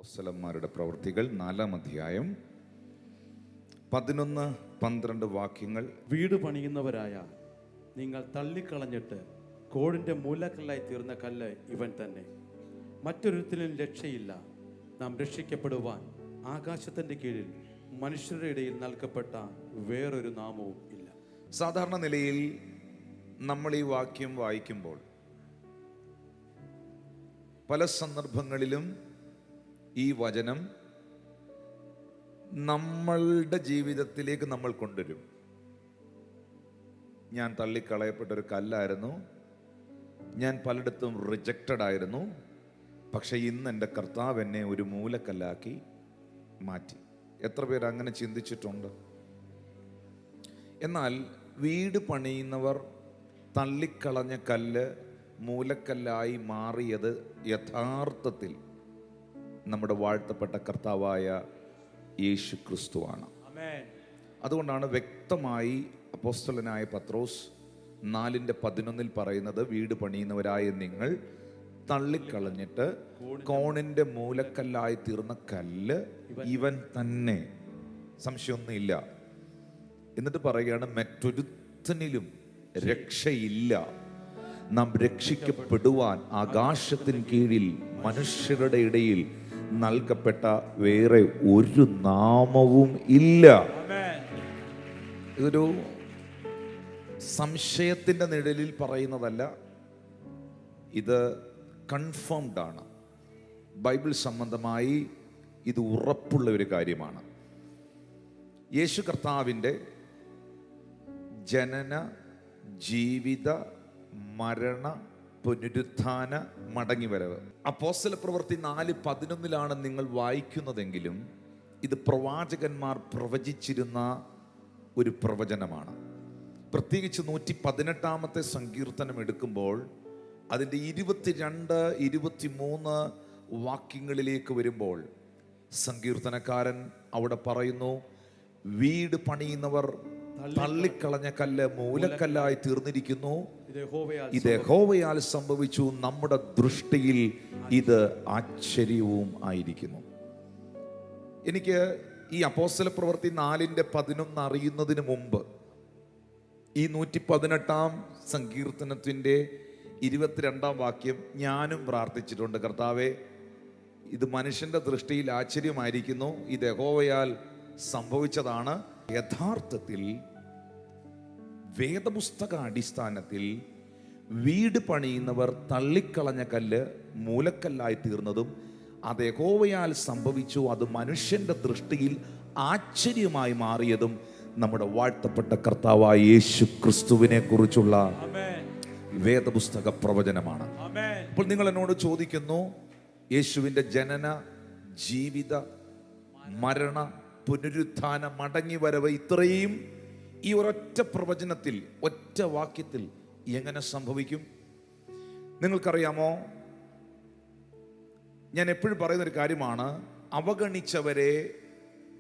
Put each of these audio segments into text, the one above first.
അപ്പോസ്തലന്മാരുടെ പ്രവൃത്തികൾ 4-ാം അധ്യായം 11-12 വാക്യങ്ങൾ. വീട് പണിയുന്നവരായ നിങ്ങൾ തള്ളിക്കളഞ്ഞിട്ട് കോടിന്റെ മൂലക്കല്ലായി തീർന്ന കല്ല് ഇവൻ തന്നെ. മറ്റൊരുത്തിനും രക്ഷയില്ല. നാം രക്ഷിക്കപ്പെടുവാൻ ആകാശത്തിന്റെ കീഴിൽ മനുഷ്യരുടെ ഇടയിൽ നൽകപ്പെട്ട വേറൊരു നാമവും ഇല്ല. സാധാരണ നിലയിൽ നമ്മൾ ഈ വാക്യം വായിക്കുമ്പോൾ പല സന്ദർഭങ്ങളിലും ഈ വചനം നമ്മളുടെ ജീവിതത്തിലേക്ക് നമ്മൾ കൊണ്ടുവരും. ഞാൻ തള്ളിക്കളയപ്പെട്ടൊരു കല്ലായിരുന്നു, ഞാൻ പലയിടത്തും റിജക്റ്റഡ് ആയിരുന്നു, പക്ഷെ ഇന്ന് എൻ്റെ കർത്താവ് എന്നെ ഒരു മൂലക്കല്ലാക്കി മാറ്റി. എത്ര പേര് അങ്ങനെ ചിന്തിച്ചിട്ടുണ്ട്? എന്നാൽ വീട് പണിയുന്നവർ തള്ളിക്കളഞ്ഞ കല്ല് മൂലക്കല്ലായി മാറിയത് യഥാർത്ഥത്തിൽ നമ്മുടെ വാഴ്ത്തപ്പെട്ട കർത്താവായ യേശു ക്രിസ്തുവാണ്. അതുകൊണ്ടാണ് വ്യക്തമായി അപ്പോസ്തലനായ പത്രോസ് 4:11 പറയുന്നത്, വീട് പണിയുന്നവരായ നിങ്ങൾ തള്ളിക്കളഞ്ഞിട്ട് കോണിന്റെ മൂലക്കല്ലായി തീർന്ന കല്ല് ഇവൻ തന്നെ, സംശയമൊന്നുമില്ല. എന്നിട്ട് പറയുകയാണ്, മറ്റൊരുത്തനിലും രക്ഷയില്ല. നാം രക്ഷിക്കപ്പെടുവാൻ ആകാശത്തിന് കീഴിൽ മനുഷ്യരുടെ ഇടയിൽ നൽകപ്പെട്ട വേറെ ഒരു നാമവും ഇല്ല. ഇതൊരു സംശയത്തിന്റെ നിഴലിൽ പറയുന്നതല്ല, ഇത് കൺഫേംഡ് ആണ്. ബൈബിൾ സംബന്ധമായി ഇത് ഉറപ്പുള്ള ഒരു കാര്യമാണ്. യേശു കർത്താവിൻ്റെ ജനന, ജീവിത, മരണ, പുനരുത്ഥാന, മടങ്ങിവരവ് അപ്പോസ്തല പ്രവൃത്തി 4:11 നിങ്ങൾ വായിക്കുന്നതെങ്കിലും ഇത് പ്രവാചകന്മാർ പ്രവചിച്ചിരുന്ന ഒരു പ്രവചനമാണ്. പ്രത്യേകിച്ച് 118-ാമത്തെ സങ്കീർത്തനം എടുക്കുമ്പോൾ അതിൻ്റെ 22, 23 വാക്യങ്ങളിലേക്ക് വരുമ്പോൾ സങ്കീർത്തനക്കാരൻ അവിടെ പറയുന്നു, വീട് പണിയുന്നവർ തള്ളിക്കളഞ്ഞ കല്ല് മൂലക്കല്ലായി തീർന്നിരിക്കുന്നു. ഇത് യഹോവയാൽ സംഭവിച്ചു, നമ്മുടെ ദൃഷ്ടിയിൽ ഇത് ആശ്ചര്യവും ആയിരിക്കുന്നു. എനിക്ക് ഈ അപ്പോസ്തല പ്രവൃത്തി 4:11 അറിയുന്നതിന് മുമ്പ് ഈ 118-ാം സങ്കീർത്തനത്തിൻ്റെ 22-ാം വാക്യം ഞാനും പ്രാർത്ഥിച്ചിട്ടുണ്ട്. കർത്താവേ, ഇത് മനുഷ്യന്റെ ദൃഷ്ടിയിൽ ആശ്ചര്യമായിരിക്കുന്നു, ഇത് യഹോവയാൽ സംഭവിച്ചതാണ്. യഥാർത്ഥത്തിൽ വേദപുസ്തക അടിസ്ഥാനത്തിൽ വീട് പണിയുന്നവർ തള്ളിക്കളഞ്ഞ കല്ല് മൂലക്കല്ലായി തീർന്നതും അത് യഹോവയാൽ സംഭവിച്ചു, അത് മനുഷ്യന്റെ ദൃഷ്ടിയിൽ ആശ്ചര്യമായി മാറിയതും നമ്മുടെ വാഴ്ത്തപ്പെട്ട കർത്താവായ യേശു ക്രിസ്തുവിനെ കുറിച്ചുള്ള വേദപുസ്തക പ്രവചനമാണ്. അപ്പോൾ നിങ്ങൾ എന്നോട് ചോദിക്കുന്നു, യേശുവിൻ്റെ ജനന, ജീവിത, മരണ, പുനരുത്ഥാന, മടങ്ങിവരവ് ഇത്രയും ഈ ഒരൊറ്റ പ്രവചനത്തിൽ, ഒറ്റ വാക്യത്തിൽ എങ്ങനെ സംഭവിക്കും? നിങ്ങൾക്കറിയാമോ, ഞാൻ എപ്പോഴും പറയുന്നൊരു കാര്യമാണ്, അവഗണിച്ചവരെ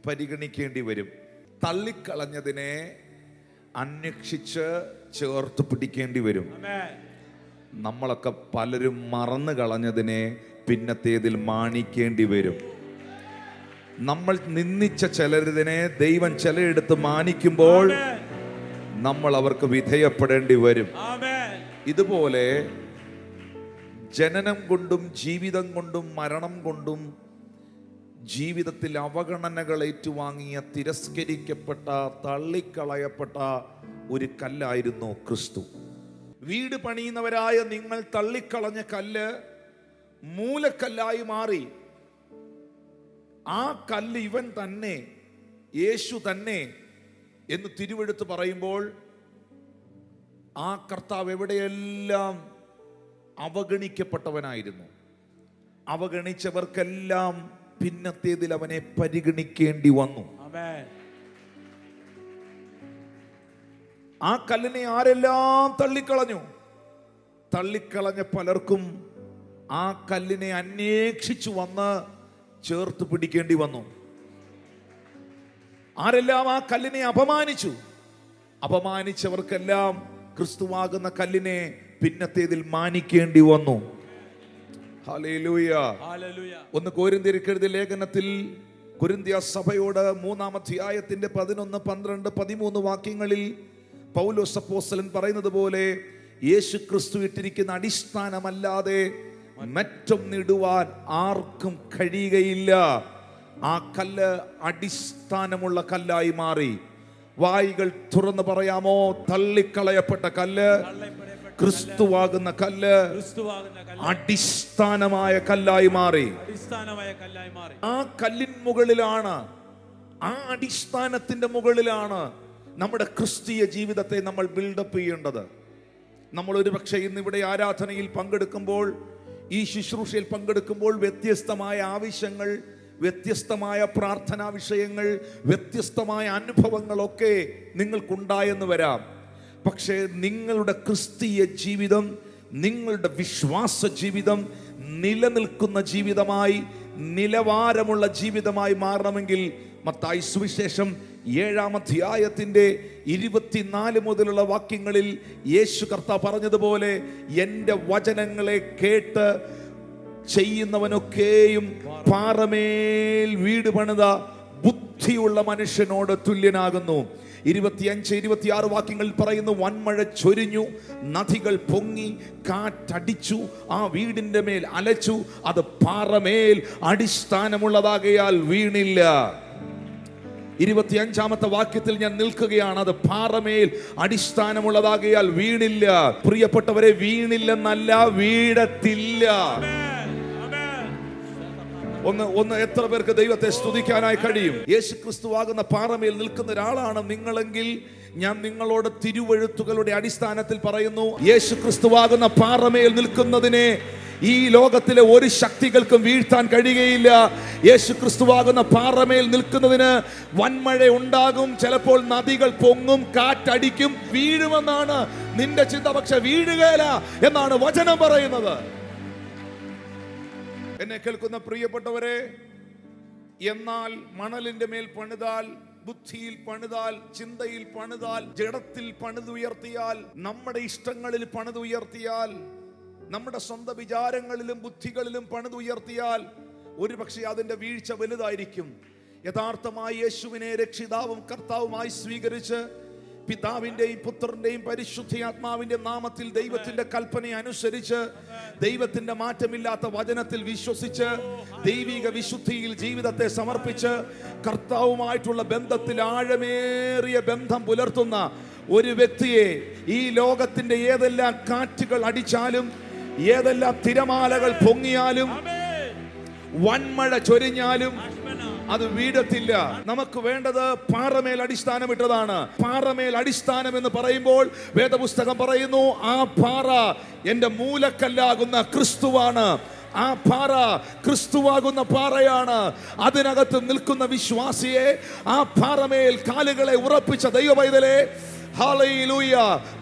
പരിഗണിക്കേണ്ടി വരും, തള്ളിക്കളഞ്ഞതിനെ അന്വേഷിച്ച് ചേർത്ത് പിടിക്കേണ്ടി വരും. നമ്മളൊക്കെ പലരും മറന്നു കളഞ്ഞതിനെ പിന്നത്തേതിൽ മാനിക്കേണ്ടി വരും. നമ്മൾ നിന്ദിച്ച ചിലരിതിനെ ദൈവം ചിലയിടത്ത് മാനിക്കുമ്പോൾ നമ്മൾ അവർക്ക് വിധേയപ്പെടേണ്ടി വരും. ഇതുപോലെ ജനനം കൊണ്ടും ജീവിതം കൊണ്ടും മരണം കൊണ്ടും ജീവിതത്തിൽ അവഗണനകൾ ഏറ്റുവാങ്ങിയ, തിരസ്കരിക്കപ്പെട്ട, തള്ളിക്കളയപ്പെട്ട ഒരു കല്ലായിരുന്നു ക്രിസ്തു. വീട് പണിയുന്നവരായ നിങ്ങൾ തള്ളിക്കളഞ്ഞ കല്ല് മൂലക്കല്ലായി മാറി. ആ കല്ല് ഇവൻ തന്നെ, യേശു തന്നെ എന്ന് തിരുവെടുത്ത് പറയുമ്പോൾ ആ കർത്താവ് എവിടെയെല്ലാം അവഗണിക്കപ്പെട്ടവനായിരുന്നു, അവഗണിച്ചവർക്കെല്ലാം പിന്നത്തേതിൽ അവനെ പരിഗണിക്കേണ്ടി വന്നു. ആ കല്ലിനെ ആരെല്ലാം തള്ളിക്കളഞ്ഞു? തള്ളിക്കളഞ്ഞ പലർക്കും ആ കല്ലിനെ അന്വേഷിച്ചു വന്ന് ചേർത്ത് പിടിക്കേണ്ടി വന്നു. ആരെല്ലാം ആ കല്ലിനെ അപമാനിച്ചു, അപമാനിച്ചവർക്കെല്ലാം ക്രിസ്തുവാകുന്ന കല്ലിനെ പിന്നത്തേതിൽ മാനിക്കേണ്ടി വന്നു. ഹല്ലേലൂയ. ഹല്ലേലൂയ. ഒന്ന് കൊരിന്ത്യർക്ക് എഴുതിയ ലേഖനത്തിൽ കൊരിന്ത്യ സഭയോട് 3-ാം അധ്യായത്തിന്റെ 11, 12, 13 വാക്യങ്ങളിൽ പൗലോസ് അപ്പോസ്തലൻ പറയുന്നത് പോലെ യേശു ക്രിസ്തു ഇട്ടിരിക്കുന്ന അടിസ്ഥാനമല്ലാതെ മറ്റൊന്നിടുവാൻ ആർക്കും കഴിയുകയില്ല. ആ കല്ല് അടിസ്ഥാനമുള്ള കല്ലായി മാറി. വായികൾ തുറന്ന് പറയാമോ? തള്ളിക്കളയപ്പെട്ട കല്ല്, ക്രിസ്തുവാകുന്ന കല്ല് അടിസ്ഥാനമായ കല്ലായി മാറി. ആ കല്ലിൻ മുകളിലാണ്, ആ അടിസ്ഥാനത്തിന്റെ മുകളിലാണ് നമ്മുടെ ക്രിസ്തീയ ജീവിതത്തെ നമ്മൾ ബിൽഡപ്പ് ചെയ്യേണ്ടത്. നമ്മൾ ഒരു പക്ഷേ ഇന്നിവിടെ ആരാധനയിൽ പങ്കെടുക്കുമ്പോൾ, ഈ ശുശ്രൂഷയിൽ പങ്കെടുക്കുമ്പോൾ വ്യത്യസ്തമായ ആവശ്യങ്ങൾ, വ്യത്യസ്തമായ പ്രാർത്ഥനാ വിഷയങ്ങൾ, വ്യത്യസ്തമായ അനുഭവങ്ങളൊക്കെ നിങ്ങൾക്കുണ്ടായെന്ന് വരാം. പക്ഷേ നിങ്ങളുടെ ക്രിസ്തീയ ജീവിതം, നിങ്ങളുടെ വിശ്വാസ ജീവിതം നിലനിൽക്കുന്ന ജീവിതമായി, നിലവാരമുള്ള ജീവിതമായി മാറണമെങ്കിൽ മത്തായി സുവിശേഷം 7-ാം അധ്യായത്തിന്റെ 24 മുതലുള്ള വാക്യങ്ങളിൽ യേശു കർത്താവ് പറഞ്ഞതുപോലെ, എൻ്റെ വചനങ്ങളെ കേട്ട് ചെയ്യുന്നവനൊക്കെയും പാറമേൽ വീട് പണിത ബുദ്ധിയുള്ള മനുഷ്യനോട് തുല്യനാകുന്നു. 25-26 വാക്യങ്ങളിൽ പറയുന്നു, വൻമഴ ചൊരിഞ്ഞു, നദികൾ പൊങ്ങി, കാറ്റടിച്ചു, ആ വീടിന്റെ മേൽ അലച്ചു, അത് പാറമേൽ അടിസ്ഥാനമുള്ളതാകയാൽ വീണില്ല. 25-ാമത്തെ വാക്യത്തിൽ ഞാൻ നിൽക്കുകയാണ്, അത് പാറമേൽ അടിസ്ഥാനമുള്ളതാകയാൽ വീണില്ല. പ്രിയപ്പെട്ടവരെ, വീണില്ലെന്നല്ല, വീഴത്തില്ല. ഒന്ന് എത്ര പേർക്ക് ദൈവത്തെ സ്തുതിക്കാനായി കഴിയും? യേശു ക്രിസ്തുവാകുന്ന പാറമേൽ നിൽക്കുന്ന ഒരാളാണ് നിങ്ങളെങ്കിൽ, ഞാൻ നിങ്ങളോട് തിരുവെഴുത്തുകളുടെ അടിസ്ഥാനത്തിൽ പറയുന്നു, യേശു ക്രിസ്തുവാകുന്ന പാറമേൽ നിൽക്കുന്നതിനെ ഈ ലോകത്തിലെ ഒരു ശക്തികൾക്കും വീഴ്ത്താൻ കഴിയുകയില്ല. യേശു ക്രിസ്തുവാകുന്ന പാറമേൽ നിൽക്കുന്നതിന് വൻമഴ ഉണ്ടാകും, ചിലപ്പോൾ നദികൾ പൊങ്ങും, കാറ്റടിക്കും, വീഴുമെന്നാണ് നിന്റെ ചിന്ത. പക്ഷെ വീഴുകയില്ല എന്നാണ് വചനം പറയുന്നത്. എന്നെ കേൾക്കുന്ന പ്രിയപ്പെട്ടവരെ, എന്നാൽ മണലിന്റെ മേൽ പണിതാൽ, ബുദ്ധിയിൽ പണിതാൽ, ചിന്തയിൽ പണിതാൽ, ജഡത്തിൽ പണിതുയർത്തിയാൽ, നമ്മുടെ ഇഷ്ടങ്ങളിൽ പണിതുയർത്തിയാൽ, നമ്മുടെ സ്വന്തം വിചാരങ്ങളിലും ബുദ്ധികളിലും പണിതുയർത്തിയാൽ ഒരുപക്ഷെ അതിന്റെ വീഴ്ച വലുതായിരിക്കും. യഥാർത്ഥമായി യേശുവിനെ രക്ഷിതാവും കർത്താവുമായി സ്വീകരിച്ച് പിതാവിന്റെയും പുത്രന്റെയും പരിശുദ്ധാത്മാവിന്റെ നാമത്തിൽ ദൈവത്തിന്റെ കൽപ്പന അനുസരിച്ച്, ദൈവത്തിന്റെ മാറ്റമില്ലാത്ത വചനത്തിൽ വിശ്വസിച്ച്, ദൈവിക വിശുദ്ധിയിൽ ജീവിതത്തെ സമർപ്പിച്ച്, കർത്താവുമായിട്ടുള്ള ബന്ധത്തിൽ ആഴമേറിയ ബന്ധം പുലർത്തുന്ന ഒരു വ്യക്തിയെ ഈ ലോകത്തിന്റെ ഏതെല്ലാം കാറ്റുകൾ അടിച്ചാലും, ഏതെല്ലാം തിരമാലകൾ പൊങ്ങിയാലും, വൻമഴ ചൊരിഞ്ഞാലും അത് വീഴത്തില്ല. നമുക്ക് വേണ്ടത് പാറമേൽ അടിസ്ഥാനമിട്ടതാണ്. പാറമേൽ അടിസ്ഥാനം എന്ന് പറയുമ്പോൾ വേദപുസ്തകം പറയുന്നു, ആ പാറ എൻ്റെ മൂലക്കല്ലാകുന്ന ക്രിസ്തുവാണ്. ആ പാറ ക്രിസ്തുവാകുന്ന പാറയാണ്. അതിനകത്ത് നിൽക്കുന്ന വിശ്വാസിയെ, ആ പാറമേൽ കാലുകളെ ഉറപ്പിച്ച ദൈവപൈതലേ, ഹല്ലേലൂയ.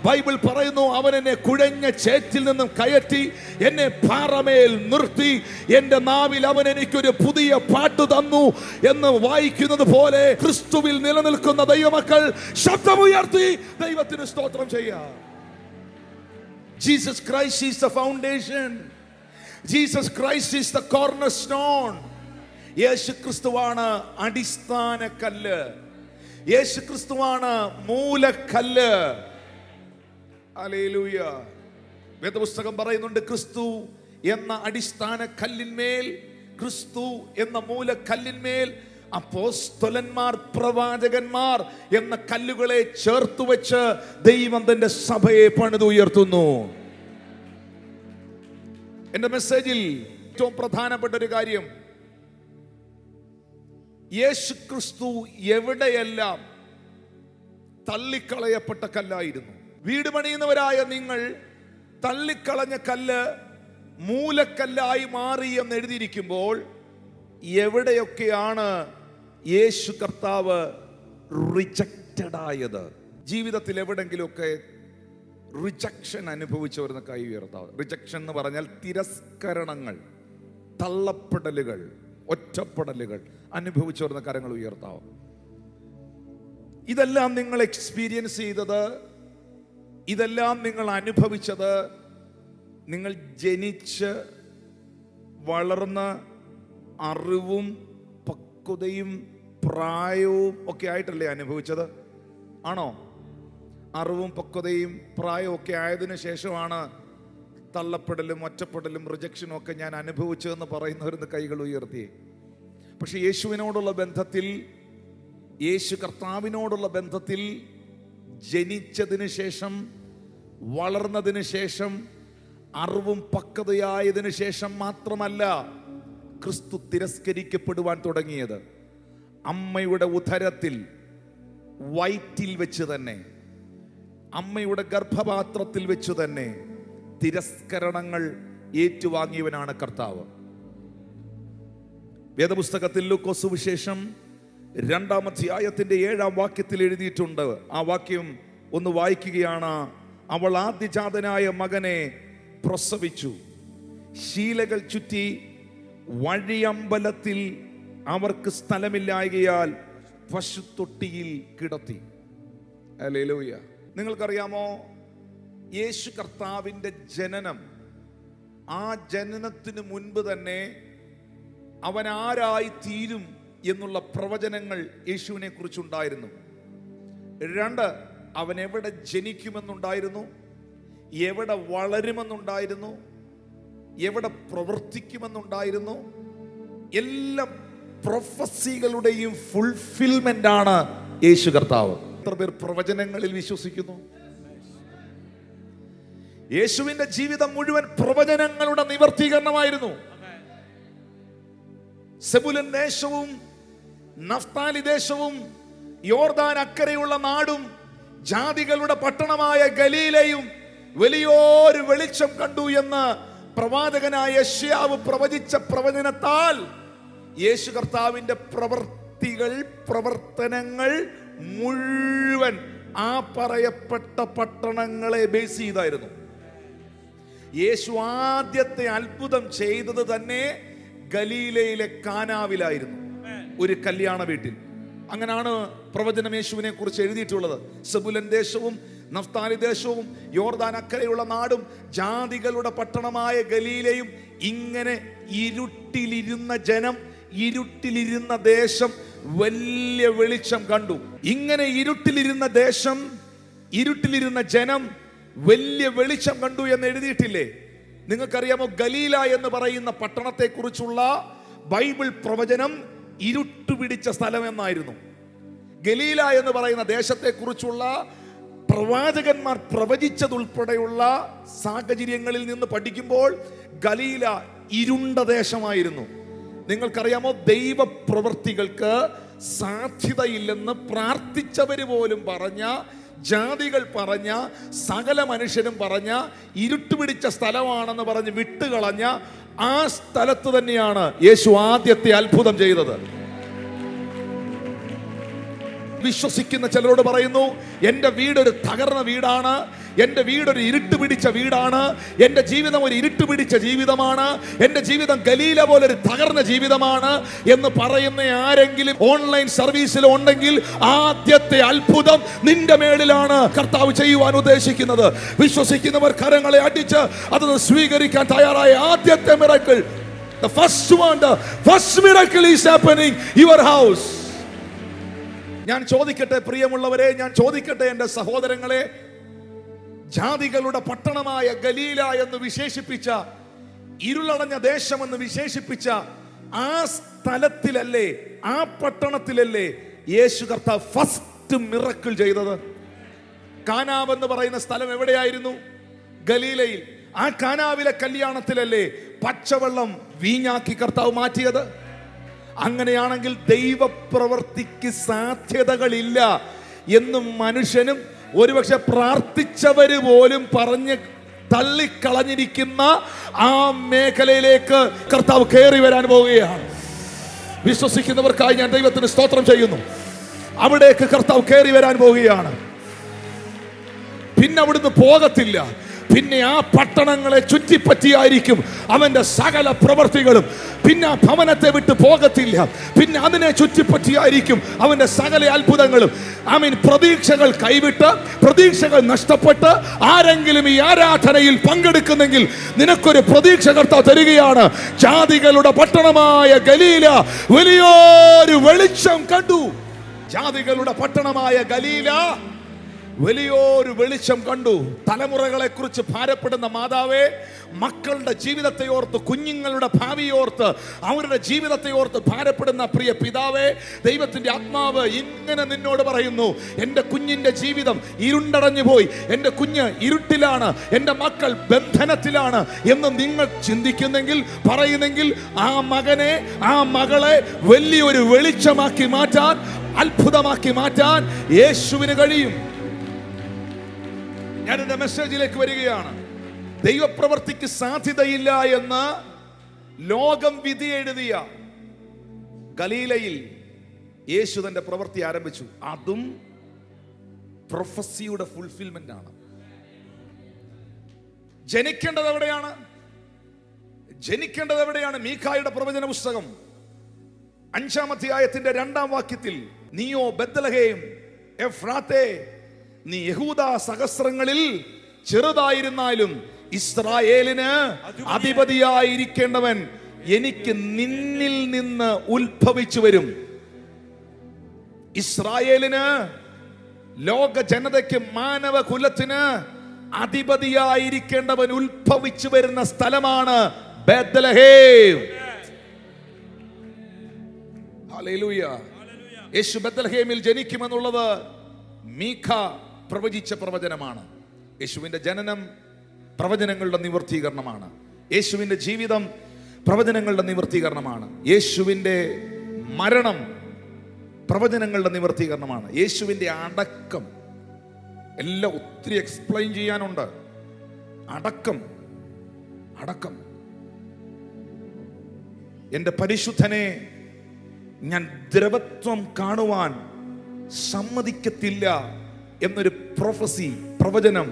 ബൈബിൾ പറയുന്നു, അവൻ എന്നെ കുഴഞ്ഞ ചേറ്റിൽ നിന്നും കയറ്റി എന്നെ പാറമേൽ നിർത്തി, എന്റെ നാവിൽ അവൻ എനിക്കൊരു പുതിയ പാട്ട് തന്നു എന്ന് വായിക്കുന്നത് പോലെ ക്രിസ്തുവിൽ നിലനിൽക്കുന്ന ദൈവമക്കൾ ശബ്ദമുയർത്തി ദൈവത്തിന് സ്തോത്രം ചെയ്യാം. Jesus Christ is the foundation. Jesus Christ is the cornerstone. Yesu ക്രിസ്തുവാണ് അടിസ്ഥാന കല്ല്. യേശു ക്രിസ്തുവാണ് മൂലക്കല്ല്. ഹല്ലേലൂയ. വേദപുസ്തകം പറയുന്നുണ്ട്, ക്രിസ്തു എന്ന അടിസ്ഥാന കല്ലിന്മേൽ, ക്രിസ്തു എന്ന മൂലക്കല്ലിന്മേൽ അപ്പോസ്തലന്മാർ, പ്രവാചകന്മാർ എന്ന കല്ലുകളെ ചേർത്ത് വെച്ച് ദൈവം തന്റെ സഭയെ പണിതുയർത്തുന്നു. എന്റെ മെസ്സേജിൽ ഏറ്റവും പ്രധാനപ്പെട്ട ഒരു കാര്യം, യേശു ക്രിസ്തു എവിടെയെല്ലാം തള്ളിക്കളയപ്പെട്ട കല്ലായിരുന്നു. വീട് പണിയുന്നവരായ നിങ്ങൾ തള്ളിക്കളഞ്ഞ കല്ല് മൂലക്കല്ലായി മാറി എന്ന് എഴുതിയിരിക്കുമ്പോൾ, എവിടെയൊക്കെയാണ് യേശു കർത്താവ് റിജക്റ്റഡ് ആയത്? ജീവിതത്തിൽ എവിടെങ്കിലുമൊക്കെ റിജക്ഷൻ അനുഭവിച്ചവരുന്ന കൈ ഉയർത്താവ്. റിജക്ഷൻ എന്ന് പറഞ്ഞാൽ തിരസ്കരണങ്ങൾ, തള്ളപ്പെടലുകൾ, ഒറ്റപ്പെടലുകൾ അനുഭവിച്ചവരുന്ന കരങ്ങൾ ഉയർത്താവും. ഇതെല്ലാം നിങ്ങൾ എക്സ്പീരിയൻസ് ചെയ്തത്, ഇതെല്ലാം നിങ്ങൾ അനുഭവിച്ചത്, നിങ്ങൾ ജനിച്ച് വളർന്ന അറിവും പക്വതയും പ്രായവും ഒക്കെ ആയിട്ടല്ലേ അനുഭവിച്ചത്? ആണോ? അറിവും പക്വതയും പ്രായവും ഒക്കെ ആയതിനു ശേഷമാണ് തള്ളപ്പെടലും ഒറ്റപ്പെടലും റിജക്ഷനും ഒക്കെ ഞാൻ അനുഭവിച്ചതെന്ന് പറയുന്നവരെന്ന് കൈകൾ ഉയർത്തി. പക്ഷെ യേശുവിനോടുള്ള ബന്ധത്തിൽ, യേശു കർത്താവിനോടുള്ള ബന്ധത്തിൽ ജനിച്ചതിന് ശേഷം, വളർന്നതിന് ശേഷം, അറിവും പക്വതയായതിനു ശേഷം മാത്രമല്ല ക്രിസ്തു തിരസ്കരിക്കപ്പെടുവാൻ തുടങ്ങിയത്. അമ്മയുടെ ഉദരത്തിൽ, വയറ്റിൽ വെച്ച് തന്നെ, അമ്മയുടെ ഗർഭപാത്രത്തിൽ വെച്ച് തന്നെ തിരസ്കരണങ്ങൾ ഏറ്റുവാങ്ങിയവനാണ് കർത്താവ്. വേദപുസ്തകത്തിൽ ലൂക്കോസ് സുവിശേഷം 2-ാം അധ്യായത്തിന്റെ 7-ാം വാക്യത്തിൽ എഴുതിയിട്ടുണ്ട്. ആ വാക്യം ഒന്ന് വായിക്കുകയാണ്. അവൾ ആദ്യജാതനായ മകനെ പ്രസവിച്ചു, ശീലകൾ ചുറ്റി വഴിയമ്പലത്തിൽ അവർക്ക് സ്ഥലമില്ലായകയാൽ പശുത്തൊട്ടിയിൽ കിടത്തി. ഹല്ലേലൂയ. നിങ്ങൾക്കറിയാമോ, യേശു കർത്താവിൻ്റെ ജനനം, ആ ജനനത്തിന് മുൻപ് തന്നെ അവൻ ആരായി തീരും എന്നുള്ള പ്രവചനങ്ങൾ യേശുവിനെ കുറിച്ചുണ്ടായിരുന്നു. 2, അവൻ എവിടെ ജനിക്കുമെന്നുണ്ടായിരുന്നു, എവിടെ വളരുമെന്നുണ്ടായിരുന്നു, എവിടെ പ്രവർത്തിക്കുമെന്നുണ്ടായിരുന്നു. എല്ലാ പ്രൊഫസികളുടെയും ഫുൾഫിൽമെന്റ് ആണ് യേശു കർത്താവ്. എത്ര പേർ പ്രവചനങ്ങളിൽ വിശ്വസിക്കുന്നു? യേശുവിന്റെ ജീവിതം മുഴുവൻ പ്രവചനങ്ങളുടെ നിവർത്തീകരണമായിരുന്നു. സെബുലൻ ദേശവും നഫ്താലി ദേശവും യോർദാൻ അക്കരെയുള്ള നാടും ജാതികളുടെ പട്ടണമായ ഗലീലയും വലിയൊരു വെളിച്ചം കണ്ടു എന്ന് പ്രവാചകനായ യെശയ്യാവ് പ്രവചിച്ച പ്രവചനത്താൽ യേശു കർത്താവിന്റെ പ്രവർത്തനങ്ങൾ മുഴുവൻ ആ പറയപ്പെട്ട പട്ടണങ്ങളെ ബേസ് ചെയ്തായിരുന്നു. യേശു ആദ്യത്തെ അത്ഭുതം ചെയ്തത് തന്നെ ഗലീലയിലെ കാനാവിലായിരുന്നു, ഒരു കല്യാണ വീട്ടിൽ. അങ്ങനെയാണ് പ്രവചനം യേശുവിനെ കുറിച്ച് എഴുതിയിട്ടുള്ളത്. സെബുലൻ ദേശവും നഫ്താലി ദേശവും യോർദാൻ അക്കരെയുള്ള നാടും ജാതികളുടെ പട്ടണമായ ഗലീലയും, ഇങ്ങനെ ഇരുട്ടിലിരുന്ന ജനം, ഇരുട്ടിലിരുന്ന ദേശം വലിയ വെളിച്ചം കണ്ടു. ഇങ്ങനെ ഇരുട്ടിലിരുന്ന ദേശം, ഇരുട്ടിലിരുന്ന ജനം വലിയ വെളിച്ചം കണ്ടു എന്ന് എഴുതിയിട്ടില്ലേ? നിങ്ങൾക്കറിയാമോ, ഗലീല എന്ന് പറയുന്ന പട്ടണത്തെ കുറിച്ചുള്ള ബൈബിൾ പ്രവചനം ഇരുട്ട് പിടിച്ച സ്ഥലം എന്നായിരുന്നു. ഗലീല എന്ന് പറയുന്ന ദേശത്തെ കുറിച്ചുള്ള പ്രവാചകന്മാർ പ്രവചിച്ചതുൾപ്പെടെയുള്ള സാഹചര്യങ്ങളിൽ നിന്ന് പഠിക്കുമ്പോൾ ഗലീല ഇരുണ്ട ദേശമായിരുന്നു. നിങ്ങൾക്കറിയാമോ, ദൈവപ്രവൃത്തികൾക്ക് സാധ്യതയില്ലെന്ന് പ്രാർത്ഥിച്ചവര് പോലും പറഞ്ഞ, ജാതികൾ പറഞ്ഞ, സകല മനുഷ്യരും പറഞ്ഞ ഇരുട്ട് പിടിച്ച സ്ഥലമാണെന്ന് പറഞ്ഞ് വിട്ടുകളഞ്ഞ ആ സ്ഥലത്ത് തന്നെയാണ് യേശു ആദ്യത്തെ അത്ഭുതം ചെയ്തത്. വിശ്വസിക്കുന്ന ചിലരോട് പറയുന്നു, എൻ്റെ വീടൊരു തകർന്ന വീടാണ്, എൻ്റെ വീടൊരു ഇരുട്ട് പിടിച്ച വീടാണ്, എൻ്റെ ജീവിതം ഒരു ഇരുട്ട് പിടിച്ച ജീവിതമാണ്, എൻ്റെ ജീവിതം ഗലീല പോലൊരു തകർന്ന ജീവിതമാണ് എന്ന് പറയുന്ന ആരെങ്കിലും ഓൺലൈൻ സർവീസിൽ ഉണ്ടെങ്കിൽ ആദ്യത്തെ അത്ഭുതം നിന്റെ മേളിലാണ് കർത്താവ് ചെയ്യുവാൻ ഉദ്ദേശിക്കുന്നത്. വിശ്വസിക്കുന്നവർ കരങ്ങളെ അടിച്ച് അത് സ്വീകരിക്കാൻ തയ്യാറായ ആദ്യത്തെ miracle, the first wonder, first miracle is happening your house. ഞാൻ ചോദിക്കട്ടെ പ്രിയമുള്ളവരെ, ഞാൻ ചോദിക്കട്ടെ എൻ്റെ സഹോദരങ്ങളെ, ജാതികളുടെ പട്ടണമായ ഗലീല എന്ന് വിശേഷിപ്പിച്ച, ഇരുളടഞ്ഞ ദേശമെന്ന് വിശേഷിപ്പിച്ച ആ സ്ഥലത്തിലല്ലേ, ആ പട്ടണത്തിലല്ലേ യേശു കർത്താവ് ഫസ്റ്റ് മിറക്കിൾ ചെയ്തത്? കാനാവ് എന്ന് പറയുന്ന സ്ഥലം എവിടെയായിരുന്നു? ഗലീലയിൽ. ആ കാനാവിലെ കല്യാണത്തിലല്ലേ പച്ചവെള്ളം വീഞ്ഞാക്കി കർത്താവ് മാറ്റിയത്? അങ്ങനെയാണെങ്കിൽ ദൈവപ്രവൃത്തിക്ക് സാധ്യതകളില്ല എന്നും മനുഷ്യനും ഒരുപക്ഷെ പ്രാർത്ഥിച്ചവര് പോലും പറഞ്ഞ് തള്ളിക്കളഞ്ഞിരിക്കുന്ന ആ മേഖലയിലേക്ക് കർത്താവ് കയറി വരാൻ പോവുകയാണ്. വിശ്വസിക്കുന്നവർക്കായി ഞാൻ ദൈവത്തിന് സ്തോത്രം ചെയ്യുന്നു. അവിടേക്ക് കർത്താവ് കയറി വരാൻ പോവുകയാണ്. പിന്നെ അവിടുന്ന് പോകത്തില്ല. പിന്നെ ആ പട്ടണങ്ങളെ ചുറ്റിപ്പറ്റിയായിരിക്കും അവന്റെ സകല പ്രവൃത്തികളും. പിന്നെ ആ ഭവനത്തെ വിട്ട് പോകത്തില്ല. പിന്നെ അതിനെ ചുറ്റിപ്പറ്റിയായിരിക്കും അവന്റെ സകല അത്ഭുതങ്ങളും. പ്രതീക്ഷകൾ കൈവിട്ട്, പ്രതീക്ഷകൾ നഷ്ടപ്പെട്ട് ആരെങ്കിലും ഈ ആരാധനയിൽ പങ്കെടുക്കുന്നെങ്കിൽ നിനക്കൊരു പ്രതീക്ഷ കർത്താവ് തരികയാണ്. ജാതികളുടെ പട്ടണമായ ഗലീല വലിയൊരു വെളിച്ചം കണ്ടു. ജാതികളുടെ പട്ടണമായ ഗലീല വലിയൊരു വെളിച്ചം കണ്ടു. തലമുറകളെ കുറിച്ച് ഭാരപ്പെടുന്ന മാതാവേ, മക്കളുടെ ജീവിതത്തെ ഓർത്ത്, കുഞ്ഞുങ്ങളുടെ ഭാവിയോർത്ത്, അവരുടെ ജീവിതത്തെ ഓർത്ത് ഭാരപ്പെടുന്ന പ്രിയ പിതാവേ, ദൈവത്തിന്റെ ആത്മാവ് ഇങ്ങനെ നിന്നോട് പറയുന്നു, എൻ്റെ കുഞ്ഞിൻ്റെ ജീവിതം ഇരുണ്ടടഞ്ഞു പോയി, എൻ്റെ കുഞ്ഞ് ഇരുട്ടിലാണ്, എൻ്റെ മക്കൾ ബന്ധനത്തിലാണ് എന്ന് നിങ്ങൾ ചിന്തിക്കുന്നെങ്കിൽ, പറയുന്നെങ്കിൽ, ആ മകനെ, ആ മകളെ വലിയൊരു വെളിച്ചമാക്കി മാറ്റാൻ, അത്ഭുതമാക്കി മാറ്റാൻ യേശുവിന് കഴിയും. ഞാൻ എന്റെ മെസ്സേജിലേക്ക് വരികയാണ്. ദൈവപ്രവർത്തിക്ക് സാധ്യതയില്ല എന്ന് ലോകം വിധി എഴുതിയ ഗലീലയിൽ യേശു തന്റെ പ്രവൃത്തി ആരംഭിച്ചു. അതും പ്രൊഫസിയുടെ ഫുൾഫിൽമെന്റ് ആണ്. ജനിക്കേണ്ടത് എവിടെയാണ്? ജനിക്കേണ്ടത് എവിടെയാണ്? മീഖായുടെ പ്രവചന പുസ്തകം 5-ാം അധ്യായത്തിന്റെ 2-ാം വാക്യത്തിൽ, നീയോ ബെത്ലഹേം എഫ്രാത്തേ, നീ യഹൂദ സഹസ്രങ്ങളിൽ ചെറുതായിരുന്നാലും ഇസ്രായേലിന് അധിപതിയായിരിക്കേണ്ടവൻ എനിക്ക് നിന്നിൽ നിന്ന് ഉത്ഭവിച്ചു വരും. ഇസ്രായേലിന്, ലോക ജനതയ്ക്ക്, മാനവകുലത്തിന് അധിപതിയായിരിക്കേണ്ടവൻ ഉത്ഭവിച്ചു വരുന്ന സ്ഥലമാണ് ബെത്ലഹേം. ഹല്ലേലൂയ. യേശു ബെത്ലഹേമിൽ ജനിക്കുമെന്നുള്ളത് മീഖ പ്രവചിച്ച പ്രവചനമാണ്. യേശുവിന്റെ ജനനം പ്രവചനങ്ങളുടെ നിവർത്തീകരണമാണ്. യേശുവിന്റെ ജീവിതം പ്രവചനങ്ങളുടെ നിവർത്തീകരണമാണ്. യേശുവിന്റെ മരണം പ്രവചനങ്ങളുടെ നിവർത്തീകരണമാണ്. യേശുവിന്റെ അടക്കം എല്ലാം ഒത്തിരി എക്സ്പ്ലെയിൻ ചെയ്യാനുണ്ട്. അടക്കം എൻ്റെ പരിശുദ്ധനെ ഞാൻ ദ്രവത്വം കാണുവാൻ സമ്മതിക്കത്തില്ല എന്നൊരു പ്രൊഫസി, പ്രവചനം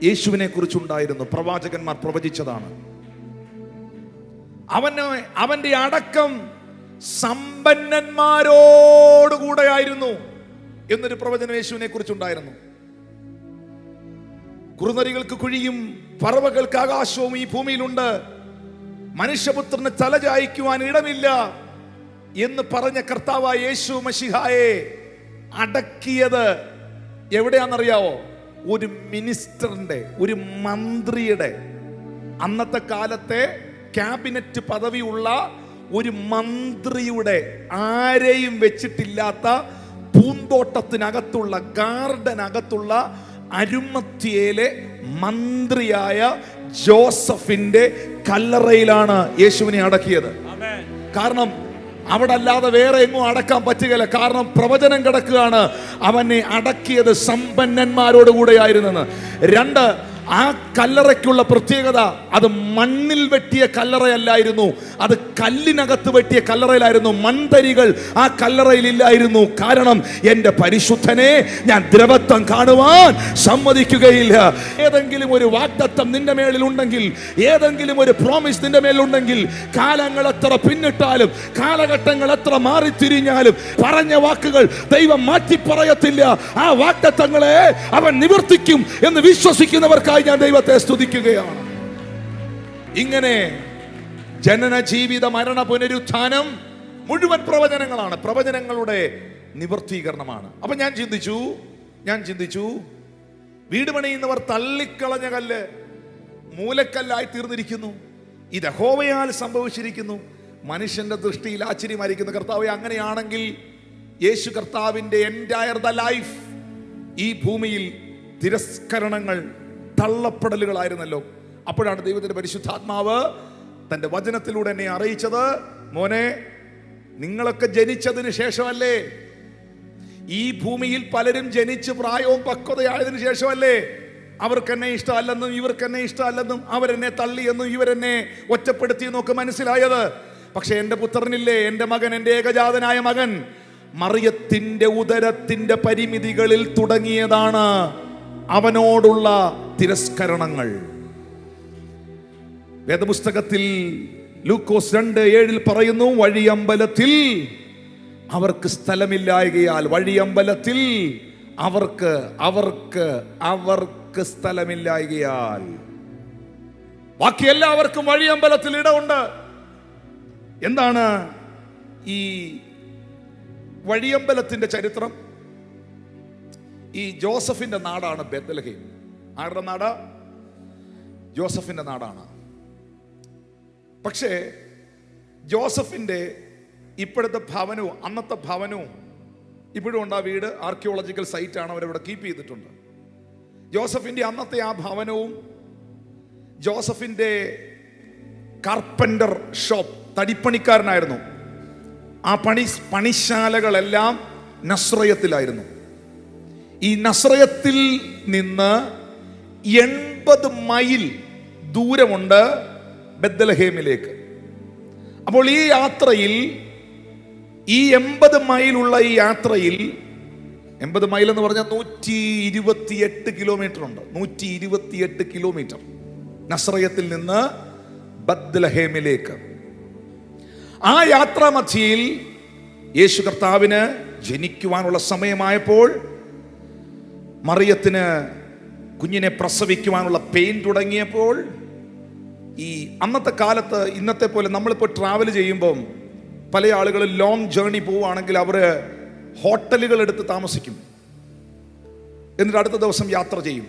യേശുവിനെ കുറിച്ചുണ്ടായിരുന്നു. പ്രവാചകന്മാർ പ്രവചിച്ചതാണ്. അവന്റെ അടക്കം സമ്പന്നന്മാരോടുകൂടെയായിരുന്നു എന്നൊരു പ്രവചനം യേശുവിനെ കുറിച്ചുണ്ടായിരുന്നു. കുറുനരികൾക്ക് കുഴിയും പറവകൾക്ക് ആകാശവും ഈ ഭൂമിയിലുണ്ട്, മനുഷ്യപുത്രന് തലചായ്ക്കുവാൻ ഇടമില്ല എന്ന് പറഞ്ഞ കർത്താവായ യേശു മശിഹായെ അടക്കിയത് എവിടെയാണെന്നറിയാവോ? ഒരു മിനിസ്റ്ററിന്റെ, ഒരു മന്ത്രിയുടെ, അന്നത്തെ കാലത്തെ ക്യാബിനറ്റ് പദവിയുള്ള ഒരു മന്ത്രിയുടെ, ആരെയും വെച്ചിട്ടില്ലാത്ത പൂന്തോട്ടത്തിനകത്തുള്ള, ഗാർഡനകത്തുള്ള അരുമത്യയിലെ മന്ത്രിയായ ജോസഫിന്റെ കല്ലറയിലാണ് യേശുവിനെ അടക്കിയത്. കാരണം അവിടെ അല്ലാതെ വേറെ എങ്ങും അടക്കാൻ പറ്റുകയില്ല. കാരണം പ്രവചനം കിടക്കുകയാണ്, അവനെ അടക്കിയത് സമ്പന്നന്മാരോടുകൂടെയായിരുന്നെന്ന്. 2, ആ കല്ലറയ്ക്കുള്ള പ്രത്യേകത, അത് മണ്ണിൽ വെട്ടിയ കല്ലറയല്ലായിരുന്നു, അത് കല്ലിനകത്ത് വെട്ടിയ കല്ലറയിലായിരുന്നു. മൺതരികൾ ആ കല്ലറയിലില്ലായിരുന്നു. കാരണം എൻ്റെ പരിശുദ്ധനെ ഞാൻ ദ്രവത്വം കാണുവാൻ സമ്മതിക്കുകയില്ല. ഏതെങ്കിലും ഒരു വാഗ്ദത്തം നിന്റെ മേളിൽ ഉണ്ടെങ്കിൽ, ഏതെങ്കിലും ഒരു പ്രോമിസ് നിന്റെ മേലുണ്ടെങ്കിൽ, കാലങ്ങൾ എത്ര പിന്നിട്ടാലും, കാലഘട്ടങ്ങൾ എത്ര മാറിത്തിരിഞ്ഞാലും, പറഞ്ഞ വാക്കുകൾ ദൈവം മാറ്റി പറയത്തില്ല. ആ വാഗ്ദത്തങ്ങളെ അവൻ നിവർത്തിക്കും എന്ന് വിശ്വസിക്കുന്നവർക്ക് ഞാൻ ദൈവത്തെ സ്തുതിക്കുകയാണ്. ഇങ്ങനെ ജനന, ജീവിത, മരണ, പുനരുത്ഥാനം മുഴുവൻ പ്രവചനങ്ങളാണ്, പ്രവചനങ്ങളുടെ നിവർത്തീകരണമാണ്. അപ്പൊ ഞാൻ ചിന്തിച്ചു വീട് പണിയുന്നവർ തള്ളിക്കളഞ്ഞ കല്ല് മൂലക്കല്ലായി തീർന്നിരിക്കുന്നു. ഇത് യഹോവയാൽ സംഭവിച്ചിരിക്കുന്നു. മനുഷ്യന്റെ ദൃഷ്ടിയിൽ ആശ്ചര്യമായിരിക്കുന്നു. കർത്താവേ, അങ്ങനെയാണെങ്കിൽ യേശു കർത്താവിന്റെ എൻറ്റയർ ദ ലൈഫ് ഈ ഭൂമിയിൽ തിരസ്കരണങ്ങൾ, തള്ളപ്പെടലുകളായിരുന്നല്ലോ. അപ്പോഴാണ് ദൈവത്തിന്റെ പരിശുദ്ധാത്മാവ് തന്റെ വചനത്തിലൂടെ എന്നെ അറിയിച്ചത്, മോനെ, നിങ്ങളൊക്കെ ജനിച്ചതിന് ശേഷമല്ലേ, ഈ ഭൂമിയിൽ പലരും ജനിച്ച് പ്രായവും പക്വതയായതിനു ശേഷമല്ലേ അവർക്കെന്നെ ഇഷ്ടമല്ലെന്നും ഇവർക്കെന്നെ ഇഷ്ടമല്ലെന്നും അവരെന്നെ തള്ളിയെന്നും ഇവരെന്നെ ഒറ്റപ്പെടുത്തിയെന്നും ഒക്കെ മനസ്സിലായത്. പക്ഷെ എൻ്റെ പുത്രനില്ലേ, എൻ്റെ മകൻ, എൻ്റെ ഏകജാതനായ മകൻ, മറിയത്തിന്റെ ഉദരത്തിന്റെ പരിമിതികളിൽ തുടങ്ങിയതാണ് അവനോടുള്ള തിരസ്കരണങ്ങൾ. വേദപുസ്തകത്തിൽ ലൂക്കോസ് 2:7 പറയുന്നു, വഴിയമ്പലത്തിൽ അവർക്ക് സ്ഥലമില്ലായകയാൽ, വഴിയമ്പലത്തിൽ അവർക്ക് സ്ഥലമില്ലായകയാൽ. ബാക്കി എല്ലാവർക്കും വഴിയമ്പലത്തിൽ ഇടമുണ്ട്. എന്താണ് ഈ വഴിയമ്പലത്തിന്റെ ചരിത്രം? ഈ ജോസഫിന്റെ നാടാണ് ബേത്ലഹേം. ആരുടെ നാടാ? ജോസഫിന്റെ നാടാണ്. പക്ഷേ ജോസഫിന്റെ ഇപ്പോഴത്തെ ഭവനവും അന്നത്തെ ഭവനവും ഇപ്പോഴും ഉണ്ട്. ആ വീട് ആർക്കിയോളജിക്കൽ സൈറ്റാണ്, അവരവിടെ കീപ്പ് ചെയ്തിട്ടുണ്ട്. ജോസഫിന്റെ അന്നത്തെ ആ ഭവനവും ജോസഫിന്റെ കാർപ്പൻ്റർ ഷോപ്പ്, തടിപ്പണിക്കാരനായിരുന്നു. ആ പണിശാലകളെല്ലാം നസ്രയത്തിലായിരുന്നു. ഈ നസ്രയത്തിൽ നിന്ന് 80 മൈൽ ദൂരമുണ്ട് ബെത്ലഹേമിലേക്ക്. അപ്പോൾ ഈ യാത്രയിൽ, ഈ 80 മൈലുള്ള ഈ യാത്രയിൽ, 80 മൈൽ എന്ന് പറഞ്ഞാൽ 128 കിലോമീറ്റർ ഉണ്ട്. 128 കിലോമീറ്റർ നസ്രയത്തിൽ നിന്ന് ബെത്ലഹേമിലേക്ക്. ആ യാത്രാമധ്യയിൽ യേശു കർത്താവിന് ജനിക്കുവാനുള്ള സമയമായപ്പോൾ മറിയത്തിന് കുഞ്ഞിനെ പ്രസവിക്കുവാനുള്ള പെയിൻ തുടങ്ങിയപ്പോൾ, ഈ അന്നത്തെ കാലത്ത് ഇന്നത്തെ പോലെ നമ്മളിപ്പോൾ ട്രാവൽ ചെയ്യുമ്പം പല ആളുകൾ ലോങ് ജേർണി പോവുകയാണെങ്കിൽ അവർ ഹോട്ടലുകൾ എടുത്ത് താമസിക്കും, എന്നിട്ട് അടുത്ത ദിവസം യാത്ര ചെയ്യും.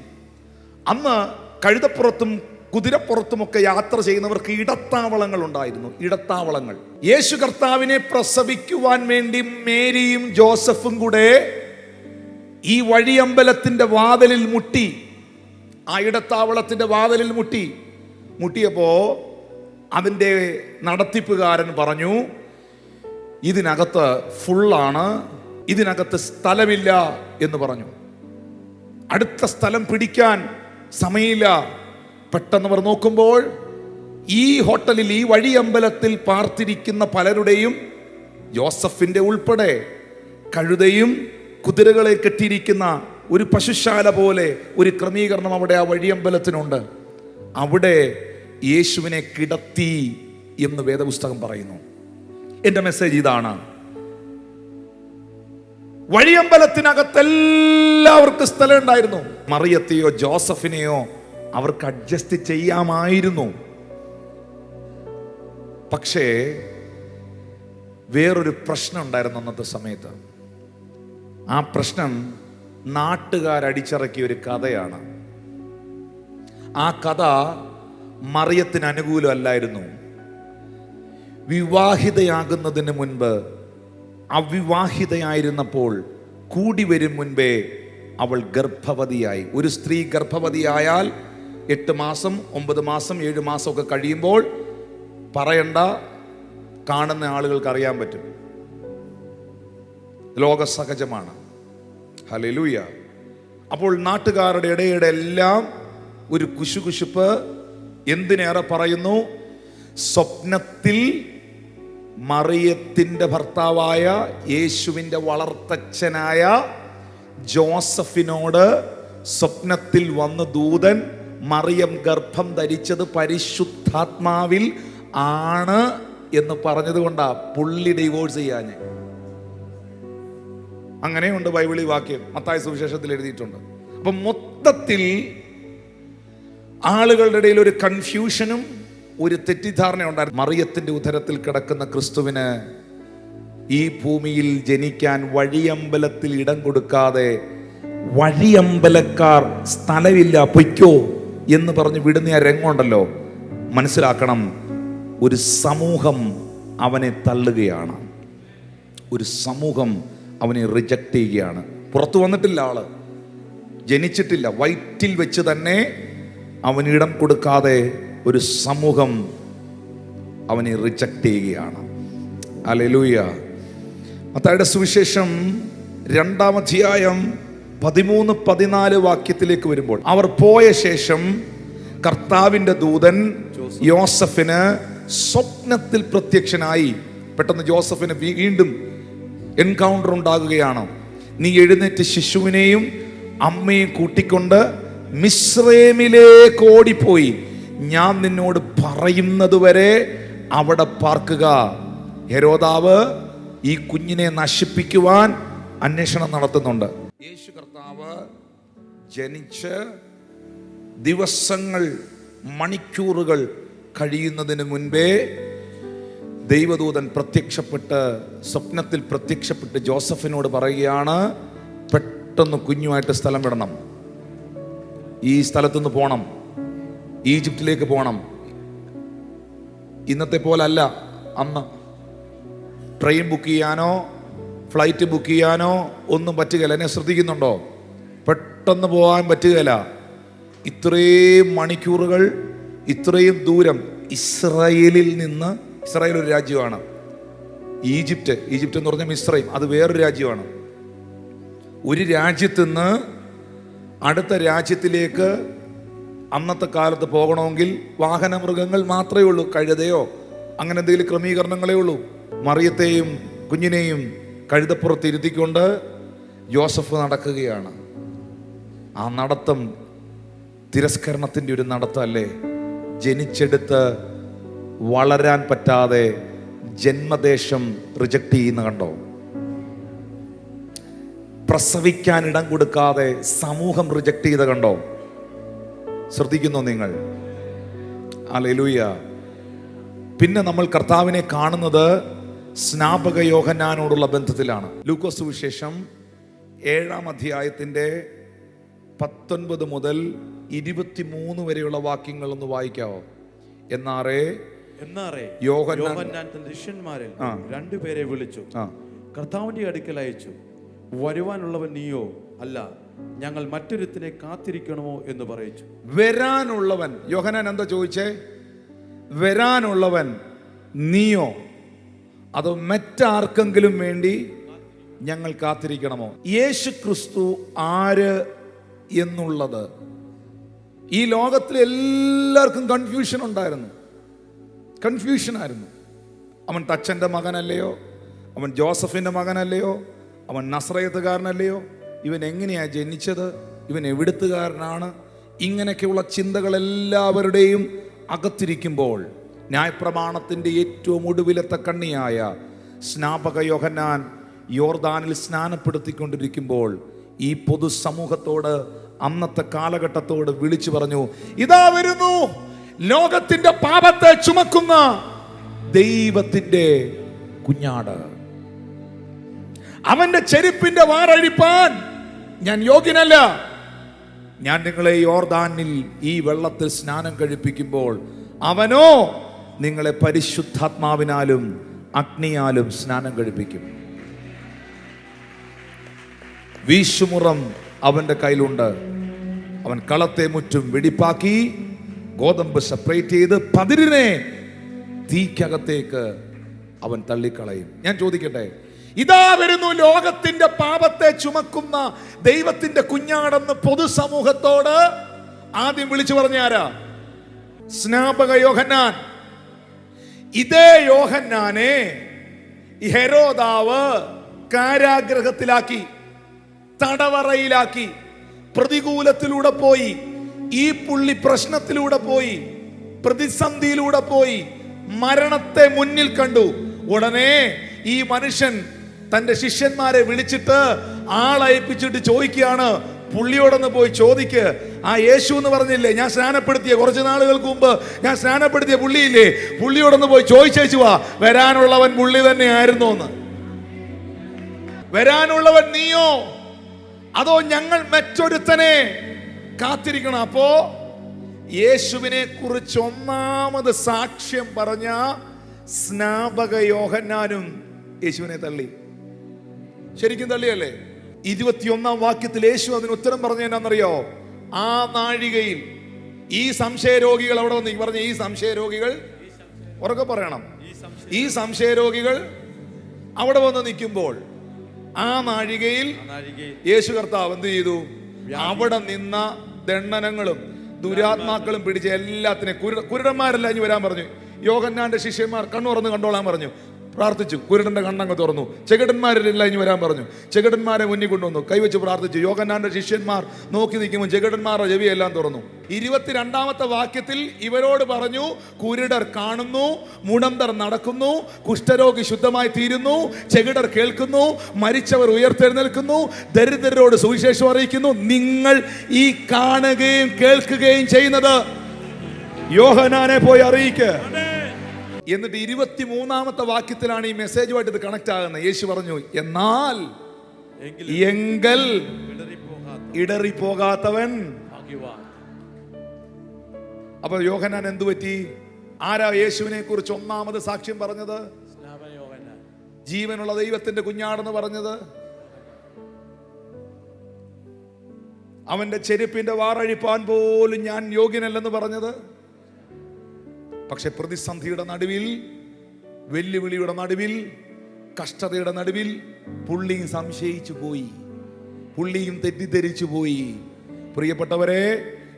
അന്ന് കഴുതപ്പുറത്തും കുതിരപ്പുറത്തുമൊക്കെ യാത്ര ചെയ്യുന്നവർക്ക് ഇടത്താവളങ്ങൾ ഉണ്ടായിരുന്നു. ഇടത്താവളങ്ങൾ. യേശു കർത്താവിനെ പ്രസവിക്കുവാൻ വേണ്ടി മേരിയും ജോസഫും കൂടെ ഈ വഴിയമ്പലത്തിന്റെ വാതിലിൽ മുട്ടി. ആ ഇടത്താവളത്തിന്റെ വാതിലിൽ മുട്ടിയപ്പോ അതിൻ്റെ നടത്തിപ്പുകാരൻ പറഞ്ഞു, ഇതിനകത്ത് ഫുള്ളാണ്, ഇതിനകത്ത് സ്ഥലമില്ല എന്ന് പറഞ്ഞു. അടുത്ത സ്ഥലം പിടിക്കാൻ സമയമില്ല. പെട്ടെന്ന് അവർ നോക്കുമ്പോൾ ഈ ഹോട്ടലിൽ, ഈ വഴിയമ്പലത്തിൽ പാർത്തിരിക്കുന്ന പലരുടെയും, ജോസഫിന്റെ ഉൾപ്പെടെ, കഴുതയും കുതിരകളെ കെട്ടിയിരിക്കുന്ന ഒരു പശുശാല പോലെ ഒരു ക്രമീകരണം അവിടെ ആ വഴിയമ്പലത്തിനുണ്ട്. അവിടെ യേശുവിനെ കിടത്തി എന്ന് വേദപുസ്തകം പറയുന്നു. എന്റെ മെസ്സേജ് ഇതാണ്: വഴിയമ്പലത്തിനകത്ത് എല്ലാവർക്കും സ്ഥലം ഉണ്ടായിരുന്നു. മറിയത്തെയോ ജോസഫിനെയോ അവർക്ക് അഡ്ജസ്റ്റ് ചെയ്യാമായിരുന്നു. പക്ഷേ വേറൊരു പ്രശ്നം ഉണ്ടായിരുന്നു അന്നത്തെ സമയത്ത്. ആ പ്രശ്നം നാട്ടുകാരടിച്ചിറക്കിയ ഒരു കഥയാണ്. ആ കഥ മറിയത്തിന് അനുകൂലമല്ലായിരുന്നു. വിവാഹിതയാകുന്നതിന് മുൻപ്, അവിവാഹിതയായിരുന്നപ്പോൾ, കൂടി വരും മുൻപേ അവൾ ഗർഭവതിയായി. ഒരു സ്ത്രീ ഗർഭവതിയായാൽ 8 മാസം 9 മാസം 7 മാസം ഒക്കെ കഴിയുമ്പോൾ പറയണ്ട, കാണുന്ന ആളുകൾക്ക് അറിയാൻ പറ്റും. ലോകസഹജമാണ്. ഹല്ലേലൂയ. അപ്പോൾ നാട്ടുകാരുടെ ഇടയുടെ എല്ലാം ഒരു കുശുകുശുപ്പ്. എന്തിനേറെ പറയുന്നു, സ്വപ്നത്തിൽ മറിയത്തിന്റെ ഭർത്താവായ യേശുവിന്റെ വളർത്തച്ഛനായ ജോസഫിനോട് സ്വപ്നത്തിൽ വന്ന് ദൂതൻ, മറിയം ഗർഭം ധരിച്ചത് പരിശുദ്ധാത്മാവിൽ ആണ് എന്ന് പറഞ്ഞതുകൊണ്ടാ പുള്ളി ഡിവോഴ്സ് ചെയ്യാഞ്ഞ്. അങ്ങനെയുണ്ട് ബൈബിളിൽ വാക്യം, മത്തായി സുവിശേഷത്തിൽ എഴുതിയിട്ടുണ്ട്. അപ്പൊ മൊത്തത്തിൽ ആളുകളുടെ ഇടയിൽ ഒരു കൺഫ്യൂഷനും ഒരു തെറ്റിദ്ധാരണ ഉണ്ടായിരുന്നു. മറിയത്തിന്റെ ഉദരത്തിൽ കിടക്കുന്ന ക്രിസ്തുവിന് ഈ ഭൂമിയിൽ ജനിക്കാൻ വഴിയമ്പലത്തിൽ ഇടം കൊടുക്കാതെ, വഴിയമ്പലക്കാർ സ്ഥലമില്ല പൊയ്ക്കോ എന്ന് പറഞ്ഞ് വിടുന്ന ആ രംഗമുണ്ടല്ലോ, മനസ്സിലാക്കണം, ഒരു സമൂഹം അവനെ തള്ളുകയാണ്. ഒരു സമൂഹം അവനെ റിജക്റ്റ് ചെയ്യുകയാണ്. പുറത്തു വന്നിട്ടില്ല, ആള് ജനിച്ചിട്ടില്ല, വയറ്റിൽ വെച്ച് തന്നെ അവന് ഇടം കൊടുക്കാതെ ഒരു സമൂഹം അവനെ റിജക്റ്റ് ചെയ്യുകയാണ്. ഹല്ലേലൂയ. മത്തായിയുടെ സുവിശേഷം 2-ാം അധ്യായം 13-14 വാക്യത്തിലേക്ക് വരുമ്പോൾ, അവർ പോയ ശേഷം കർത്താവിന്റെ ദൂതൻ യോസഫിന് സ്വപ്നത്തിൽ പ്രത്യക്ഷനായി. പെട്ടെന്ന് ജോസഫിന് വീണ്ടും എൻകൗണ്ടർ ഉണ്ടാകുകയാണ്. നീ എഴുന്നേറ്റ് ശിശുവിനെയും അമ്മയും കൂട്ടിക്കൊണ്ട് മിസ്രൈമിലേക്ക് ഓടിപ്പോയി. ഞാൻ നിന്നോട് പറയുന്നത് വരെ അവിടെ പാർക്കുക. ഹെരോദാവ് ഈ കുഞ്ഞിനെ നശിപ്പിക്കുവാൻ അന്വേഷണം നടത്തുന്നുണ്ട്. യേശു കർത്താവ് ജനിച്ച് ദിവസങ്ങൾ, മണിക്കൂറുകൾ കഴിയുന്നതിന് മുൻപേ ദൈവദൂതൻ സ്വപ്നത്തിൽ പ്രത്യക്ഷപ്പെട്ട് ജോസഫിനോട് പറയുകയാണ്, പെട്ടെന്ന് കുഞ്ഞുമായിട്ട് സ്ഥലം വിടണം, ഈ സ്ഥലത്തുനിന്ന് പോകണം, ഈജിപ്തിലേക്ക് പോകണം. ഇന്നത്തെ പോലല്ല, അന്ന് ട്രെയിൻ ബുക്ക് ചെയ്യാനോ ഫ്ലൈറ്റ് ബുക്ക് ചെയ്യാനോ ഒന്നും പറ്റുകയില്ല. എന്നെ ശ്രദ്ധിക്കുന്നുണ്ടോ? പെട്ടെന്ന് പോകാൻ പറ്റുകയില്ല. ഇത്രയും മണിക്കൂറുകൾ, ഇത്രയും ദൂരം ഇസ്രായേലിൽ നിന്ന്, ഇസ്രായേൽ ഒരു രാജ്യമാണ്, ഈജിപ്റ്റ് എന്ന് പറഞ്ഞാൽ മിസ്രൈം അത് വേറൊരു രാജ്യമാണ്. ഒരു രാജ്യത്ത് നിന്ന് അടുത്ത രാജ്യത്തിലേക്ക് അന്നത്തെ കാലത്ത് പോകണമെങ്കിൽ വാഹന മൃഗങ്ങൾ മാത്രമേ ഉള്ളൂ, കഴുതയോ അങ്ങനെ എന്തെങ്കിലും ക്രമീകരണങ്ങളേ ഉള്ളൂ. മറിയത്തെയും കുഞ്ഞിനെയും കഴുതപ്പുറത്ത് ഇരുത്തിക്കൊണ്ട് യോസഫ് നടക്കുകയാണ്. ആ നടത്തം തിരസ്കരണത്തിൻ്റെ ഒരു നടത്തമല്ലേ? ജനിച്ചെടുത്ത് വളരാൻ പറ്റാതെ ജന്മദേശം റിജക്റ്റ് ചെയ്യുന്ന കണ്ടോ? പ്രസവിക്കാൻ ഇടം കൊടുക്കാതെ സമൂഹം റിജക്റ്റ് ചെയ്ത കണ്ടോ? ശ്രദ്ധിക്കുന്നോ നിങ്ങൾ? ഹല്ലേലൂയ. പിന്നെ നമ്മൾ കർത്താവിനെ കാണുന്നത് സ്നാപക യോഹന്നാനോടുള്ള ബന്ധത്തിലാണ്. ലൂക്കോസ് സുവിശേഷം 7-ാം അധ്യായത്തിന്റെ 19 മുതൽ 23 വരെയുള്ള വാക്യങ്ങൾ ഒന്ന് വായിക്കാവോ? എന്നാറേ യോഹന്നാൻ തന്റെ ശിഷ്യന്മാരിൽ 2 പേരെ വിളിച്ചു, കർത്താവിന്റെ അടുക്കൽ അയച്ചു. വരുവാനുള്ളവൻ നീയോ? അല്ല, ഞങ്ങൾ മറ്റൊരുത്തിനെ കാത്തിരിക്കണമോ എന്ന് പറയിച്ചു. വരാനുള്ളവൻ, യോഹന്നാൻ എന്താ ചോദിച്ചേ? വരാനുള്ളവൻ നീയോ, അതോ മറ്റാർക്കെങ്കിലും വേണ്ടി ഞങ്ങൾ കാത്തിരിക്കണമോ? യേശു ക്രിസ്തു ആര് എന്നുള്ളത് ഈ ലോകത്തിലെ എല്ലാവർക്കും കൺഫ്യൂഷനായിരുന്നു. അവൻ തച്ചൻ്റെ മകനല്ലയോ? അവൻ ജോസഫിൻ്റെ മകനല്ലയോ? അവൻ നസ്രയത്തുകാരനല്ലയോ? ഇവൻ എങ്ങനെയാ ജനിച്ചത്? ഇവൻ എവിടുത്തുകാരനാണ്? ഇങ്ങനെയൊക്കെയുള്ള ചിന്തകൾ എല്ലാവരുടെയും അകത്തിരിക്കുമ്പോൾ ന്യായപ്രമാണത്തിൻ്റെ ഏറ്റവും ഒടുവിലത്തെ കണ്ണിയായ സ്നാപക യോഹന്നാൻ യോർദാനിൽ സ്നാനപ്പെടുത്തിക്കൊണ്ടിരിക്കുമ്പോൾ ഈ പൊതുസമൂഹത്തോട്, അന്നത്തെ കാലഘട്ടത്തോട് വിളിച്ചു പറഞ്ഞു, ഇതാ വരുന്നു ലോകത്തിന്റെ പാപത്തെ ചുമക്കുന്ന ദൈവത്തിന്റെ കുഞ്ഞാട്. അവന്റെ ചെരുപ്പിന്റെ വാറഴിപ്പാൻ ഞാൻ യോഗ്യനല്ല. ഞാൻ നിങ്ങളെ യോർദാനിൽ ഈ വെള്ളത്തിൽ സ്നാനം കഴിപ്പിക്കുമ്പോൾ അവനോ നിങ്ങളെ പരിശുദ്ധാത്മാവിനാലും അഗ്നിയാലും സ്നാനം കഴിപ്പിക്കും. വീശുമുറം അവന്റെ കയ്യിലുണ്ട്. അവൻ കളത്തെ മുറ്റും വെടിപ്പാക്കി ഗോതമ്പ് സെപ്പറേറ്റ് ചെയ്ത് പതിരിനെ തീക്കകത്തേക്ക് അവൻ തള്ളിക്കളയും. ഞാൻ ചോദിക്കട്ടെ, ഇതാ വരുന്നു ലോകത്തിന്റെ പാപത്തെ ചുമക്കുന്ന ദൈവത്തിന്റെ കുഞ്ഞാടെന്ന് പൊതുസമൂഹത്തോട് ആദ്യം വിളിച്ചു പറഞ്ഞ ആരാ? സ്നാപക യോഹന്നാൻ. ഇതേ യോഹന്നാനെ ഹെരോദാവ് കാരാഗ്രഹത്തിലാക്കി, തടവറയിലാക്കി, പ്രതികൂലത്തിലൂടെ പോയി, ഈ പുള്ളി പ്രശ്നത്തിലൂടെ പോയി, പ്രതിസന്ധിയിലൂടെ പോയി, മരണത്തെ മുന്നിൽ കണ്ടു. ഉടനെ ഈ മനുഷ്യൻ തന്റെ ശിഷ്യന്മാരെ വിളിച്ചിട്ട് ആളയപ്പിച്ചിട്ട് ചോദിക്കുകയാണ്, പുള്ളിയോടൊന്ന് പോയി ചോദിക്ക്, ആ യേശു എന്ന് പറഞ്ഞില്ലേ, ഞാൻ സ്നാനപ്പെടുത്തിയ കുറച്ച് നാളുകൾക്ക് മുമ്പ് ഞാൻ സ്നാനപ്പെടുത്തിയ പുള്ളിയില്ലേ, പുള്ളിയോടൊന്ന് പോയി ചോദിച്ചേച്ചു വാ, വരാനുള്ളവൻ പുള്ളി തന്നെ ആയിരുന്നു എന്ന്. വരാനുള്ളവൻ നീയോ, അതോ ഞങ്ങൾ മറ്റൊരുത്തനെ കാത്തിരിക്കണം? അപ്പോ യേശുവിനെ കുറിച്ച് ഒന്നാമത് സാക്ഷ്യം പറഞ്ഞ സ്നാപക യോഹന്നാനും യേശുവിനെ തള്ളി. ശരിക്കും തള്ളിയല്ലേ? 21-ാം വാക്യത്തിൽ യേശു അതിന് ഉത്തരം പറഞ്ഞ എന്നാന്നറിയോ? ആ നാഴികയിൽ ഈ സംശയരോഗികൾ അവിടെ വന്ന് പറഞ്ഞ, ഈ സംശയരോഗികൾ ഉറക്കെ പറയണം, ഈ സംശയരോഗികൾ അവിടെ വന്ന് നിൽക്കുമ്പോൾ ആ നാഴികയിൽ യേശു കർത്താവ് എന്ത് ചെയ്തു? അവിടെ നിന്ന ദണ്ഡനങ്ങളും ദുരാത്മാക്കളും പിടിച്ച എല്ലാത്തിനെ, കുരുടന്മാരെല്ലാം ഇനി വരാൻ പറഞ്ഞു. യോഹന്നാന്റെ ശിഷ്യന്മാർ കണ്ണു തുറന്ന് കണ്ടോളാൻ പറഞ്ഞു. പ്രാർത്ഥിച്ചു. കുരുടന്റെ കണ്ണങ്ങ് തുറന്നു. ചെകിടന്മാരെല്ലാം ഇനി വരാൻ പറഞ്ഞു. ചെകിടന്മാരെ മുന്നിൽ കൊണ്ടുവന്നു. കൈവച്ച് പ്രാർത്ഥിച്ചു. യോഹന്നാന്റെ ശിഷ്യന്മാർ നോക്കി നിൽക്കുമ്പോൾ ചെകിടന്മാരുടെ ചെവിയെല്ലാം തുറന്നു. 22-ാമത്തെ വാക്യത്തിൽ ഇവരോട് പറഞ്ഞു, കുരുടർ കാണുന്നു, മുടന്തർ നടക്കുന്നു, കുഷ്ഠരോഗി ശുദ്ധമായി തീരുന്നു, ചെകിടർ കേൾക്കുന്നു, മരിച്ചവർ ഉയർത്തെഴുന്നേൽക്കുന്നു, ദരിദ്രരോട് സുവിശേഷം അറിയിക്കുന്നു. നിങ്ങൾ ഈ കാണുകയും കേൾക്കുകയും ചെയ്യുന്നത് യോഹന്നാനെ പോയി അറിയിക്കുക. എന്നിട്ട് 23-ാമത്തെ വാക്യത്തിലാണ് ഈ മെസ്സേജുമായിട്ട് ഇത് കണക്ട് ആകുന്നത്. യേശു പറഞ്ഞു, എന്നാൽ എങ്കിൽ ഇടറിപ്പോകാത്തവൻ. അപ്പൊ യോഹന്നാൻ എന്തു പറ്റി? ആരാ യേശുവിനെ കുറിച്ച് ഒന്നാമത് സാക്ഷ്യം പറഞ്ഞത്? ജീവനുള്ള ദൈവത്തിന്റെ കുഞ്ഞാടെന്ന് പറഞ്ഞത്. അവന്റെ ചെരുപ്പിന്റെ വാറഴിപ്പാൻ പോലും ഞാൻ യോഗ്യനല്ലെന്ന് പറഞ്ഞത്. പക്ഷെ പ്രതിസന്ധിയുടെ നടുവിൽ, വെല്ലുവിളിയുടെ നടുവിൽ, കഷ്ടതയുടെ നടുവിൽ പുള്ളിയും സംശയിച്ചു പോയി, പുള്ളിയും തെറ്റിദ്ധരിച്ചു പോയി. പ്രിയപ്പെട്ടവരെ,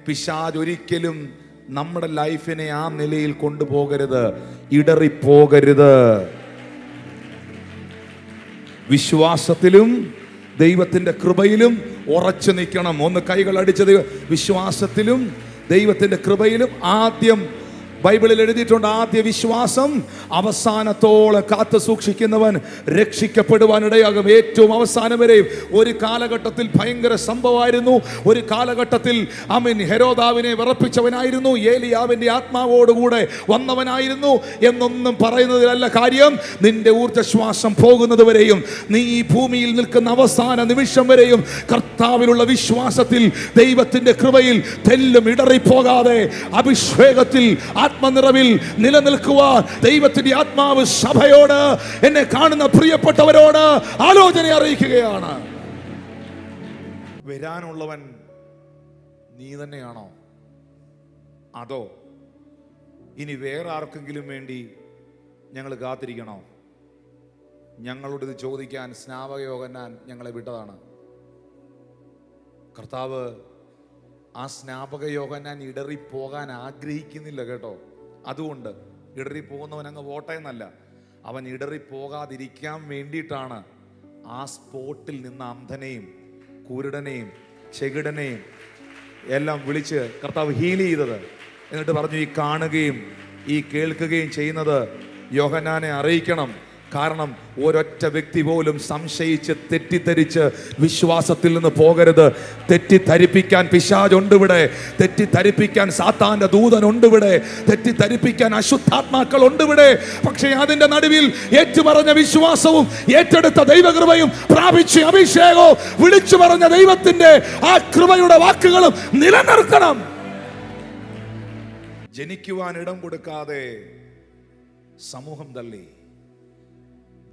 പിശാച് ഒരിക്കലും നമ്മുടെ ലൈഫിനെ ആ നിലയിൽ കൊണ്ടുപോകരുത്, ഇടറിപ്പോകരുത്. വിശ്വാസത്തിലും ദൈവത്തിന്റെ കൃപയിലും ഉറച്ചു നിൽക്കണം. ഒന്ന് കൈകൾ അടിച്ചത്. വിശ്വാസത്തിലും ദൈവത്തിന്റെ കൃപയിലും. ആദ്യം ബൈബിളിൽ എഴുതിയിട്ടുണ്ട്, ആദ്യ വിശ്വാസം അവസാനത്തോളം കാത്തു സൂക്ഷിക്കുന്നവൻ രക്ഷിക്കപ്പെടുവാൻ ഇടയാകും. ഏറ്റവും അവസാനം വരെയും. ഒരു കാലഘട്ടത്തിൽ ഭയങ്കര സംഭവമായിരുന്നു. ഒരു കാലഘട്ടത്തിൽ ഹെരോദാവിനെ വിറപ്പിച്ചവനായിരുന്നു, ഏലിയാവിന്റെ ആത്മാവോടുകൂടെ വന്നവനായിരുന്നു എന്നൊന്നും പറയുന്നതിലല്ല കാര്യം. നിന്റെ ഊർജ്ജശ്വാസം പോകുന്നത് വരെയും, നീ ഈ ഭൂമിയിൽ നിൽക്കുന്ന അവസാന നിമിഷം വരെയും കർത്താവിലുള്ള വിശ്വാസത്തിൽ, ദൈവത്തിന്റെ കൃപയിൽ തെല്ലും ഇടറിപ്പോകാതെ അഭിഷേകത്തിൽ, ആത്മനിറവിൽ നിലനിൽക്കുവാൻ ദൈവത്തിന്റെ ആത്മാവ് സഭയോട്, എന്നെ കാണുന്ന പ്രിയപ്പെട്ടവരോട് ആലോചന അറിയിക്കുകയാണ്. വരാനുള്ളവൻ നീ തന്നെയാണോ? അതോ ഇനി വേറെ ആർക്കെങ്കിലും വേണ്ടി ഞങ്ങൾ കാത്തിരിക്കണോ? ഞങ്ങളോട് ഇത് ചോദിക്കാൻ സ്നാപക യോഹന്നാൻ ഞങ്ങളെ വിട്ടതാണ്. കർത്താവ് ആ സ്നാപക യോഹന്നാൻ ഇടറിപ്പോകാൻ ആഗ്രഹിക്കുന്നില്ല കേട്ടോ. അതുകൊണ്ട് ഇടറിപ്പോകുന്നവൻ അങ്ങ് വോട്ടയെന്നല്ല, അവൻ ഇടറിപ്പോകാതിരിക്കാൻ വേണ്ടിയിട്ടാണ് ആ സ്പോട്ടിൽ നിന്ന് അന്ധനെയും കുരുടനെയും ചെകിടനെയും എല്ലാം വിളിച്ച് കർത്താവ് ഹീൽ ചെയ്തത്. എന്നിട്ട് പറഞ്ഞു, ഈ കാണുകയും ഈ കേൾക്കുകയും ചെയ്യുന്നത് യോഹന്നാനെ അറിയിക്കണം. കാരണം ഒരൊറ്റ വ്യക്തി പോലും സംശയിച്ച് തെറ്റിദ്ധരിച്ച് വിശ്വാസത്തിൽ നിന്ന് പോകരുത്. തെറ്റിദ്ധരിപ്പിക്കാൻ പിശാചുണ്ട് ഇവിടെ, തെറ്റിദ്ധരിപ്പിക്കാൻ സാത്താന്റെ ദൂതനുണ്ട് ഇവിടെ, തെറ്റിദ്ധരിപ്പിക്കാൻ അശുദ്ധാത്മാക്കൾ ഉണ്ട് ഇവിടെ. പക്ഷേ അതിന്റെ നടുവിൽ ഏറ്റുപറഞ്ഞ വിശ്വാസവും ഏറ്റെടുത്ത ദൈവകൃപയും പ്രാപിച്ച അഭിഷേകവും വിളിച്ചു പറഞ്ഞ ദൈവത്തിന്റെ ആ കൃപയുടെ വാക്കുകളും നിലനിർത്തണം. ജനിക്കുവാൻ ഇടം കൊടുക്കാതെ സമൂഹം തള്ളി,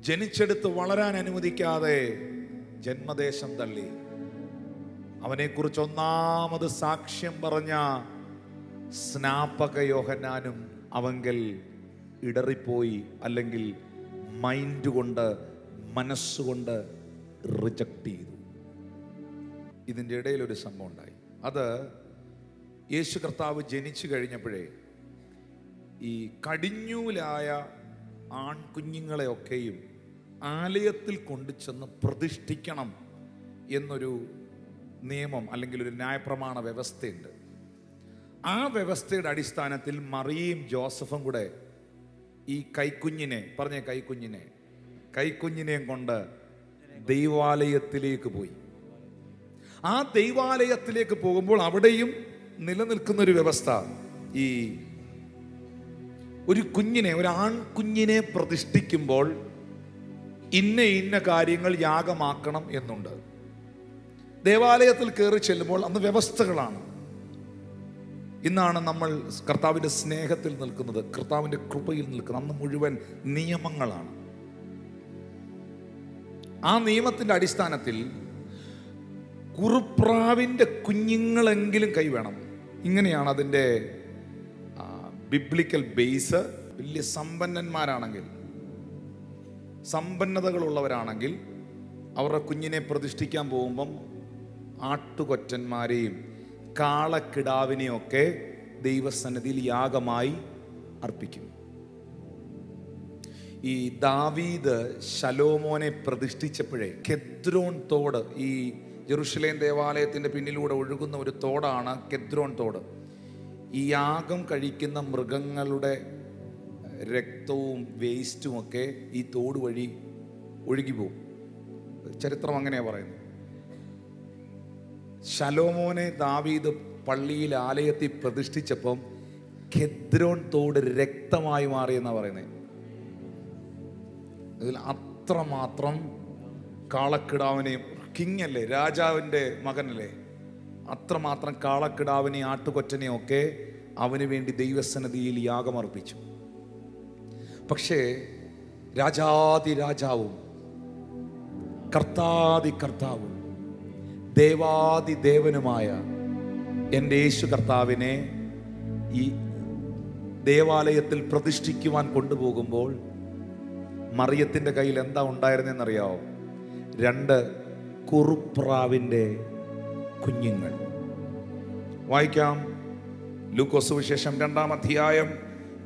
ജനിച്ചെടുത്ത് വളരാൻ അനുവദിക്കാതെ ജന്മദേശം തള്ളി. അവനെക്കുറിച്ച് ഒന്നാമത് സാക്ഷ്യം പറഞ്ഞ സ്നാപക യോഹന്നാനും അവങ്കൽ ഇടറിപ്പോയി, അല്ലെങ്കിൽ മൈൻഡ് കൊണ്ട്, മനസ്സുകൊണ്ട് റിജക്ട് ചെയ്തു. ഇതിൻ്റെ ഇടയിൽ ഒരു സംഭവം ഉണ്ടായി. അത് യേശു കർത്താവ് ജനിച്ചു കഴിഞ്ഞപ്പോഴേ ഈ കടിഞ്ഞൂലായ ആൺകുഞ്ഞുങ്ങളെയൊക്കെയും ആലയത്തിൽ കൊണ്ടുചെന്ന് പ്രതിഷ്ഠിക്കണം എന്നൊരു നിയമം അല്ലെങ്കിൽ ഒരു ന്യായപ്രമാണ വ്യവസ്ഥയുണ്ട്. ആ വ്യവസ്ഥയുടെ അടിസ്ഥാനത്തിൽ മറിയയും ജോസഫും കൂടെ ഈ കൈക്കുഞ്ഞിനെയും കൊണ്ട് ദൈവാലയത്തിലേക്ക് പോയി. ആ ദൈവാലയത്തിലേക്ക് പോകുമ്പോൾ അവിടെയും നിലനിൽക്കുന്നൊരു വ്യവസ്ഥ, ഈ ഒരു കുഞ്ഞിനെ, ഒരു ആൺകുഞ്ഞിനെ പ്രതിഷ്ഠിക്കുമ്പോൾ ഇന്ന കാര്യങ്ങൾ യാഗമാക്കണം എന്നുണ്ട്. ദേവാലയത്തിൽ കയറി ചെല്ലുമ്പോൾ അന്ന് വ്യവസ്ഥകളാണ്. ഇന്നാണ് നമ്മൾ കർത്താവിൻ്റെ സ്നേഹത്തിൽ നിൽക്കുന്നത്, കർത്താവിൻ്റെ കൃപയിൽ നിൽക്കുന്നത്. അന്ന് മുഴുവൻ നിയമങ്ങളാണ്. ആ നിയമത്തിൻ്റെ അടിസ്ഥാനത്തിൽ കുറുപ്രാവിൻ്റെ കുഞ്ഞുങ്ങളെങ്കിലും കൈ വേണം. ഇങ്ങനെയാണ് അതിൻ്റെ ബിബ്ലിക്കൽ ബേസ്. വലിയ സമ്പന്നന്മാരാണെങ്കിൽ, സമ്പന്നതകളുള്ളവരാണെങ്കിൽ അവരുടെ കുഞ്ഞിനെ പ്രതിഷ്ഠിക്കാൻ പോകുമ്പം ആട്ടുകൊറ്റന്മാരെയും കാളക്കിടാവിനെയും ഒക്കെ ദൈവസന്നിധിയിൽ യാഗമായി അർപ്പിക്കും. ഈ ദാവീദ് ശലോമോനെ പ്രതിഷ്ഠിച്ചപ്പോഴേ കെദ്രോൺ തോട്, ഈ ജെറുസലേം ദേവാലയത്തിൻ്റെ പിന്നിലൂടെ ഒഴുകുന്ന ഒരു തോടാണ് കെദ്രോൺ തോട്. ഈ യാഗം കഴിക്കുന്ന മൃഗങ്ങളുടെ രക്തവും വേസ്റ്റുമൊക്കെ ഈ തോട് വഴി ഒഴുകിപ്പോവും. ചരിത്രം അങ്ങനെയാണ് പറയുന്നത്. ശലോമോനെ ദാവീദ് പള്ളിയിൽ ആലയത്തിൽ പ്രതിഷ്ഠിച്ചപ്പം കെദ്രോൺ തോട് രക്തമായി മാറിയെന്നാണ് പറയുന്നത്. അതിൽ അത്രമാത്രം കാളക്കിടാവിനെയും, കിങ് അല്ലേ, രാജാവിൻ്റെ മകനല്ലേ, അത്രമാത്രം കാളക്കിടാവിനെയും ആട്ടുകൊറ്റനെയും ഒക്കെ അവന് വേണ്ടി ദൈവസന്നിധിയിൽ യാഗമർപ്പിച്ചു. പക്ഷേ രാജാതി രാജാവും കർത്താതി കർത്താവും ദേവാതി ദേവനുമായ എൻ്റെ യേശു കർത്താവിനെ ഈ ദേവാലയത്തിൽ പ്രതിഷ്ഠിക്കുവാൻ കൊണ്ടുപോകുമ്പോൾ മറിയത്തിൻ്റെ കയ്യിൽ എന്താ ഉണ്ടായിരുന്നെന്നറിയാവോ? 2 കുറുപ്രാവിൻ്റെ കുഞ്ഞുങ്ങൾ. വായിക്കാം. ലൂക്കോസ് സുവിശേഷം 2-ാം അധ്യായം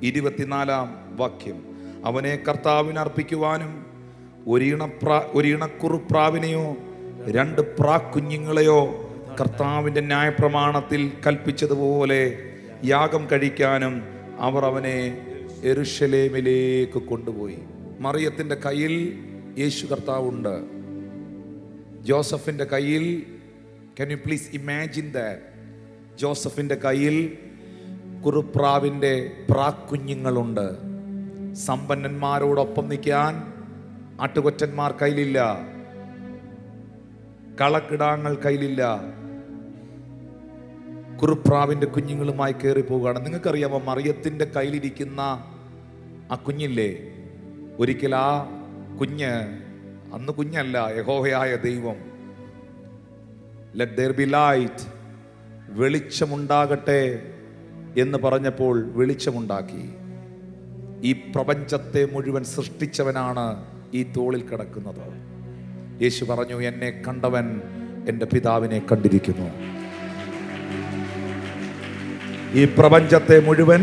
24-ാം വാക്യം. അവനെ കർത്താവിന് അർപ്പിക്കുവാനും ഒരു ഇണക്കുറുപ്രാവിനെയോ 2 പ്രാക്കുഞ്ഞുങ്ങളെയോ കർത്താവിൻ്റെ ന്യായപ്രമാണത്തിൽ കൽപ്പിച്ചതുപോലെ യാഗം കഴിക്കാനും അവർ അവനെ യെരൂശലേമിലേക്ക് കൊണ്ടുപോയി. മറിയത്തിൻ്റെ കയ്യിൽ യേശു കർത്താവുണ്ട്. ജോസഫിൻ്റെ കയ്യിൽ, can you please imagine that? ജോസഫിൻ്റെ കയ്യിൽ കുറുപ്രാവിൻ്റെ പ്രാക്കുഞ്ഞുങ്ങളുണ്ട്. സമ്പന്നന്മാരോടൊപ്പം നിൽക്കാൻ ആട്ടുകൊറ്റന്മാർ കയ്യിലില്ല, കളക്കിടാങ്ങൾ കയ്യിലില്ല. കുറുപ്രാവിൻ്റെ കുഞ്ഞുങ്ങളുമായി കയറി പോവുകയാണ്. നിങ്ങൾക്കറിയാമോ മറിയത്തിൻ്റെ കയ്യിലിരിക്കുന്ന ആ കുഞ്ഞില്ലേ, ഒരിക്കൽ ആ കുഞ്ഞ്, അന്ന് കുഞ്ഞല്ല, യഹോവയായ ദൈവം let there be light, വെളിച്ചമുണ്ടാകട്ടെ എന്ന് പറഞ്ഞപ്പോൾ വെളിച്ചമുണ്ടാക്കി. ഈ പ്രപഞ്ചത്തെ മുഴുവൻ സൃഷ്ടിച്ചവനാണ് ഈ തോളിൽ കിടക്കുന്നത്. യേശു പറഞ്ഞു, എന്നെ കണ്ടവൻ എൻ്റെ പിതാവിനെ കണ്ടിരിക്കുന്നു. ഈ പ്രപഞ്ചത്തെ മുഴുവൻ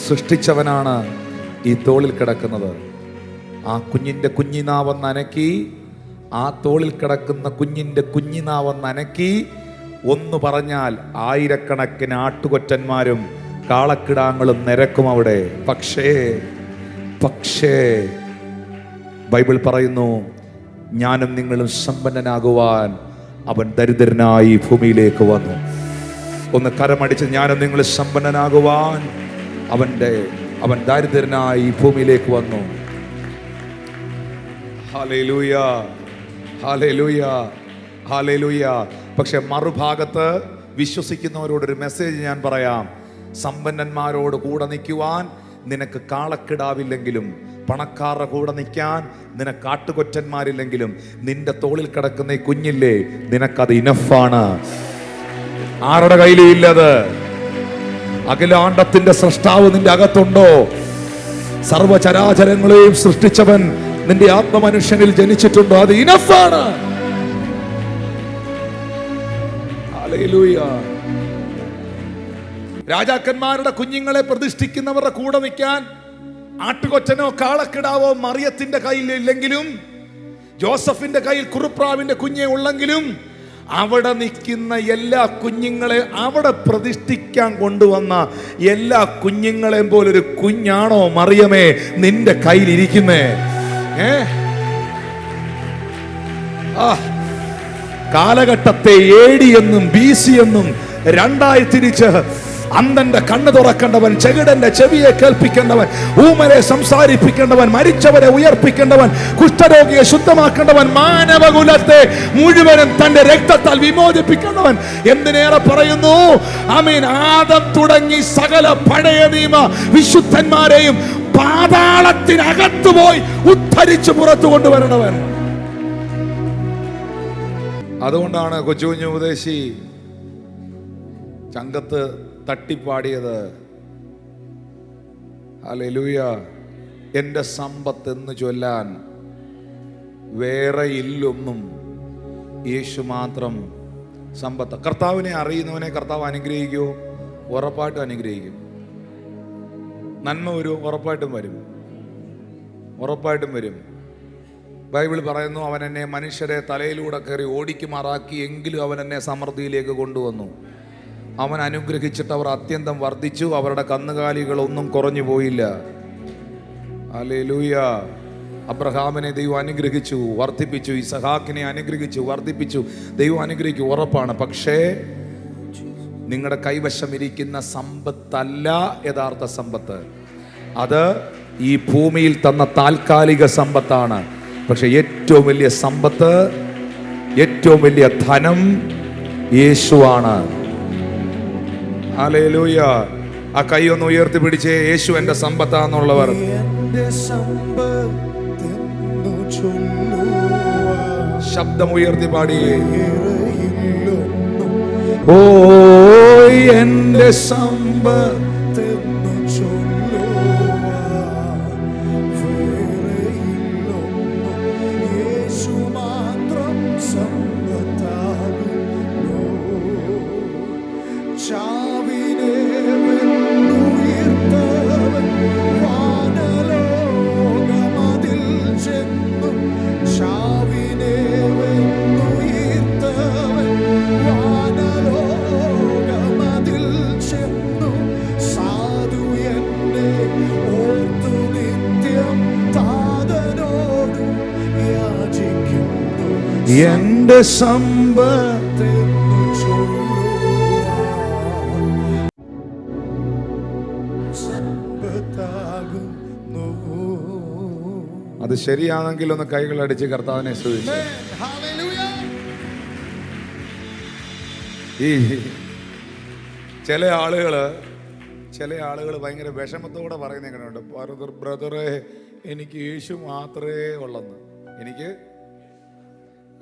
സൃഷ്ടിച്ചവനാണ് ഈ തോളിൽ കിടക്കുന്നത്. ആ കുഞ്ഞിൻ്റെ കുഞ്ഞിനാവെന്ന് അനക്കി, ആ തോളിൽ കിടക്കുന്ന കുഞ്ഞിൻ്റെ കുഞ്ഞിനാവെന്ന് അനക്കി, ഒന്ന് പറഞ്ഞാൽ 1000കണക്കിന് ആട്ടുകൊറ്റന്മാരും കാളക്കിടാങ്ങളും നിരക്കും അവിടെ. പക്ഷേ ബൈബിൾ പറയുന്നു, ഞാനും നിങ്ങളും സമ്പന്നനാകുവാൻ അവൻ ദരിദ്രനായി ഭൂമിയിലേക്ക് വന്നു. ഒന്ന് കരമടിച്ച്, ഞാനും നിങ്ങൾ സമ്പന്നനാകുവാൻ അവൻ ദരിദ്രനായി ഭൂമിയിലേക്ക് വന്നു. Hallelujah, hallelujah, hallelujah. പക്ഷെ മറുഭാഗത്ത് വിശ്വസിക്കുന്നവരോടൊരു മെസ്സേജ് ഞാൻ പറയാം. സമ്പന്നന്മാരോട് കൂടെ നിൽക്കുവാൻ നിനക്ക് കാളക്കിടാവില്ലെങ്കിലും, പണക്കാരുടെ കൂടെ നിൽക്കാൻ നിനക്ക് ആട്ടുകൊറ്റന്മാരില്ലെങ്കിലും, നിന്റെ തോളിൽ കിടക്കുന്ന ഈ കുഞ്ഞില്ലേ, നിനക്കത് ഇനഫാണ്. ആരുടെ കയ്യിലും ഇല്ലത്. അഖിലാണ്ടത്തിന്റെ സൃഷ്ടാവ് നിന്റെ അകത്തുണ്ടോ? സർവചരാചരങ്ങളെയും സൃഷ്ടിച്ചവൻ നിന്റെ ആത്മമനുഷ്യനിൽ ജനിച്ചിട്ടുണ്ടോ? അത് ഇനഫാണ്. ഹല്ലേലൂയ. രാജാക്കന്മാരുടെ കുഞ്ഞുങ്ങളെ പ്രതിഷ്ഠിക്കുന്നവരുടെ കൂടെ നിൽക്കാൻ ആട്ടുകൊറ്റനോ കാളക്കിടാവോ മറിയത്തിന്റെ കയ്യിൽ ഇല്ലെങ്കിലും, ജോസഫിന്റെ കയ്യിൽ കുറുപ്രാവിന്റെ കുഞ്ഞെ ഉള്ളെങ്കിലും, അവിടെ നിൽക്കുന്ന എല്ലാ കുഞ്ഞുങ്ങളെ അവിടെ പ്രതിഷ്ഠിക്കാൻ കൊണ്ടുവന്ന എല്ലാ കുഞ്ഞുങ്ങളെയും പോലൊരു കുഞ്ഞാണോ മറിയമേ നിന്റെ കയ്യിലിരിക്കുന്നേ? കാലഘട്ടത്തെ AD എന്നും BC എന്നും 2ആയി തിരിച്ച് അന്ധന്റെ കണ്ണ് തുറക്കേണ്ടവൻ, ചെകിടന്റെ ചെവിയെ കേൾപ്പിക്കേണ്ടവൻ, ഊമരെ സംസാരിപ്പിക്കേണ്ടവൻ, മരിച്ചവരെ ഉയർപ്പിക്കേണ്ടവൻ, കുഷ്ഠരോഗിയെ ശുദ്ധമാക്കേണ്ടവൻ, മാനവകുലത്തെ മുഴുവനും തന്റെ രക്തത്താൽ വിമോചിപ്പിക്കേണ്ടവൻ. എന്തിനേറെ പറയുന്നു, ആമീൻ, ആദം തുടങ്ങി സകല പഴയ നിയമ വിശുദ്ധന്മാരെയും പാതാളത്തിനകത്തു പോയി ഉദ്ധരിച്ച് പുറത്തു കൊണ്ടുവരണവൻ. അതുകൊണ്ടാണ് കൊച്ചു കുഞ്ഞു ഉപദേശി ചങ്കത്ത് തട്ടിപ്പാടിയത്. ഹല്ലേലൂയ. എൻ്റെ സമ്പത്ത് എന്ന് ചൊല്ലാൻ വേറെ ഇല്ലൊന്നും, യേശു മാത്രം സമ്പത്ത്. കർത്താവിനെ അറിയുന്നവനെ കർത്താവ് അനുഗ്രഹിക്കുമോ? ഉറപ്പായിട്ടും അനുഗ്രഹിക്കും. നന്മ വരും, ഉറപ്പായിട്ടും വരും. ഉറപ്പായിട്ടും വരും. ബൈബിൾ പറയുന്നു, അവൻ എന്നെ മനുഷ്യരെ തലയിലൂടെ കയറി ഓടിക്കുമാറാക്കി, എങ്കിലും അവൻ എന്നെ സമൃദ്ധിയിലേക്ക് കൊണ്ടുവന്നു. അവൻ അനുഗ്രഹിച്ചിട്ട് അവർ അത്യന്തം വർദ്ധിച്ചു, അവരുടെ കന്നുകാലികളൊന്നും കുറഞ്ഞു പോയില്ല. ഹല്ലേലൂയ. അബ്രഹാമിനെ ദൈവം അനുഗ്രഹിച്ചു, വർദ്ധിപ്പിച്ചു. ഇസഹാക്കിനെ അനുഗ്രഹിച്ചു, വർദ്ധിപ്പിച്ചു. ദൈവം അനുഗ്രഹിക്കും, ഉറപ്പാണ്. പക്ഷേ നിങ്ങളുടെ കൈവശം ഇരിക്കുന്ന സമ്പത്തല്ല യഥാർത്ഥ സമ്പത്ത്. അത് ഈ ഭൂമിയിൽ തന്ന താൽക്കാലിക സമ്പത്താണ്. പക്ഷെ ഏറ്റവും വലിയ സമ്പത്ത്, ഏറ്റവും വലിയ ധനം യേശുവാണ്. ഹല്ലേലൂയ. ആ കൈ ഒന്ന് ഉയർത്തി പിടിച്ചേ. യേശു എന്റെ സമ്പത്താന്നുള്ളവർ ശബ്ദം ഉയർത്തി പാടി. ഓ എന്റെ സമ്പത്ത് എന്റെ സമ്പത്ത്. അത് ശരിയാണെങ്കിൽ ഒന്ന് കൈകൾ അടിച്ച് കർത്താവിനെ സ്തുതിച്ചു. ഈ ചില ആളുകൾ ഭയങ്കര വിഷമത്തോടെ പറയുന്ന എങ്ങനെയുണ്ട്, ബ്രദറെ എനിക്ക് യേശു മാത്രമേ ഉള്ളെന്ന്. എനിക്ക്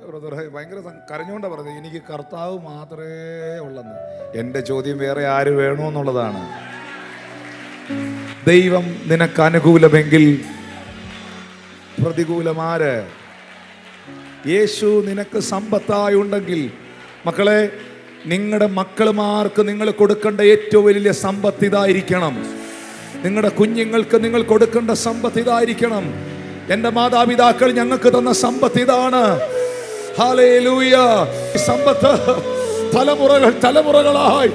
ബ്രദറെ ഭയങ്കര കരഞ്ഞുകൊണ്ടാ പറഞ്ഞത്, എനിക്ക് കർത്താവ് മാത്രമേ ഉള്ളെന്ന്. എൻ്റെ ചോദ്യം വേറെ ആര് വേണമെന്നുള്ളതാണ്. ദൈവം നിനക്ക് അനുകൂലമെങ്കിൽ പ്രതികൂലമാര്? യേശു നിനക്ക് സമ്പത്തായി ഉണ്ടെങ്കിൽ, മക്കളെ, നിങ്ങളുടെ മക്കളുമാർക്ക് നിങ്ങൾ കൊടുക്കേണ്ട ഏറ്റവും വലിയ സമ്പത്ത് ഇതായിരിക്കണം. നിങ്ങളുടെ കുഞ്ഞുങ്ങൾക്ക് നിങ്ങൾ കൊടുക്കേണ്ട സമ്പത്ത് ഇതായിരിക്കണം. എൻ്റെ മാതാപിതാക്കൾ ഞങ്ങൾക്ക് തന്ന സമ്പത്ത് ഇതാണ്. ഹല്ലേലൂയ. സമ്പത്ത് തലമുറകളായി,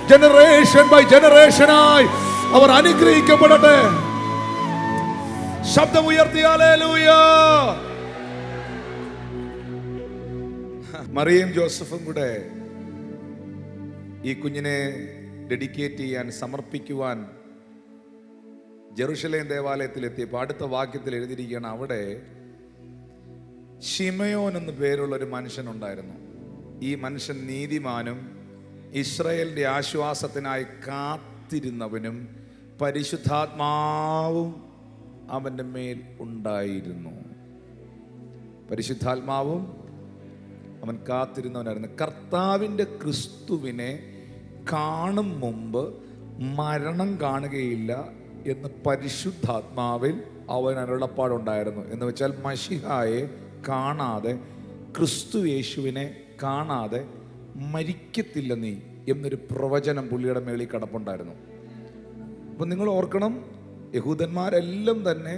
ജനറേഷൻ ബൈ ജനറേഷനായി അവർ അനുഗ്രഹിക്കപ്പെടട്ടെ. ശബ്ദം ഉയർത്തി ഹല്ലേലൂയ. മറിയയും ജോസഫും കൂടെ ഈ കുഞ്ഞിനെ ഡെഡിക്കേറ്റ് ചെയ്യാൻ, സമർപ്പിക്കുവാൻ ജെറുസലേം ദേവാലയത്തിൽ എത്തിയപ്പോൾ അടുത്ത വാക്യത്തിൽ എഴുതിയിരിക്കുകയാണ്, അവിടെ ശിമയോൻ എന്ന് പേരുള്ള ഒരു മനുഷ്യനുണ്ടായിരുന്നു. ഈ മനുഷ്യൻ നീതിമാനും ഇസ്രായേലിന്റെ ആശ്വാസത്തിനായി കാത്തിരുന്നവനും പരിശുദ്ധാത്മാവും അവൻ്റെ മേൽ ഉണ്ടായിരുന്നു. പരിശുദ്ധാത്മാവും അവൻ കാത്തിരുന്നവനായിരുന്നു. കർത്താവിൻ്റെ ക്രിസ്തുവിനെ കാണും മുമ്പ് മരണം കാണുകയില്ല എന്ന് പരിശുദ്ധാത്മാവിൽ അവൻ അരുളപ്പാടുണ്ടായിരുന്നു. എന്ന് വെച്ചാൽ മശിഹായെ കാണാതെ, ക്രിസ്തു യേശുവിനെ കാണാതെ മരിക്കത്തില്ല നീ എന്നൊരു പ്രവചനം പുള്ളിയുടെ മേളിൽ കിടപ്പുണ്ടായിരുന്നു. അപ്പം നിങ്ങൾ ഓർക്കണം, യഹൂദന്മാരെല്ലാം തന്നെ,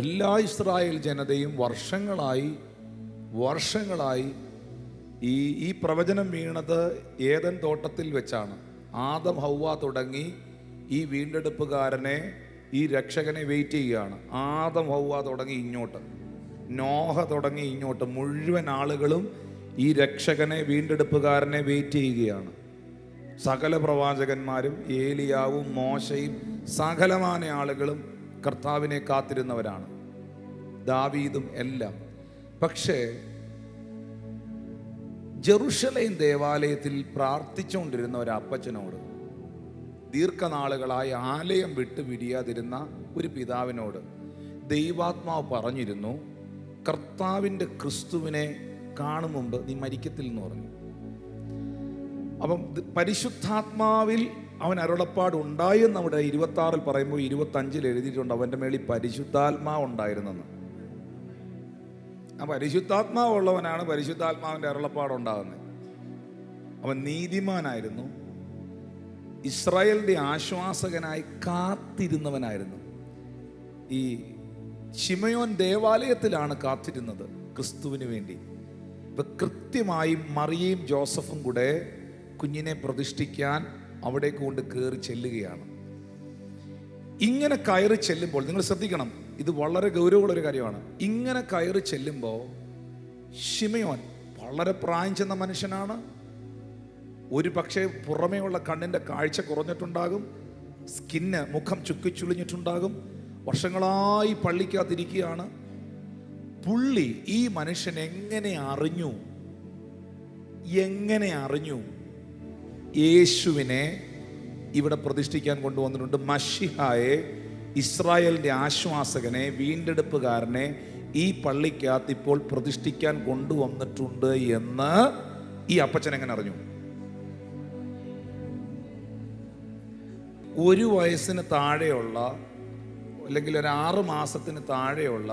എല്ലാ ഇസ്രായേൽ ജനതയും വർഷങ്ങളായി ഈ പ്രവചനം വീണത് ഏദൻ തോട്ടത്തിൽ വെച്ചാണ്. ആദം ഹൗവ തുടങ്ങി ഈ വീണ്ടെടുപ്പുകാരനെ, ഈ രക്ഷകനെ വെയിറ്റ് ചെയ്യുകയാണ്. ആദം ഹൗവ തുടങ്ങി ഇങ്ങോട്ട്, നോഹ തുടങ്ങി ഇങ്ങോട്ട്, മുഴുവൻ ആളുകളും ഈ രക്ഷകനെ, വീണ്ടെടുപ്പുകാരനെ വെയിറ്റ് ചെയ്യുകയാണ്. സകല പ്രവാചകന്മാരും, ഏലിയാവും മോശയും സകലമായ ആളുകളും കർത്താവിനെ കാത്തിരുന്നവരാണ്, ദാവീദും എല്ലാം. പക്ഷേ ജെറുസലേം ദേവാലയത്തിൽ പ്രാർത്ഥിച്ചുകൊണ്ടിരുന്ന ഒരു അപ്പച്ചനോട്, ദീർഘനാളുകളായി ആലയം വിട്ട് പിരിയാതിരുന്ന ഒരു പിതാവിനോട് ദൈവാത്മാവ് പറഞ്ഞിരുന്നു, കർത്താവിൻ്റെ ക്രിസ്തുവിനെ കാണും മുമ്പ് നീ മരിക്കത്തില്ലെന്ന് പറഞ്ഞു. അപ്പം പരിശുദ്ധാത്മാവിൽ അവൻ അരുളപ്പാട് ഉണ്ടായെന്ന് അവിടെ 26 പറയുമ്പോൾ 25 എഴുതിയിട്ടുണ്ട്, അവൻ്റെ മേളിൽ പരിശുദ്ധാത്മാവ് ഉണ്ടായിരുന്നെന്ന്. ആ പരിശുദ്ധാത്മാവുള്ളവനാണ് പരിശുദ്ധാത്മാവിൻ്റെ അരുളപ്പാടുണ്ടാകുന്നത്. അവൻ നീതിമാനായിരുന്നു, ഇസ്രായേലിൻ്റെ ആശ്വാസകനായി കാത്തിരുന്നവനായിരുന്നു. ഈ ശിമയോൻ ദേവാലയത്തിലാണ് കാത്തിരുന്നത് ക്രിസ്തുവിന് വേണ്ടി. ഇപ്പൊ കൃത്യമായി മറിയയും ജോസഫും കൂടെ കുഞ്ഞിനെ പ്രതിഷ്ഠിക്കാൻ അവിടേക്ക് കൊണ്ട് കയറി ചെല്ലുകയാണ്. ഇങ്ങനെ കയറി ചെല്ലുമ്പോൾ നിങ്ങൾ ശ്രദ്ധിക്കണം, ഇത് വളരെ ഗൗരവമുള്ള ഒരു കാര്യമാണ്. ഇങ്ങനെ കയറി ചെല്ലുമ്പോൾ ശിമയോൻ വളരെ പ്രായം ചെന്ന മനുഷ്യനാണ്. ഒരു പക്ഷേ പുറമേയുള്ള കണ്ണിൻ്റെ കാഴ്ച കുറഞ്ഞിട്ടുണ്ടാകും, സ്കിന്ന് മുഖം ചുക്കിച്ചുളിഞ്ഞിട്ടുണ്ടാകും, വർഷങ്ങളായി പള്ളിക്കകത്തിരിക്കുകയാണ്. പുള്ളി ഈ മനുഷ്യൻ എങ്ങനെ അറിഞ്ഞു യേശുവിനെ ഇവിടെ പ്രതിഷ്ഠിക്കാൻ കൊണ്ടുവന്നിട്ടുണ്ട്? മശിഹായെ, ഇസ്രായേലിന്റെ ആശ്വാസകനെ, വീണ്ടെടുപ്പുകാരനെ ഈ പള്ളിക്കകത്ത് ഇപ്പോൾ പ്രതിഷ്ഠിക്കാൻ കൊണ്ടുവന്നിട്ടുണ്ട് എന്ന് ഈ അപ്പച്ചൻ എങ്ങനെ അറിഞ്ഞു? ഒരു വയസ്സിന് താഴെയുള്ള അല്ലെങ്കിൽ ഒരു 6 മാസത്തിന് താഴെയുള്ള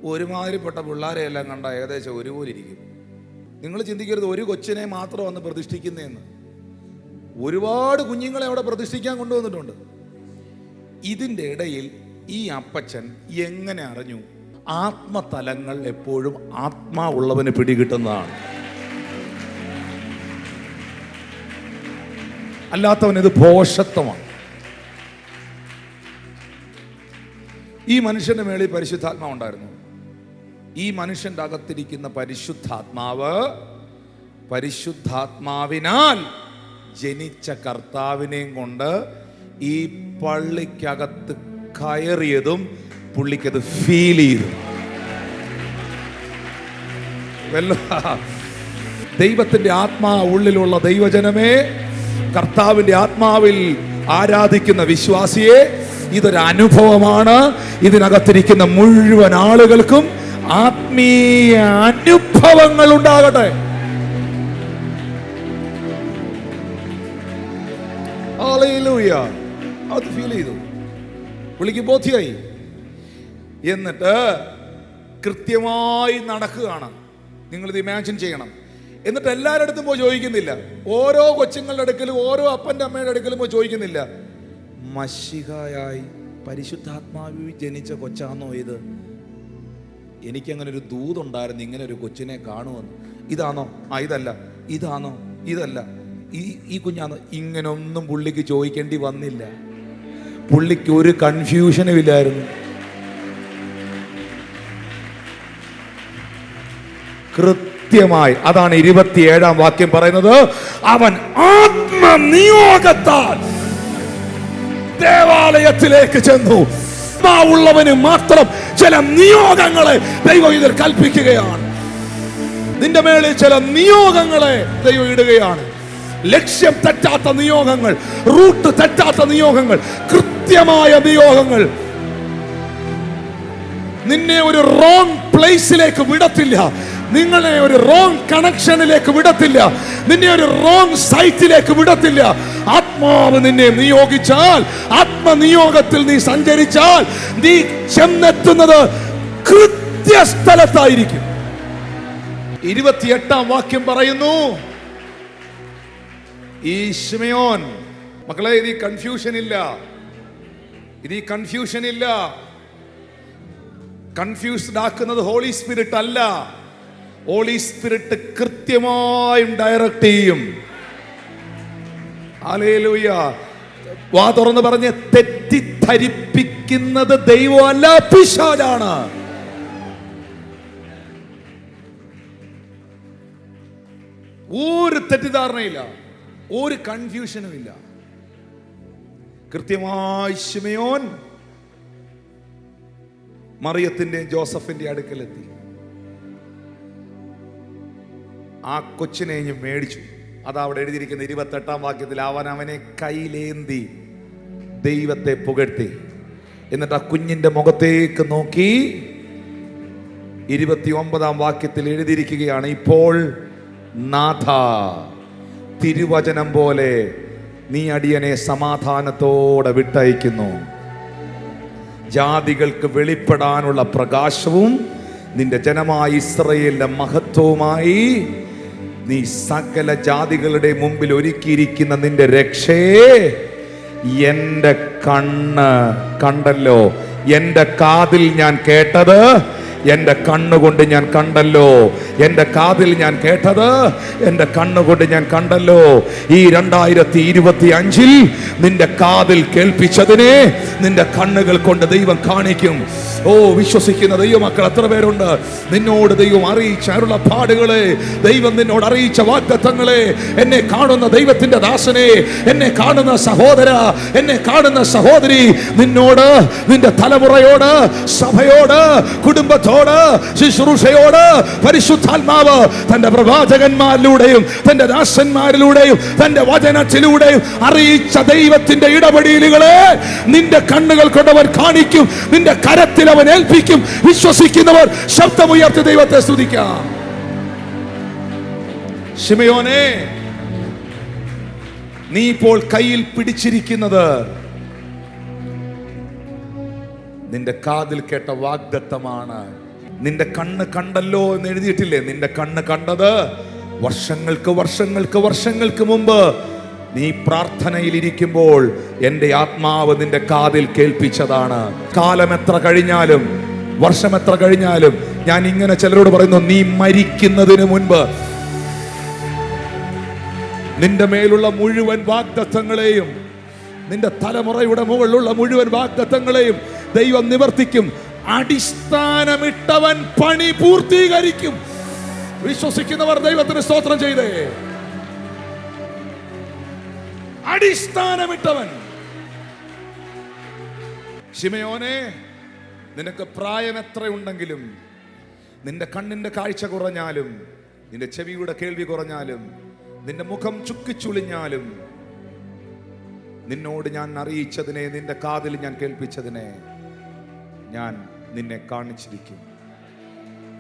ഒരുമാതിരിപ്പെട്ട പിള്ളേരെ എല്ലാം കണ്ട ഏകദേശം ഒരുപോലെ ഇരിക്കും. നിങ്ങൾ ചിന്തിക്കരുത് ഒരു കൊച്ചിനെ മാത്രം വന്ന് പ്രതിഷ്ഠിക്കുന്നതെന്ന്. ഒരുപാട് കുഞ്ഞുങ്ങളെ അവിടെ പ്രതിഷ്ഠിക്കാൻ കൊണ്ടുവന്നിട്ടുണ്ട്. ഇതിൻ്റെ ഇടയിൽ ഈ അപ്പച്ചൻ എങ്ങനെ അറിഞ്ഞു? ആത്മതലങ്ങൾ എപ്പോഴും ആത്മാവുള്ളവന് പിടികിട്ടുന്നതാണ്, അല്ലാത്തവൻ ഇത് ഭോഷത്വമാണ്. ഈ മനുഷ്യന്റെ മേളിൽ പരിശുദ്ധാത്മാവ് ഉണ്ടായിരുന്നു. ഈ മനുഷ്യന്റെ അകത്തിരിക്കുന്ന പരിശുദ്ധാത്മാവിനാൽ ജനിച്ച കർത്താവിനെയും കൊണ്ട് ഈ പള്ളിക്കകത്ത് കയറിയതും പുള്ളിക്കത് ഫീൽ ചെയ്തു. ദൈവത്തിന്റെ ഉള്ളിലുള്ള ദൈവജനമേ, കർത്താവിന്റെ ആത്മാവിൽ ആരാധിക്കുന്ന വിശ്വാസിയെ, ഇതൊരു അനുഭവമാണ്. ഇതിനകത്തിരിക്കുന്ന മുഴുവൻ ആളുകൾക്കും ആത്മീയ അനുഭവങ്ങൾ ഉണ്ടാകട്ടെ. ഹല്ലേലൂയ. അത് ഫീൽ ചെയ്തു, പുള്ളിക്ക് ബോധ്യമായി. എന്നിട്ട് കൃത്യമായി നടക്കുകയാണ്. നിങ്ങളിത് ഇമാജിൻ ചെയ്യണം. എന്നിട്ട് എല്ലാവരുടെ അടുത്തും പോയി ചോദിക്കുന്നില്ല, ഓരോ കൊച്ചുങ്ങളുടെ അടുക്കലും ഓരോ അപ്പൻ്റെ അമ്മയുടെ അടുക്കലും പോയി ചോദിക്കുന്നില്ല, മശിഹായായി പരിശുദ്ധാത്മാവിൽ ജനിച്ച കൊച്ചാണോ ഇത്? എനിക്കങ്ങനെ ഒരു ദൂതുണ്ടായിരുന്നു, ഇങ്ങനെ ഒരു കൊച്ചിനെ കാണുമെന്ന്. ഇതാണോ? ഇതല്ല. ഇതാണോ? ഇതല്ല. ഈ കുഞ്ഞാണോ? ഇങ്ങനൊന്നും പുള്ളിക്ക് ചോദിക്കേണ്ടി വന്നില്ല. പുള്ളിക്ക് ഒരു കൺഫ്യൂഷനും ഇല്ലായിരുന്നു. കൃത്യമായി അതാണ് 27-ാം വാക്യം പറയുന്നത്. അവൻ ആത്മനിയോഗത്താൽ ദേവാലയത്തിലേക്ക് ചെന്നു. ഉള്ളവന് മാത്രം ചില നിയോഗങ്ങളെ ദൈവം ഇതിൽ കൽപ്പിക്കുകയാണ്. നിന്റെ മേളിൽ ചില നിയോഗങ്ങളെ ദൈവം ഇടുകയാണ്. ലക്ഷ്യം തെറ്റാത്ത നിയോഗങ്ങൾ, റൂട്ട് തെറ്റാത്ത നിയോഗങ്ങൾ, കൃത്യമായ നിയോഗങ്ങൾ. നിന്നെ ഒരു റോങ് പ്ലേസിലേക്ക് വിടത്തില്ല, നിങ്ങളെ ഒരു റോങ് കണക്ഷനിലേക്ക് വിടത്തില്ല, നിന്നെ ഒരു റോങ് സൈറ്റിലേക്ക് വിടത്തില്ല. ആത്മാവ് നിന്നെ നിയോഗിച്ചാൽ, ആത്മനിയോഗത്തിൽ നീ സഞ്ചരിച്ചാൽ, നീ ചെന്നെത്തുന്നത് കൃത്യസ്ഥലത്തായിരിക്കും. 28-ാം വാക്യം പറയുന്നു, ഈ ശിമയോൻ, മക്കളെ, ഇത് കൺഫ്യൂഷൻ ഇല്ല. കൺഫ്യൂസ്ഡ് ആക്കുന്നത് ഹോളി സ്പിരിറ്റ് അല്ല. ഹോളി സ്പിരിറ്റ് കൃത്യമായും ഡയറക്റ്റ് ചെയ്യും. ഹല്ലേലൂയ. വാ തുറന്ന് പറഞ്ഞ്, തെറ്റിദ്ധരിപ്പിക്കുന്നത് ദൈവമല്ല, പിശാചാണ്. ഒരു തെറ്റിദ്ധാരണയില്ല, ഒരു കൺഫ്യൂഷനും ഇല്ല. കൃത്യമായി ശിമയോൻ മറിയത്തിന്റെ ജോസഫിന്റെ അടുക്കലെത്തി. ആ കൊച്ചിനെ മേടിച്ചു. അതവിടെ എഴുതിയിരിക്കുന്ന 28-ാം വാക്യത്തിൽ, അവനെ കയ്യിലേന്തി ദൈവത്തെ പുകഴ്ത്തി. എന്നിട്ട് ആ കുഞ്ഞിന്റെ മുഖത്തേക്ക് നോക്കി 29-ാം വാക്യത്തിൽ എഴുതിയിരിക്കുകയാണ്, ഇപ്പോൾ നാഥ, തിരുവചനം പോലെ നീ അടിയനെ സമാധാനത്തോടെ വിട്ടയക്കുന്നു. ജാതികൾക്ക് വെളിപ്പെടാനുള്ള പ്രകാശവും നിന്റെ ജനമായ ഇസ്രായേലിന്റെ മഹത്വവുമായി നീ സകല ജാതികളുടെ മുമ്പിൽ ഒരുക്കിയിരിക്കുന്ന നിന്റെ രക്ഷയെ എൻ്റെ കണ്ണ് കണ്ടല്ലോ. എന്റെ കാതിൽ ഞാൻ കേട്ടത് എന്റെ കണ്ണുകൊണ്ട് ഞാൻ കണ്ടല്ലോ. എന്റെ കാതിൽ ഞാൻ കേട്ടത് എന്റെ കണ്ണുകൊണ്ട് ഞാൻ കണ്ടല്ലോ. ഈ 2025 നിന്റെ കാതിൽ കേൾപ്പിച്ചതിനെ നിന്റെ കണ്ണുകൾ കൊണ്ട് ദൈവം കാണിക്കും. ഓ, വിശ്വസിക്കുന്ന ദൈവമക്കൾ എത്ര പേരുണ്ട്? നിന്നോട് ദൈവം അറിയിച്ച അരുളപ്പാടുകളെ, ദൈവം നിന്നോട് അറിയിച്ച വാഗ്ദത്തങ്ങളെ, എന്നെ കാണുന്ന ദൈവത്തിന്റെ ദാസനെ, എന്നെ കാണുന്ന സഹോദര, എന്നെ കാണുന്ന സഹോദരി, നിന്നോട്, നിന്റെ തലമുറയോട്, സഭയോട്, കുടുംബത്തോട്, ശുശ്രൂഷയോട് പരിശുദ്ധാത്മാവ് തന്റെ പ്രവാചകന്മാരിലൂടെയും തന്റെ ദാസന്മാരിലൂടെയും തന്റെ വചനത്തിലൂടെയും അറിയിച്ച ദൈവത്തിന്റെ ഇടപെടലുകളെ നിന്റെ കണ്ണുകൾ കൊണ്ടവൻ കാണിക്കും, നിന്റെ കരത്തിൽ അവൻ ഏൽപ്പിക്കും. വിശ്വസിക്കുന്നവർ ശബ്ദമുയർത്തി ദൈവത്തെ സ്തുതിക്കാം. ശിമയോനെ, നീ ഇപ്പോൾ കയ്യിൽ പിടിച്ചിരിക്കുന്നത് നിന്റെ കാതിൽ കേട്ട വാഗ്ദത്തമാണ്. നിന്റെ കണ്ണ് കണ്ടല്ലോ എന്ന് എഴുതിയിട്ടില്ലേ? നിന്റെ കണ്ണ് കണ്ടത് വർഷങ്ങൾക്ക് മുമ്പ് നീ പ്രാർത്ഥനയിലിരിക്കുമ്പോൾ എൻ്റെ ആത്മാവ് നിന്റെ കാതിൽ കേൾപ്പിച്ചതാണ്. കാലം എത്ര കഴിഞ്ഞാലും, വർഷം എത്ര കഴിഞ്ഞാലും, ഞാൻ ഇങ്ങനെ ചിലരോട് പറയുന്നു, നീ മരിക്കുന്നതിന് മുൻപ് നിന്റെ മേലുള്ള മുഴുവൻ വാഗ്ദത്തങ്ങളെയും, നിന്റെ തലമുറയുടെ മുകളിലുള്ള മുഴുവൻ വാഗ്ദത്തങ്ങളെയും ദൈവം നിവർത്തിക്കും. അടിസ്ഥാനമിട്ടവൻ പണി പൂർത്തീകരിക്കും. വിശ്വസിക്കുന്നവർ ദൈവത്തിന് സ്തോത്രം ചെയ്തേ. അടിസ്ഥാനമിട്ടവൻ. ശിമയോനെ, നിനക്ക് പ്രായം എത്രയുണ്ടെങ്കിലും, നിന്റെ കണ്ണിന്റെ കാഴ്ച കുറഞ്ഞാലും, നിന്റെ ചെവിയുടെ കേൾവി കുറഞ്ഞാലും, നിന്റെ മുഖം ചുക്കിച്ചുളിഞ്ഞാലും, നിന്നോട് ഞാൻ അറിയിച്ചതിനെ, നിന്റെ കാതിൽ ഞാൻ കേൾപ്പിച്ചതിനെ ഞാൻ നിന്നെ കാണിച്ചിരിക്കും.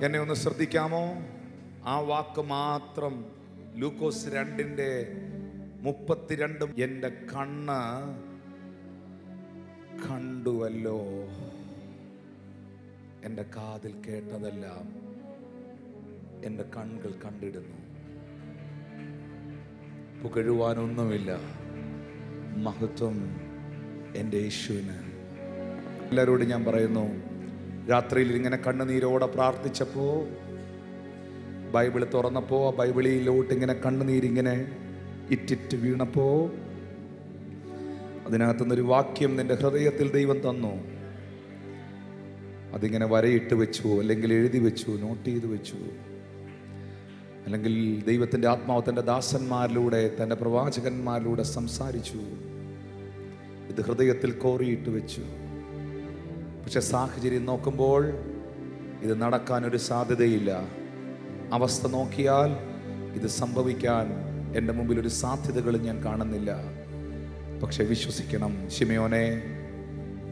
എന്നെ ഒന്ന് ശ്രദ്ധിക്കാമോ? ആ വാക്ക് മാത്രം, ലൂക്കോസ് 2:32, എൻ്റെ കണ്ണ് കണ്ടുവല്ലോ, എൻ്റെ കാതിൽ കേട്ടതെല്ലാം എൻ്റെ കണ്ണുകൾ കണ്ടിടുന്നു. പുകഴുവാനൊന്നുമില്ല. മഹത്വം എൻ്റെ യേശുവിന്. എല്ലാവരോടും ഞാൻ പറയുന്നു, രാത്രിയിൽ ഇങ്ങനെ കണ്ണുനീരോടെ പ്രാർത്ഥിച്ചപ്പോ, ബൈബിൾ തുറന്നപ്പോ, ആ ബൈബിളിലോട്ട് ഇങ്ങനെ കണ്ണുനീരിങ്ങനെ ഇറ്റിറ്റ് വീണപ്പോ, അതിനകത്തുനിന്നൊരു വാക്യം നിന്റെ ഹൃദയത്തിൽ ദൈവം തന്നു. അതിങ്ങനെ വരയിട്ട് വെച്ചു, അല്ലെങ്കിൽ എഴുതി വെച്ചു, നോട്ട് ചെയ്ത് വെച്ചു, അല്ലെങ്കിൽ ദൈവത്തിൻ്റെ ആത്മാവ് തൻ്റെ ദാസന്മാരിലൂടെ, തൻ്റെ പ്രവാചകന്മാരിലൂടെ സംസാരിച്ചു. ഇത് ഹൃദയത്തിൽ കോറിയിട്ട് വെച്ചു. പക്ഷെ സാഹചര്യം നോക്കുമ്പോൾ ഇത് നടക്കാനൊരു സാധ്യതയില്ല. അവസ്ഥ നോക്കിയാൽ ഇത് സംഭവിക്കാൻ എൻ്റെ മുമ്പിൽ ഒരു സാധ്യതകളും ഞാൻ കാണുന്നില്ല. പക്ഷെ വിശ്വസിക്കണം ശിമയോനെ,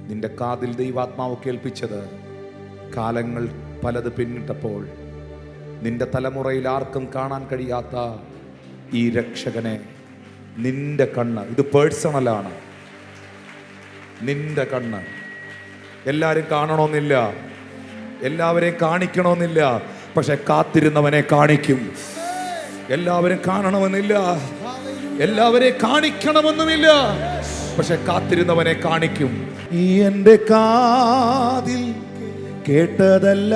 നിന്റെ കാതിൽ ദൈവാത്മാവ് കേൾപ്പിച്ചത് കാലങ്ങൾ പലത് പിന്നിട്ടപ്പോൾ നിന്റെ തലമുറയിൽ ആർക്കും കാണാൻ കഴിയാത്ത ഈ രക്ഷകനെ നിന്റെ കണ്ണ്, ഇത് പേഴ്സണലാണ്, നിന്റെ കണ്ണ്. എല്ലാവരും കാണണമെന്നില്ല, എല്ലാവരെയും കാണിക്കണമെന്നില്ല, പക്ഷെ കാത്തിരുന്നവനെ കാണിക്കും. എല്ലാവരും കാണണമെന്നില്ല, എല്ലാവരെയും കാണിക്കണമെന്നുമില്ല, പക്ഷെ കാത്തിരുന്നവനെ കാണിക്കും. ഈ എൻ്റെ കാതിൽ കേട്ടതല്ല,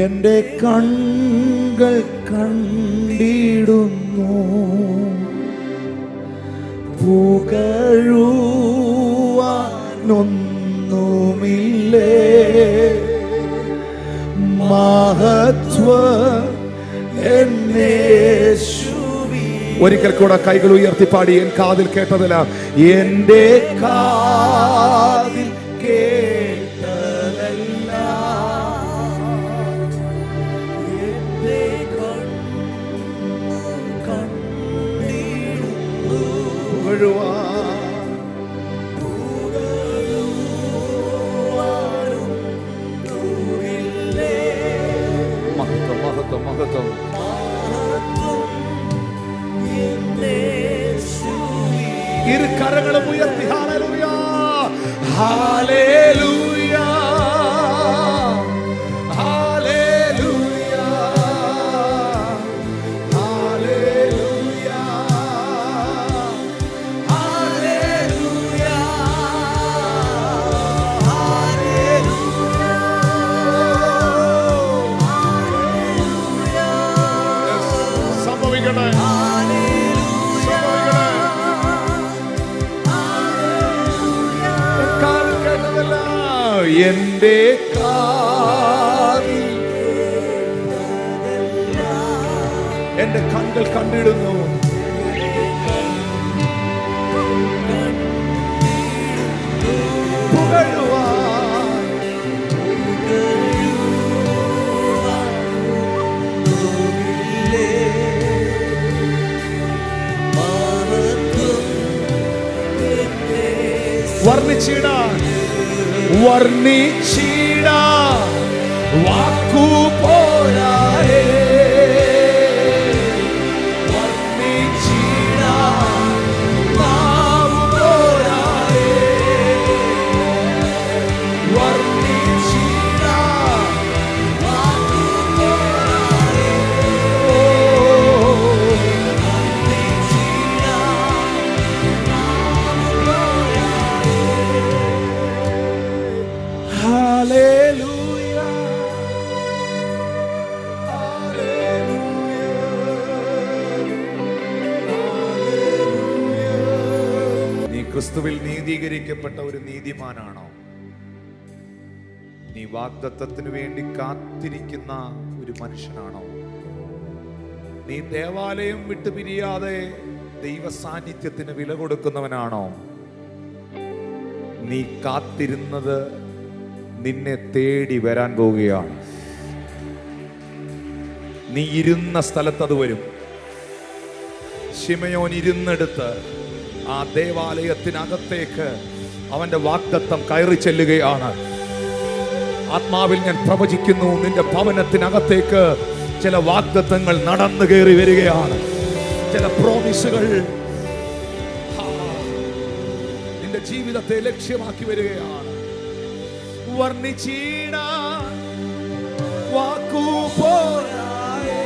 എൻ്റെ കണ്ണുകൾ കണ്ടിടുന്നു. പുകഴുവാനൊന്നുമില്ലേ, മഹത്വം എന്നേശുവിൽ. ഒരിക്കൽ കൂടെ കൈകൾ ഉയർത്തിപ്പാടി, എൻ കാതിൽ കേട്ടതല്ല, എൻ്റെ കാതിൽ കേട്ടതല്ല, എൻ്റെ കണ്ടിടുന്നു. മഹത്വം മഹത്വം മഹത്വം. ഇരു കരങ്ങളും ഉയർത്തി hallelujah hallelujah hallelujah hallelujah hallelujah എന്റെ കണ്ണുകൾ കണ്ടിടുന്നു. വർണ്ണിച്ചിടാൻ വാക്കു പോരായേ. ക്രിസ്തുവിൽ നീതീകരിക്കപ്പെട്ട ഒരു നീതിമാനാണോ? നീ വാഗ്ദത്തത്തിനു വേണ്ടി കാത്തിരിക്കുന്ന ഒരു മനുഷ്യനാണോ? നീ ദേവാലയം വിട്ടുപിരിയാതെ ദൈവ സാന്നിധ്യത്തിന് വില കൊടുക്കുന്നവനാണോ? നീ കാത്തിരുന്നത് നിന്നെ തേടി വരാൻ പോവുകയാണ്. നീ ഇരുന്ന സ്ഥലത്ത് അത് വരും. ശിമയോൻ ഇരുന്നെടുത്ത് ആ ദേവാലയത്തിനകത്തേക്ക് അവന്റെ വാഗ്ദത്തം കയറി ചെല്ലുകയാണ്. ആത്മാവിൽ ഞാൻ പ്രവചിക്കുന്നു, നിന്റെ ഭവനത്തിനകത്തേക്ക് ചില വാഗ്ദത്തങ്ങൾ നടന്നു കയറി വരികയാണ്. ചില പ്രോമിസുകൾ നിന്റെ ജീവിതത്തെ ലക്ഷ്യമാക്കി വരികയാണ്. വർണ്ണിച്ചിടാൻ വാക്കു പോരായേ.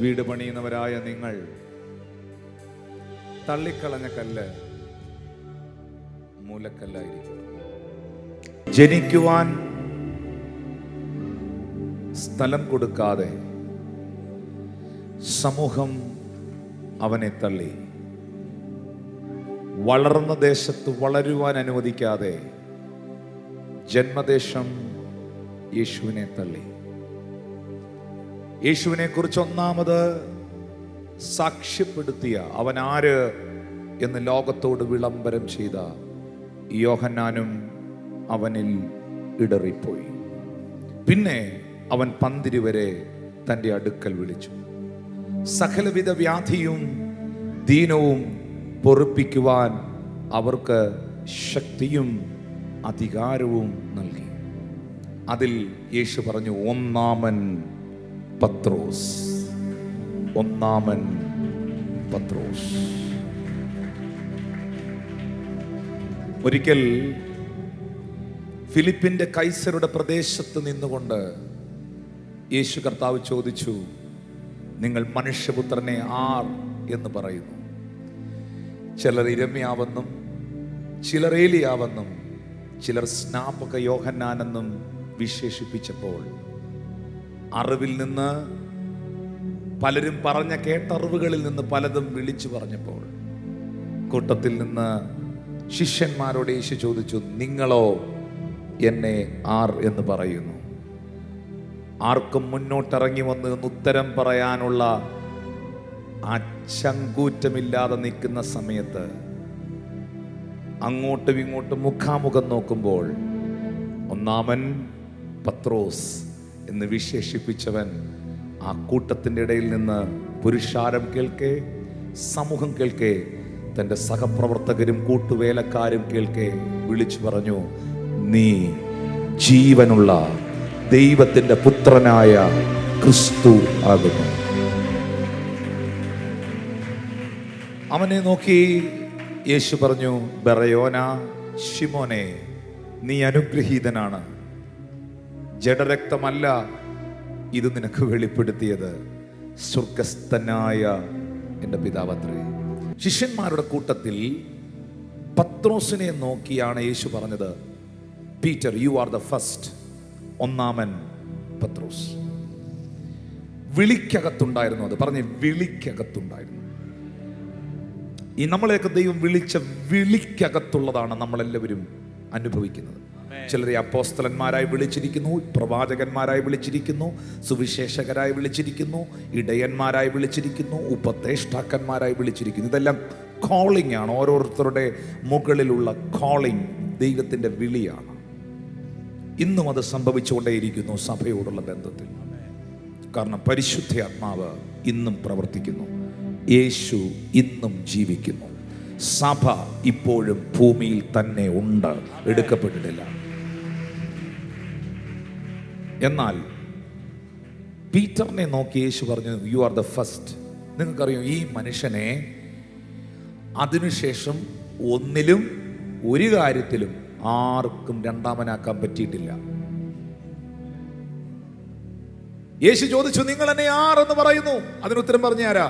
വീട് പണിയുന്നവരായ നിങ്ങൾ തള്ളിക്കളഞ്ഞ കല്ല് മൂലക്കല്ലായിരിക്കും. ജനിക്കുവാൻ സ്ഥലം കൊടുക്കാതെ സമൂഹം അവനെ തള്ളി. വളർന്ന ദേശത്ത് വളരുവാൻ അനുവദിക്കാതെ ജന്മദേശം യേശുവിനെ തള്ളി. യേശുവിനെ കുറിച്ച് ഒന്നാമത് സാക്ഷ്യപ്പെടുത്തിയ, അവൻ ആര് എന്ന് ലോകത്തോട് വിളംബരം ചെയ്ത യോഹന്നാനും അവനിൽ ഇടറിപ്പോയി. പിന്നെ അവൻ പന്തിരി വരെ തൻ്റെ അടുക്കൽ വിളിച്ചു. സകലവിധ വ്യാധിയും ദീനവും പൊറുപ്പിക്കുവാൻ അവർക്ക് ശക്തിയും അധികാരവും നൽകി. അതിൽ യേശു പറഞ്ഞു, ഒന്നാമൻ പത്രോസ്. ഒരിക്കൽ ഫിലിപ്പിന്റെ കൈസരുടെ പ്രദേശത്ത് നിന്നുകൊണ്ട് യേശു കർത്താവ് ചോദിച്ചു, നിങ്ങൾ മനുഷ്യപുത്രനെ ആർ എന്ന് പറയുന്നു? ചിലർ ഇരമ്യാവെന്നും ചിലർ ഏലിയാവെന്നും ചിലർ സ്നാപക യോഹന്നാനെന്നും വിശേഷിപ്പിച്ചപ്പോൾ, അറിവിൽ നിന്ന് പലരും പറഞ്ഞ കേട്ടറിവുകളിൽ നിന്ന് പലതും വിളിച്ചു പറഞ്ഞപ്പോൾ, കൂട്ടത്തിൽ നിന്ന് ശിഷ്യന്മാരോട് യേശു ചോദിച്ചു, നിങ്ങളോ എന്നെ ആർ എന്ന് പറയുന്നു? ആർക്കും മുന്നോട്ടിറങ്ങി വന്ന് ഉത്തരം പറയാനുള്ള ആ ചങ്കൂറ്റമില്ലാതെ നിൽക്കുന്ന സമയത്ത് അങ്ങോട്ടും ഇങ്ങോട്ടും മുഖാമുഖം നോക്കുമ്പോൾ ഒന്നാമൻ പത്രോസ് എന്ന് വിശേഷിപ്പിച്ചവൻ ആ കൂട്ടത്തിൻ്റെ ഇടയിൽ നിന്ന് പുരുഷാരം കേൾക്കെ, സമൂഹം കേൾക്കെ, തൻ്റെ സഹപ്രവർത്തകരും കൂട്ടുവേലക്കാരും കേൾക്കെ വിളിച്ചു പറഞ്ഞു, നീ ജീവനുള്ള ദൈവത്തിൻ്റെ പുത്രനായ ക്രിസ്തു ആകുന്നു. അവനെ നോക്കി യേശു പറഞ്ഞു, ബെറയോന ശിമോനെ, നീ അനുഗ്രഹീതനാണ്. ജഡരക്തമല്ല ഇത് നിനക്ക് വെളിപ്പെടുത്തിയത്, സ്വർഗസ്ഥനായ എൻ്റെ പിതാവത്രേ. ശിഷ്യന്മാരുടെ കൂട്ടത്തിൽ പത്രോസിനെ നോക്കിയാണ് യേശു പറഞ്ഞത്, Peter, you are the first. ഒന്നാമൻ പത്രോസ്. വിളിക്കകത്തുണ്ടായിരുന്നു അത്. പറഞ്ഞ്, വിളിക്കകത്തുണ്ടായിരുന്നു. ഈ നമ്മളെയൊക്കെ ദൈവം വിളിച്ച വിളിക്കകത്തുള്ളതാണ് നമ്മളെല്ലാവരും അനുഭവിക്കുന്നത്. ചിലരെ അപ്പോസ്തലന്മാരായി വിളിച്ചിരിക്കുന്നു, പ്രവാചകന്മാരായി വിളിച്ചിരിക്കുന്നു, സുവിശേഷകരായി വിളിച്ചിരിക്കുന്നു, ഇടയന്മാരായി വിളിച്ചിരിക്കുന്നു, ഉപദേഷ്ടാക്കന്മാരായി വിളിച്ചിരിക്കുന്നു. ഇതെല്ലാം കോളിംഗ് ആണ്. ഓരോരുത്തരുടെ മുകളിലുള്ള കോളിംഗ് ദൈവത്തിൻ്റെ വിളിയാണ്. ഇന്നും അത് സംഭവിച്ചുകൊണ്ടേയിരിക്കുന്നു സഭയോടുള്ള ബന്ധത്തിൽ. കാരണം പരിശുദ്ധാത്മാവ് ഇന്നും പ്രവർത്തിക്കുന്നു. യേശു ഇന്നും ജീവിക്കുന്നു. സഭ ഇപ്പോഴും ഭൂമിയിൽ തന്നെ ഉണ്ട്, എടുക്കപ്പെട്ടിട്ടില്ല. എന്നാൽ പീറ്ററിനെ നോക്കി യേശു പറഞ്ഞു, യു ആർ ദ ഫസ്റ്റ്. നിങ്ങൾക്കറിയാം, ഈ മനുഷ്യനെ അതിനുശേഷം ഒന്നിലും ഒരു കാര്യത്തിലും ആർക്കും രണ്ടാമനാക്കാൻ പറ്റിയിട്ടില്ല. യേശു ചോദിച്ചു, നിങ്ങൾ എന്നെ ആരെന്ന് പറയുന്നു? അതിനുത്തരം പറഞ്ഞാരാ?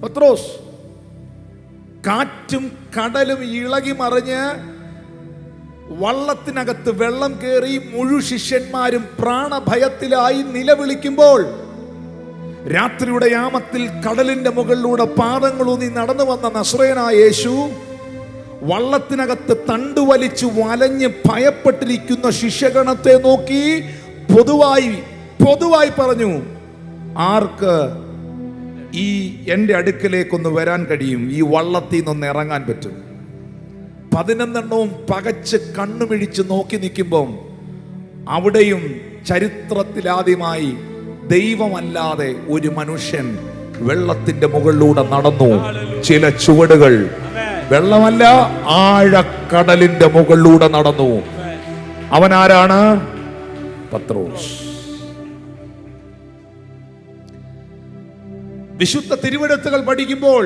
പത്രോസ്. കാറ്റും കടലും ഇളകി മറിഞ്ഞ് വള്ളത്തിനകത്ത് വെള്ളം കയറി മുഴുവൻ ശിഷ്യന്മാരും പ്രാണഭയത്തിലായി നിലവിളിക്കുമ്പോൾ, രാത്രിയുടെ യാമത്തിൽ കടലിന്റെ മുകളിലൂടെ പാദങ്ങളൂന്നി നടന്നു വന്ന നസ്രയനായ യേശു വള്ളത്തിനകത്ത് തണ്ടുവലിച്ചു വലഞ്ഞ് ഭയപ്പെട്ടിരിക്കുന്ന ശിഷ്യഗണത്തെ നോക്കി പൊതുവായി പറഞ്ഞു, ആർക്ക് ഈ എൻ്റെ അടുക്കലേക്കൊന്ന് വരാൻ കഴിയും? ഈ വള്ളത്തിൽ നിന്നൊന്ന് ഇറങ്ങാൻ പറ്റും? 11 പകച്ച് കണ്ണുമിഴിച്ച് നോക്കി നിൽക്കുമ്പം അവിടെയും ചരിത്രത്തിലാദ്യമായി ദൈവമല്ലാതെ ഒരു മനുഷ്യൻ വെള്ളത്തിന്റെ മുകളിലൂടെ നടന്നു. ചില ചുവടുകൾ, വെള്ളമല്ല, ആഴക്കടലിന്റെ മുകളിലൂടെ നടന്നു. അവൻ ആരാണ്? പത്രോസ്. വിശുദ്ധ തിരുവെഴുത്തുകൾ പഠിക്കുമ്പോൾ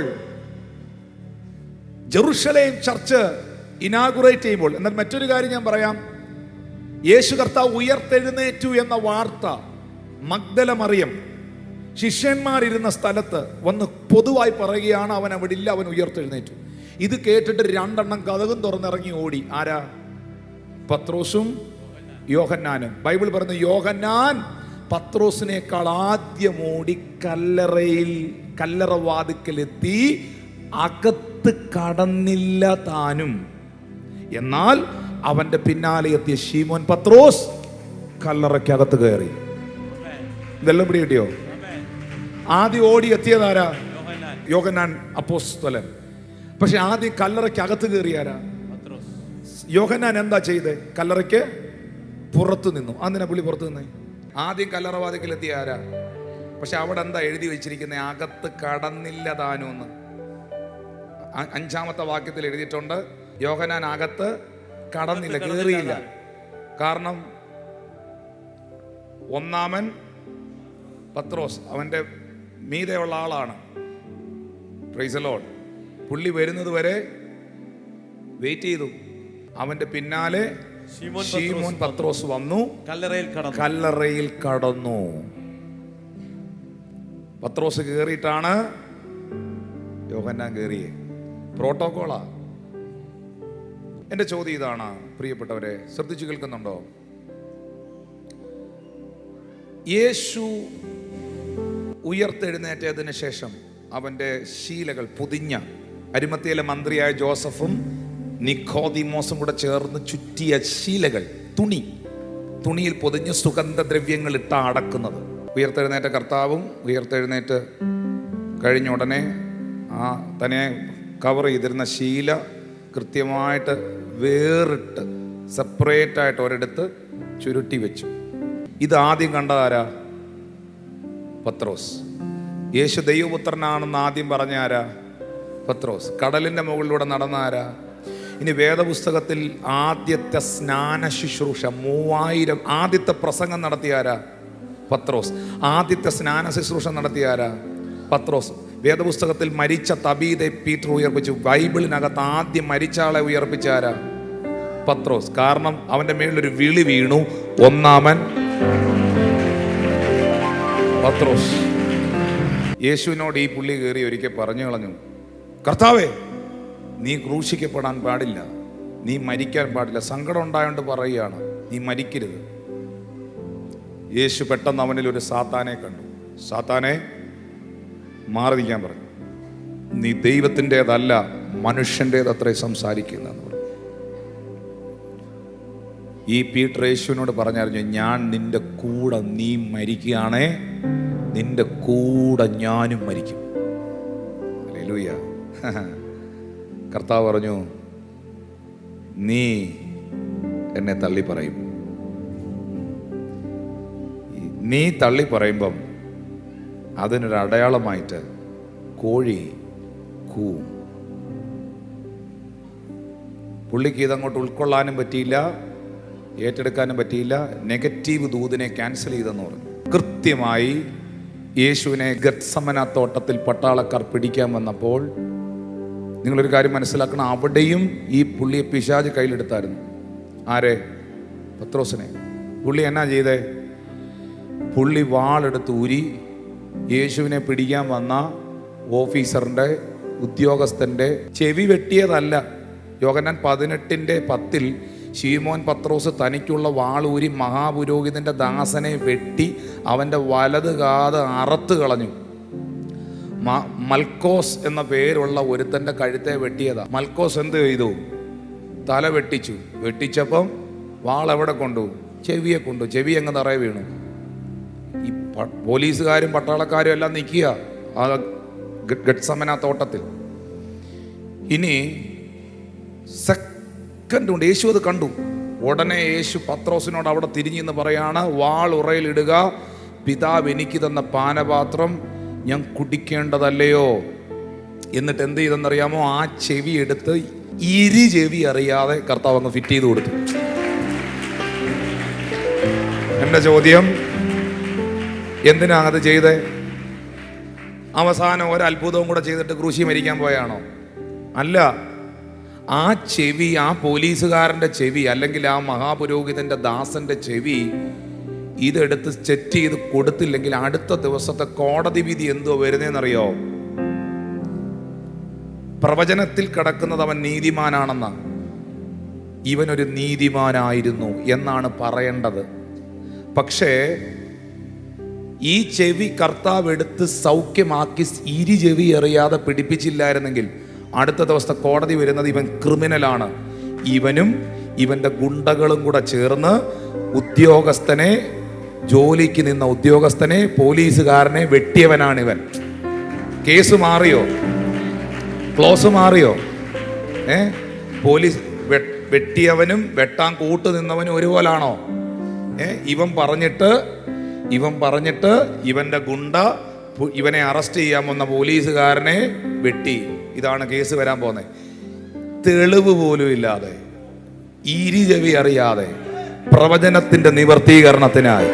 ജെറുസലേം ചർച്ച് ഇനാഗുറേറ്റ് ചെയ്യുമ്പോൾ, എന്നാൽ മറ്റൊരു കാര്യം ഞാൻ പറയാം, യേശു കർത്താവ് ഉയർത്തെഴുന്നേറ്റു എന്ന വാർത്ത മഗ്ദല മറിയം ശിഷ്യന്മാരിരുന്ന സ്ഥലത്ത് വന്ന് പൊതുവായി പറയുകയാണ്, അവൻ അവിടെ ഇല്ല, അവൻ ഉയർത്തെഴുന്നേറ്റു. ഇത് കേട്ടിട്ട് 2 കതകും തുറന്നിറങ്ങി ഓടി. ആരാ? പത്രോസും യോഹന്നാനും. ബൈബിൾ പറയുന്നു, യോഹന്നാൻ പത്രോസിനേക്കാൾ ആദ്യം ഓടി കല്ലറ വാതിക്കലെത്തി, അകത്ത് കടന്നില്ല താനും. എന്നാൽ അവന്റെ പിന്നാലെ എത്തിയ ശീമോൻ പത്രോസ് കല്ലറയ്ക്കകത്ത് കയറി. ഇതെല്ലാം പിടി കിട്ടിയോ? ആദ്യം ഓടി എത്തിയതാരാ? യോഹന്നാൻ അപ്പോസ്തലൻ. പക്ഷെ ആദ്യം കല്ലറയ്ക്കകത്ത് കയറിയാരാ? യോഹന്നാൻ എന്താ ചെയ്തേ? കല്ലറയ്ക്ക് പുറത്തു നിന്നു. അതിനാ പുള്ളി പുറത്തു നിന്നേ? ആദ്യം കല്ലറവാതിക്കലെത്തിയ ആരാ? പക്ഷെ അവിടെ എന്താ എഴുതി വെച്ചിരിക്കുന്നത്? അകത്ത് കടന്നില്ല താനൂന്ന്. 5-ാമത്തെ വാക്യത്തിൽ എഴുതിയിട്ടുണ്ട്, യോഹന്നാൻ അകത്ത് കടന്നില്ല, കയറിയില്ല. കാരണം ഒന്നാമൻ പത്രോസ് അവന്റെ മീതെയുള്ള ആളാണ്. Praise the Lord. പുള്ളി വരുന്നത് വരെ വെയിറ്റ് ചെയ്തു. അവന്റെ പിന്നാലെ ശീമോൻ പത്രോസ് വന്നു, കല്ലറയിൽ കടന്നു. പത്രോസ് കയറിയിട്ടാണ് യോഹന്നാൻ കയറിയേ. പ്രോട്ടോകോളാ. എന്റെ ചോദ്യം ഇതാണ്, പ്രിയപ്പെട്ടവരെ, ശ്രദ്ധിച്ചു കേൾക്കുന്നുണ്ടോ? യേശു ഉയർത്തെഴുന്നേറ്റതിന് ശേഷം അവന്റെ ശീലകൾ പൊതിഞ്ഞ, അരിമത്തിയിലെ മന്ത്രിയായ ജോസഫും നിക്കോദിമോസും കൂടെ ചേർന്ന് ചുറ്റിയ ശീലകൾ, തുണിയിൽ പൊതിഞ്ഞ് സുഗന്ധദ്രവ്യങ്ങൾ ഇട്ട അടക്കുന്നത്. ഉയർത്തെഴുന്നേറ്റ കർത്താവും ഉയർത്തെഴുന്നേറ്റ് കഴിഞ്ഞ ഉടനെ ആ തന്നെ കവർ ചെയ്തിരുന്ന ശീല കൃത്യമായിട്ട് വേറിട്ട് സെപ്പറേറ്റായിട്ട് ഒരിടത്ത് ചുരുട്ടി വെച്ചു. ഇത് ആദ്യം കണ്ടതാരാ? പത്രോസ്. യേശു ദൈവപുത്രനാണെന്ന് ആദ്യം പറഞ്ഞ ആരാ? പത്രോസ്. കടലിന്റെ മുകളിലൂടെ നടന്ന ആരാ? ഇനി വേദപുസ്തകത്തിൽ ആദ്യത്തെ സ്നാന ശുശ്രൂഷ 3000 ആദ്യത്തെ പ്രസംഗം നടത്തിയ ആരാ? പത്രോസ്. ആദ്യത്തെ സ്നാന ശുശ്രൂഷ നടത്തിയ ആരാ? പത്രോസ്. വേദപുസ്തകത്തിൽ മരിച്ച തബീതെ പീറ്റർ ഉയർപ്പിച്ചു. ബൈബിളിനകത്ത് ആദ്യം മരിച്ച ആളെ ഉയർപ്പിച്ച ആരാ? പത്രോസ്. കാരണം അവന്റെ മേളിലൊരു വിളി വീണു, ഒന്നാമൻ പത്രോസ്. യേശുവിനോട് ഈ പുള്ളി കയറി ഒരിക്കൽ പറഞ്ഞു കളഞ്ഞു, കർത്താവേ, നീ ക്രൂശിക്കപ്പെടാൻ പാടില്ല, നീ മരിക്കാൻ പാടില്ല. സങ്കടം ഉണ്ടായോണ്ട് പറയുകയാണ്, നീ മരിക്കരുത്. യേശു പെട്ടെന്ന് അവനിൽ ഒരു സാത്താനെ കണ്ടു. സാത്താനെ, മാറിയിരിക്കാൻ പറഞ്ഞു. നീ ദൈവത്തിൻ്റെതല്ല, മനുഷ്യൻ്റെതത്രേ സംസാരിക്കുന്നതെന്ന് പറഞ്ഞു. ഈ പീറ്റർ യേശുവിനോട് പറഞ്ഞറിഞ്ഞു, ഞാൻ നിന്റെ കൂടെ, നീ മരിക്കുകയാണേ നിന്റെ കൂടെ ഞാനും മരിക്കും. ഹല്ലേലൂയ. കർത്താവ് പറഞ്ഞു, നീ എന്നെ തള്ളി പറയും. നീ തള്ളി പറയുമ്പം അതിനൊരു അടയാളമായിട്ട് കോഴി കൂവും. പുള്ളിക്ക് ഇതങ്ങോട്ട് ഉൾക്കൊള്ളാനും പറ്റിയില്ല, ഏറ്റെടുക്കാനും പറ്റിയില്ല. നെഗറ്റീവ് ദൂതിനെ ക്യാൻസൽ ചെയ്തെന്ന് പറഞ്ഞു. കൃത്യമായി യേശുവിനെ ഗത്സമന തോട്ടത്തിൽ പട്ടാളക്കാർ പിടിക്കാൻ വന്നപ്പോൾ നിങ്ങളൊരു കാര്യം മനസ്സിലാക്കണം, അവിടെയും ഈ പുള്ളിയെ പിശാച് കയ്യിലെടുത്തായിരുന്നു. ആരെ? പത്രോസിനെ. പുള്ളി എന്നാ ചെയ്തേ? പുള്ളി വാളെടുത്ത് ഊരി യേശുവിനെ പിടിക്കാൻ വന്ന ഓഫീസറിൻ്റെ, ഉദ്യോഗസ്ഥൻ്റെ ചെവി വെട്ടിയതല്ല. യോഹന്നാൻ 18:10 ശീമോൻ പത്രോസ് തനിക്കുള്ള വാളൂരി മഹാപുരോഹിതന്റെ ദാസനെ വെട്ടി അവൻ്റെ വലത് കാത് അറുത്ത് കളഞ്ഞു. മൽക്കോസ് എന്ന പേരുള്ള ഒരുത്തൻ്റെ കഴുത്തെ വെട്ടിയതാ. മൽക്കോസ് എന്ത് ചെയ്തു? തല വെട്ടിച്ചു. വെട്ടിച്ചപ്പം വാൾ എവിടെ കൊണ്ടു? ചെവിയെ കൊണ്ടു. ചെവി അങ്ങ് നിറയെ വീണു. ഈ പോലീസുകാരും പട്ടാളക്കാരും എല്ലാം നിൽക്കുക ആ ഗത്സമന തോട്ടത്തിൽ. ഇനി സെക്കൻഡ് കൊണ്ട് യേശു അത് കണ്ടു. ഉടനെ യേശു പത്രോസിനോട് അവിടെ തിരിഞ്ഞെന്ന് പറയാണ്, വാൾ ഉറയിലിടുക, പിതാവ് എനിക്ക് തന്ന പാനപാത്രം ഞാൻ കുടിക്കേണ്ടതല്ലയോ? എന്നിട്ട് എന്ത് ചെയ്തെന്നറിയാമോ? ആ ചെവി എടുത്ത് ചെവി അറിയാതെ കർത്താവ് അങ്ങ് ഫിറ്റ് ചെയ്ത് കൊടുത്തു. എൻ്റെ ചോദ്യം, എന്തിനാ അത് ചെയ്തേ? അവസാനം ഒരത്ഭുതവും കൂടെ ചെയ്തിട്ട് ക്രൂശി മരിക്കാൻ പോയാണോ? അല്ല. ആ ചെവി, ആ പോലീസുകാരൻ്റെ ചെവി, അല്ലെങ്കിൽ ആ മഹാപുരോഹിതന്റെ ദാസന്റെ ചെവി ഇതെടുത്ത് സെറ്റ് ചെയ്ത് കൊടുത്തില്ലെങ്കിൽ അടുത്ത ദിവസത്തെ കോടതി വിധി എന്തോ വരുന്നതെന്നറിയോ? പ്രവചനത്തിൽ കിടക്കുന്നത് അവൻ നീതിമാനാണെന്ന, ഇവനൊരു നീതിമാനായിരുന്നു എന്നാണ് പറയേണ്ടത്. പക്ഷേ ഈ ചെവി കർത്താവ് എടുത്ത് സൗഖ്യമാക്കി ചെവി അറിയാതെ പിടിപ്പിച്ചില്ലായിരുന്നെങ്കിൽ അടുത്ത ദിവസത്തെ കോടതി വരുന്നത് ഇവൻ ക്രിമിനലാണ്. ഇവനും ഇവന്റെ ഗുണ്ടകളും കൂടെ ചേർന്ന് ഉദ്യോഗസ്ഥനെ, ജോലിക്ക് നിന്ന ഉദ്യോഗസ്ഥനെ, പോലീസുകാരനെ വെട്ടിയവനാണ് ഇവൻ. കേസ് മാറിയോ? ക്ലോസ് മാറിയോ? പോലീസ് വെട്ടിയവനും വെട്ടാൻ കൂട്ടു നിന്നവനും ഒരുപോലാണോ? ഇവൻ പറഞ്ഞിട്ട് ഇവന്റെ ഗുണ്ട ഇവനെ അറസ്റ്റ് ചെയ്യാൻ വന്ന പോലീസുകാരനെ വെട്ടി. ഇതാണ് കേസ് വരാൻ പോകുന്നത്. തെളിവ് പോലും ഇല്ലാതെ, ചെവി അറിയാതെ, പ്രവചനത്തിന്റെ നിവർത്തീകരണത്തിനായി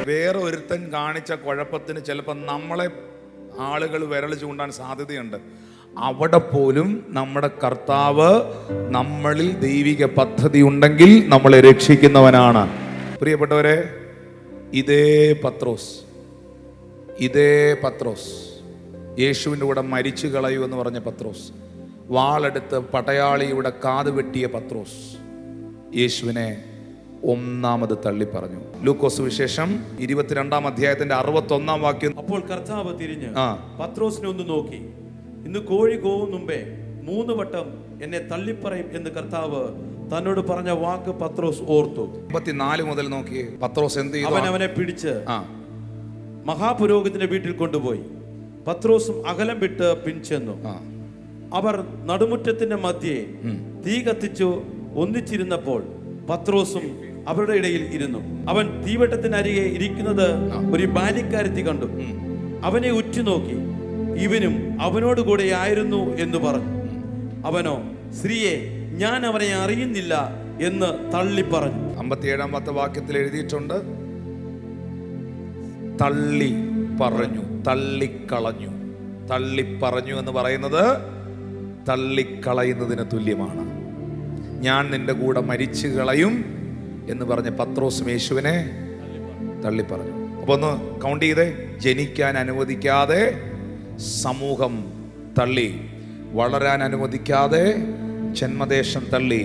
വേറെ ഒരുത്തൻ കാണിച്ച കുഴപ്പത്തിന് ചിലപ്പോൾ നമ്മളെ ആളുകൾ വിരൽ ചൂണ്ടാൻ സാധ്യതയുണ്ട്. അവിടെ പോലും നമ്മുടെ കർത്താവ് നമ്മളിൽ ദൈവിക പദ്ധതി ഉണ്ടെങ്കിൽ നമ്മളെ രക്ഷിക്കുന്നവനാണ്. പ്രിയപ്പെട്ടവരെ, ഇതേ പത്രോസ് യേശുവിൻ്റെ കൂടെ മരിച്ചു കളയൂ എന്ന് പറഞ്ഞ പത്രോസ്, വാളെടുത്ത് പടയാളിയുടെ കാത് വെട്ടിയ പത്രോസ് യേശുവിനെ ഒന്നാമത് തള്ളി പറഞ്ഞു. ലൂക്കോസ് വിശേഷം 22-ാം അധ്യായത്തിന്റെ 61-ാം വാക്യം. അപ്പോൾ കർത്താവ് തിരിഞ്ഞ് പത്രോസിനെ ഒന്ന് നോക്കി, ഇന്ന് കോഴി കൂവും മുമ്പേ 3 വട്ടം എന്നെ തള്ളിപ്പറയും എന്ന് കർത്താവ് തന്നോട് പറഞ്ഞ വാക്ക് പത്രോസ് ഓർത്തു. 54 മുതൽ നോക്കിയേ, പത്രോസ് എന്ത് ചെയ്തു? അവനെ പിടിച്ച് മഹാപുരോഹിതന്റെ വീട്ടിൽ കൊണ്ടുപോയി. പത്രോസും അകലം വിട്ട് പിൻചെന്നു. അവർ നടുമുറ്റത്തിന്റെ മധ്യേ തീ കത്തിച്ചു ഒന്നിച്ചിരുന്നപ്പോൾ പത്രോസും അവരുടെ ഇടയിൽ ഇരുന്നു. അവൻ തീവട്ടത്തിനരികെ ഇരിക്കുന്നത് ഒരു ബാല്യക്കാരത്തി കണ്ടു. അവനെ ഉറ്റുനോക്കി, ഇവനും അവനോട് കൂടെ ആയിരുന്നു എന്ന് പറഞ്ഞു. അവനോ, സ്ത്രീയെ, ഞാൻ അവനെ അറിയുന്നില്ല എന്ന് തള്ളി പറഞ്ഞു. 57-ാമത്തെ വാക്യത്തിൽ എഴുതിയിട്ടുണ്ട്, തള്ളി പറഞ്ഞു, തള്ളിക്കളഞ്ഞു. തള്ളിപ്പറഞ്ഞു എന്ന് പറയുന്നത് തള്ളിക്കളയുന്നതിന് തുല്യമാണ്. ഞാൻ നിന്റെ കൂടെ മരിച്ചു കളയും എന്ന് പറഞ്ഞ പത്രോസും യേശുവിനെ തള്ളിപ്പറഞ്ഞു. അപ്പൊ ഒന്ന് കൗണ്ട് ചെയ്തേ, ജനിക്കാൻ അനുവദിക്കാതെ സമൂഹം തള്ളി, വളരാൻ അനുവദിക്കാതെ ജന്മദേശം തള്ളി,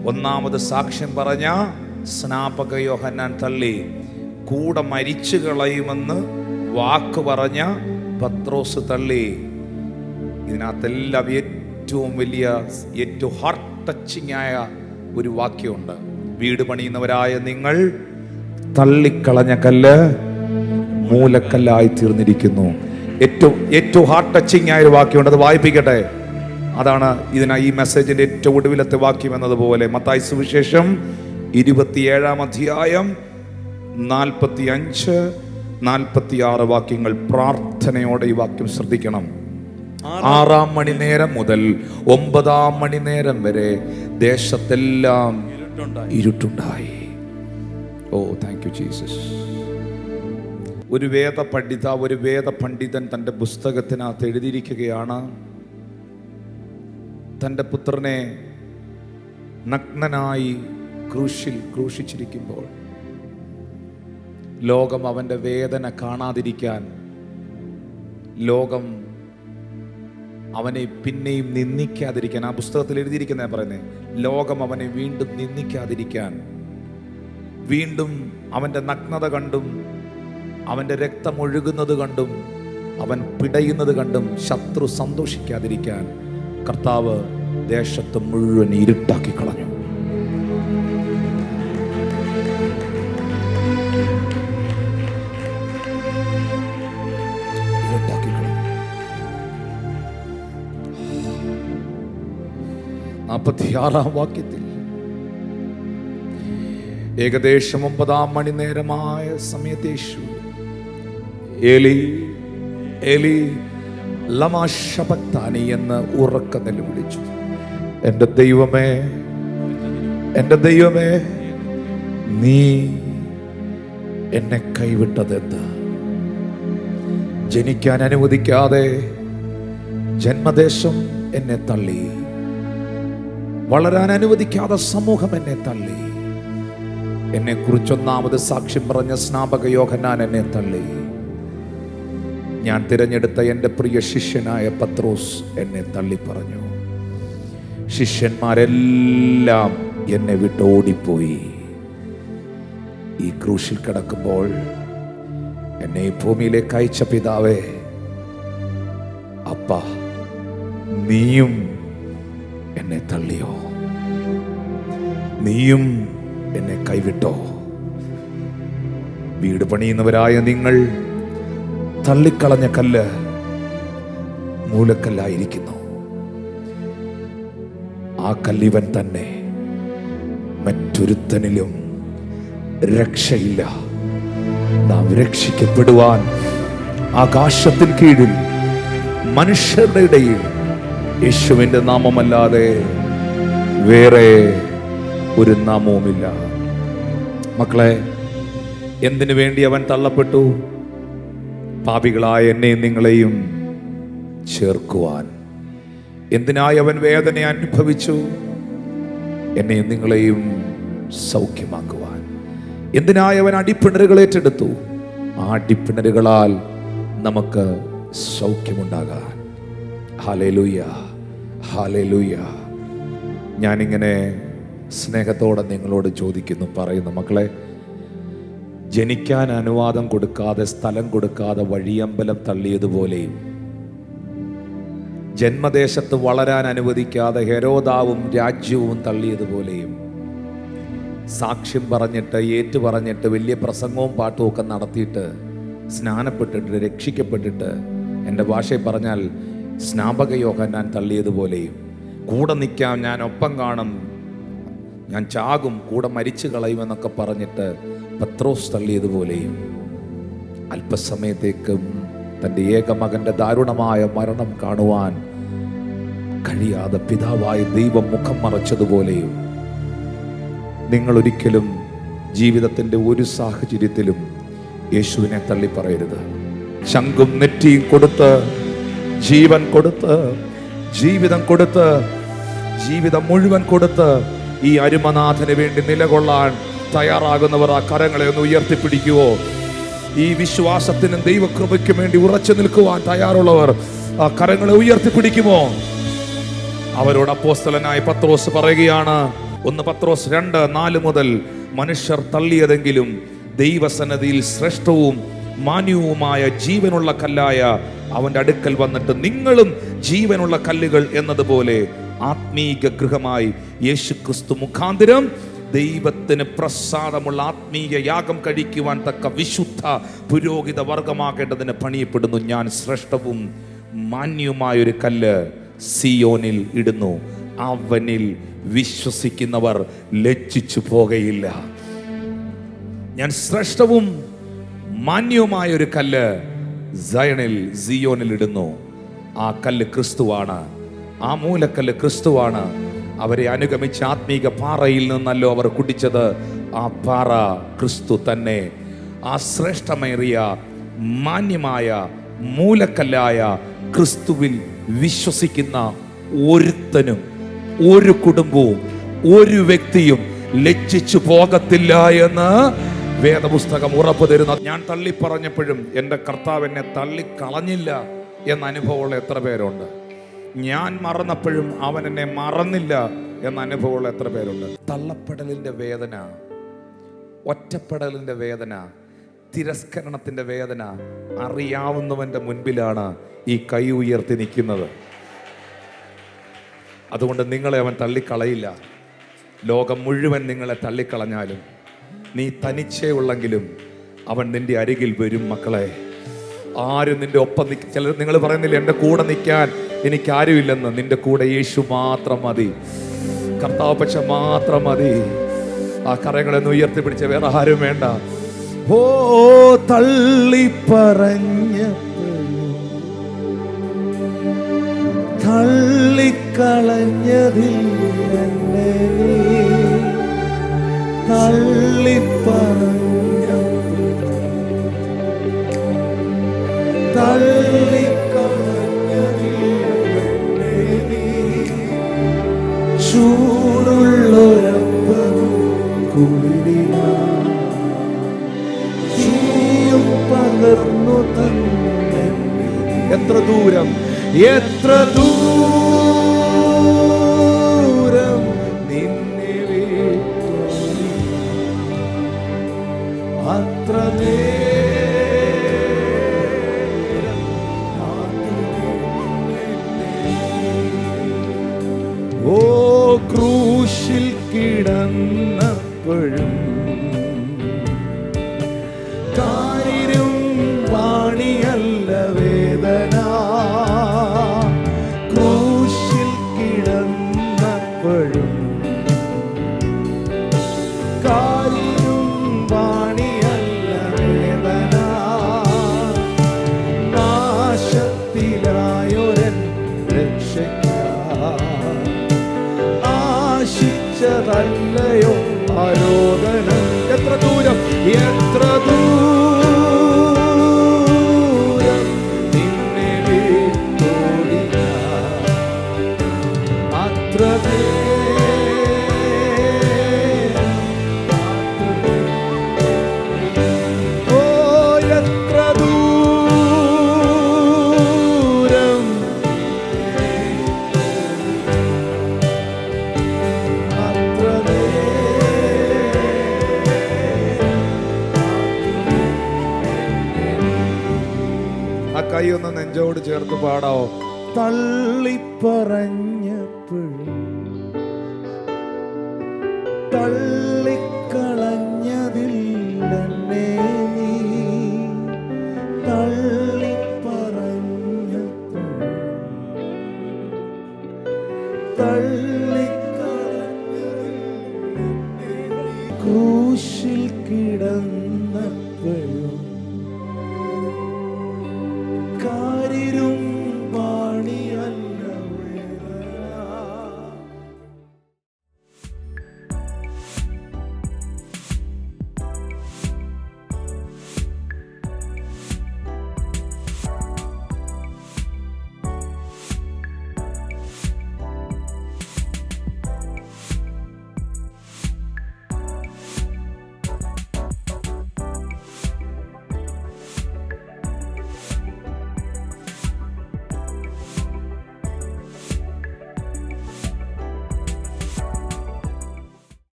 ഒന്നാമത് സാക്ഷ്യം പറഞ്ഞ സ്നാപക യോഹന്നാൻ തള്ളി, കൂടെ മരിച്ചു കളയുമെന്ന് വാക്ക് പറഞ്ഞ പത്രോസ് തള്ളി. ഇതിനകത്തെല്ലാം ഏറ്റവും വലിയ, ഏറ്റവും ഹാർട്ട് ടച്ചിങ് ആയ ഒരു വാക്യമുണ്ട്. വീട് പണിയുന്നവരായ നിങ്ങൾ തള്ളിക്കളഞ്ഞ കല്ല് മൂലക്കല്ലായി തീർന്നിരിക്കുന്നു. ഏറ്റവും ഹാർട്ട് ടച്ചിങ് ആയ ഒരു വാക്യമുണ്ട്, അത് വായിപ്പിക്കട്ടെ. അതാണ് ഈ മെസ്സേജിന്റെ ഏറ്റവും ഒടുവിലത്തെ വാക്യം എന്നതുപോലെ മത്തായി സുവിശേഷം 27-ാം അധ്യായം 45-46 വാക്യങ്ങൾ. പ്രാർത്ഥനയോടെ ഈ വാക്യം ശ്രദ്ധിക്കണം. 6-ാം മണിനേരം മുതൽ 9-ാം മണിനേരം വരെ ദേശത്തെല്ലാം ഇരുട്ടുണ്ടായി. ഓ താങ്ക് യു ജീസസ്. ഒരു വേദ പണ്ഡിതൻ തൻ്റെ പുസ്തകത്തിനകത്ത് എഴുതിയിരിക്കുകയാണ്, തൻ്റെ പുത്രനെ നഗ്നനായി ക്രൂശിച്ചിരിക്കുമ്പോൾ ലോകം അവൻ്റെ വേദന കാണാതിരിക്കാൻ, ലോകം അവനെ പിന്നെയും നിന്ദിക്കാതിരിക്കാൻ, ആ പുസ്തകത്തിൽ എഴുതിയിരിക്കുന്ന പറയുന്നത്, ലോകം അവനെ വീണ്ടും നിന്ദിക്കാതിരിക്കാൻ, വീണ്ടും അവൻ്റെ നഗ്നത കണ്ടും അവൻ്റെ രക്തം ഒഴുകുന്നത് കണ്ടും അവൻ പിടയുന്നത് കണ്ടും ശത്രു സന്തോഷിക്കാതിരിക്കാൻ കർത്താവ് ദേശത്ത് മുഴുവൻ ഇരുട്ടാക്കി കളഞ്ഞു. ഇരുട്ടാക്കി കളഞ്ഞു. 46-ാം വാക്യത്തിൽ ഏകദേശം 9-ാം മണിനേരമായ സമയത്ത് യേശു ഏലി ഏലി ലമാ ശബക്താനി എന്ന് ഉറക്ക നിലവിളിച്ചു. എൻ്റെ ദൈവമേ, എൻ്റെ ദൈവമേ, നീ എന്നെ കൈവിട്ടതെന്ത്? ജനിക്കാൻ അനുവദിക്കാതെ ജന്മദേശം എന്നെ തള്ളി, വളരാൻ അനുവദിക്കാതെ സമൂഹം എന്നെ തള്ളി, എന്നെ കുറിച്ചൊന്നാമത് സാക്ഷ്യം പറഞ്ഞ സ്നാപക യോഹന്നാൻ എന്നെ തള്ളി, ഞാൻ തിരഞ്ഞെടുത്ത എൻ്റെ പ്രിയ ശിഷ്യനായ പത്രോസ് എന്നെ തള്ളി പറഞ്ഞു, ശിഷ്യന്മാരെല്ലാം എന്നെ വിട്ട് ഓടിപ്പോയി. ഈ ക്രൂശിൽ കിടക്കുമ്പോൾ എന്നെ ഈ ഭൂമിയിലേക്ക് അയച്ച പിതാവേ, അപ്പ, നീയും എന്നെ തള്ളിയോ? നീയും എന്നെ കൈവിട്ടോ? വീട് പണിയുന്നവരായ നിങ്ങൾ തള്ളിക്കളഞ്ഞ കല്ല് മൂലക്കല്ലായിരിക്കുന്നു. ആ കല്ലിവൻ തന്നെ, മറ്റൊരുത്തനിലും രക്ഷയില്ല. നാം രക്ഷിക്കപ്പെടുവാൻ ആകാശത്തിന് കീഴിൽ മനുഷ്യരുടെ ഇടയിൽ യേശുവിൻ്റെ നാമമല്ലാതെ വേറെ ഒരു നാമവുമില്ല. മക്കളെ, എന്തിനു വേണ്ടി അവൻ തള്ളപ്പെട്ടു? പാപികളായ എന്നെയും നിങ്ങളെയും ചേർക്കുവാൻ. എന്തിനായി അവൻ വേദന അനുഭവിച്ചു? എന്നെയും നിങ്ങളെയും സൗഖ്യമാക്കുവാൻ. എന്തിനായി അവൻ അടിപ്പിണരുകൾ ഏറ്റെടുത്തു? ആ അടിപ്പിണരുകളാൽ നമുക്ക് സൗഖ്യമുണ്ടാകാൻ. Hallelujah, hallelujah. ഞാനിങ്ങനെ സ്നേഹത്തോടെ നിങ്ങളോട് ചോദിക്കുന്നു, പറയുന്നു, മക്കളെ, ജനിക്കാൻ അനുവാദം കൊടുക്കാതെ, സ്ഥലം കൊടുക്കാതെ വഴിയമ്പലം തള്ളിയതുപോലെയും, ജന്മദേശത്ത് വളരാൻ അനുവദിക്കാതെ ഹെരോദാവും രാജ്യവും തള്ളിയതുപോലെയും, സാക്ഷ്യം പറഞ്ഞിട്ട്, ഏറ്റു പറഞ്ഞിട്ട്, വലിയ പ്രസംഗവും പാട്ടും ഒക്കെ നടത്തിയിട്ട്, സ്നാനപ്പെട്ടിട്ട്, രക്ഷിക്കപ്പെട്ടിട്ട്, എൻ്റെ ഭാഷയിൽ പറഞ്ഞാൽ സ്നാപക യോഹന്നാൻ തള്ളിയതുപോലെയും, കൂടെ നിൽക്കാം, ഞാൻ ഒപ്പം കാണും, ഞാൻ ചാകും, കൂടെ മരിച്ചു കളയുമെന്നൊക്കെ പറഞ്ഞിട്ട് പത്രോസ് തള്ളിയതുപോലെയും, അല്പസമയത്തേക്കും തൻ്റെ ഏകമകൻ്റെ ദാരുണമായ മരണം കാണുവാൻ കഴിയാതെ പിതാവായ ദൈവം മുഖം മറച്ചതുപോലെയും, നിങ്ങൾ ഒരിക്കലും ജീവിതത്തിൻ്റെ ഒരു സാഹചര്യത്തിലും യേശുവിനെ തള്ളിപ്പറയരുത്. ശംഖും നെറ്റിയും കൊടുത്ത്, ജീവൻ കൊടുത്ത്, ജീവിതം കൊടുത്ത്, ജീവിതം മുഴുവൻ കൊടുത്ത് ഈ അരുമനാഥന് വേണ്ടി നിലകൊള്ളാൻ തയ്യാറാകുന്നവർ ആ കരങ്ങളെ ഒന്ന് ഉയർത്തിപ്പിടിക്കുവോ? ഈ വിശ്വാസത്തിനും ദൈവകൃപയ്ക്കും വേണ്ടി ഉറച്ചു നിൽക്കുവാൻ തയ്യാറുള്ളവർ ആ കരങ്ങളെ ഉയർത്തിപ്പിടിക്കുമോ? അവരോട് അപ്പോസ്തലനായ പത്രോസ് പറയുകയാണ്, 1 പത്രോസ് 2:4 മുതൽ, മനുഷ്യർ തള്ളിയതെങ്കിലും ദൈവസന്നിധിയിൽ ശ്രേഷ്ഠവും മാന്യവുമായ ജീവനുള്ള കല്ലായ അവന്റെ അടുക്കൽ വന്നിട്ട് നിങ്ങളും ജീവനുള്ള കല്ലുകൾ എന്നതുപോലെ ആത്മീക ഗൃഹമായി യേശുക്രിസ്തു മുഖാന്തരം ദൈവത്തിന് പ്രസാദമുള്ള ആത്മീയ യാഗം കഴിക്കുവാൻ തക്ക വിശുദ്ധ പുരോഹിത വർഗമാകേണ്ടതിന് പണിയപ്പെടുന്നു. ഞാൻ ശ്രേഷ്ഠവും മാന്യവുമായൊരു കല്ല് സിയോനിൽ ഇടുന്നു, അവനിൽ വിശ്വസിക്കുന്നവർ ലജ്ജിച്ചു പോകയില്ല. ഞാൻ ശ്രേഷ്ഠവും മാന്യവുമായൊരു കല്ല് സിയോനിൽ ഇടുന്നു. ആ കല്ല് ക്രിസ്തുവാണ്, ആ മൂലക്കല്ല് ക്രിസ്തുവാണ്. അവരെ അനുഗമിച്ച ആത്മീക പാറയിൽ നിന്നല്ലോ അവർ കുടിച്ചത്, ആ പാറ ക്രിസ്തു തന്നെ. ആ ശ്രേഷ്ഠമേറിയ മാന്യമായ മൂലക്കല്ലായ ക്രിസ്തുവിൽ വിശ്വസിക്കുന്ന ഒരുത്തനും ഒരു കുടുംബവും ഒരു വ്യക്തിയും ലജ്ജിച്ചു പോകത്തില്ല എന്ന് വേദപുസ്തകം ഉറപ്പു തരുന്നു. ഞാൻ തള്ളിപ്പറഞ്ഞപ്പോഴും എൻ്റെ കർത്താവ് എന്നെ തള്ളിക്കളഞ്ഞില്ല എന്ന അനുഭവമുള്ള എത്ര പേരുണ്ട്? ഞാൻ മറന്നപ്പോഴും അവൻ എന്നെ മറന്നില്ല എന്ന അനുഭവമുള്ള എത്ര പേരുണ്ട്? തള്ളപ്പെടലിൻ്റെ വേദന, ഒറ്റപ്പെടലിൻ്റെ വേദന, തിരസ്കരണത്തിൻ്റെ വേദന അറിയാവുന്നവൻ്റെ മുൻപിലാണ് ഈ കൈ ഉയർത്തി നിൽക്കുന്നത്. അതുകൊണ്ട് നിങ്ങളെ അവൻ തള്ളിക്കളയില്ല. ലോകം മുഴുവൻ നിങ്ങളെ തള്ളിക്കളഞ്ഞാലും നീ തനിച്ചേ ഉള്ളെങ്കിലും അവൻ നിന്റെ അരികിൽ വരും. മക്കളെ, ആരും നിന്റെ ഒപ്പം ചിലർ നിങ്ങൾ പറയുന്നില്ല എൻ്റെ കൂടെ നിൽക്കാൻ എനിക്കാരുമില്ലെന്ന്. നിന്റെ കൂടെ യേശു മാത്രം മതി, കർത്താവ് പക്ഷെ മാത്രം മതി. ആ കരങ്ങളെന്ന് ഉയർത്തിപ്പിടിച്ച വേറെ ആരും വേണ്ട. ഓ തള്ളിപ്പറഞ്ഞ തള്ളിക്കളഞ്ഞതിൽ എന്നെ തള്ളിപ്പറഞ്ഞ തള്ളിക്കളഞ്ഞതിൽ എന്നെ ചൂടുള്ളൊരപ്പനും കുളിരിയും പകർന്നു തന്നെ. എത്ര ദൂരം, എത്ര ദൂരം നിന്നെ വിട്ടോടി, അത്ര നേരം ഓ ക്രൂശിൽ കിടന്നപ്പോഴും കാരിരും വാണിയല്ല വേദന. ക്രൂശിൽ കിടന്നപ്പോഴും കാരിരും വാണിയല്ല വേദന. നാശത്തിലായൊരൻ രക്ഷയ്ക്കായി ആശിച്ചതല്ലയോ ആരോധനം. എത്ര ദൂരം, എത്ര ദൂരം നിന്നെ വിട്ടോടിയ, അത്ര ഓ എത്ര ദൂരം ആ കൈ ഒന്ന് നെഞ്ചോട് ചേർത്ത് പാടാവോ? തള്ളിപ്പറഞ്ഞപ്പോഴും തള്ളിക്കളഞ്ഞതിൽ എന്നെ നീ തള്ളിപ്പറഞ്ഞപ്പോഴും തള്ളിക്കളഞ്ഞതിൽ ക്രൂശിൽ കിടന്നപ്പോഴും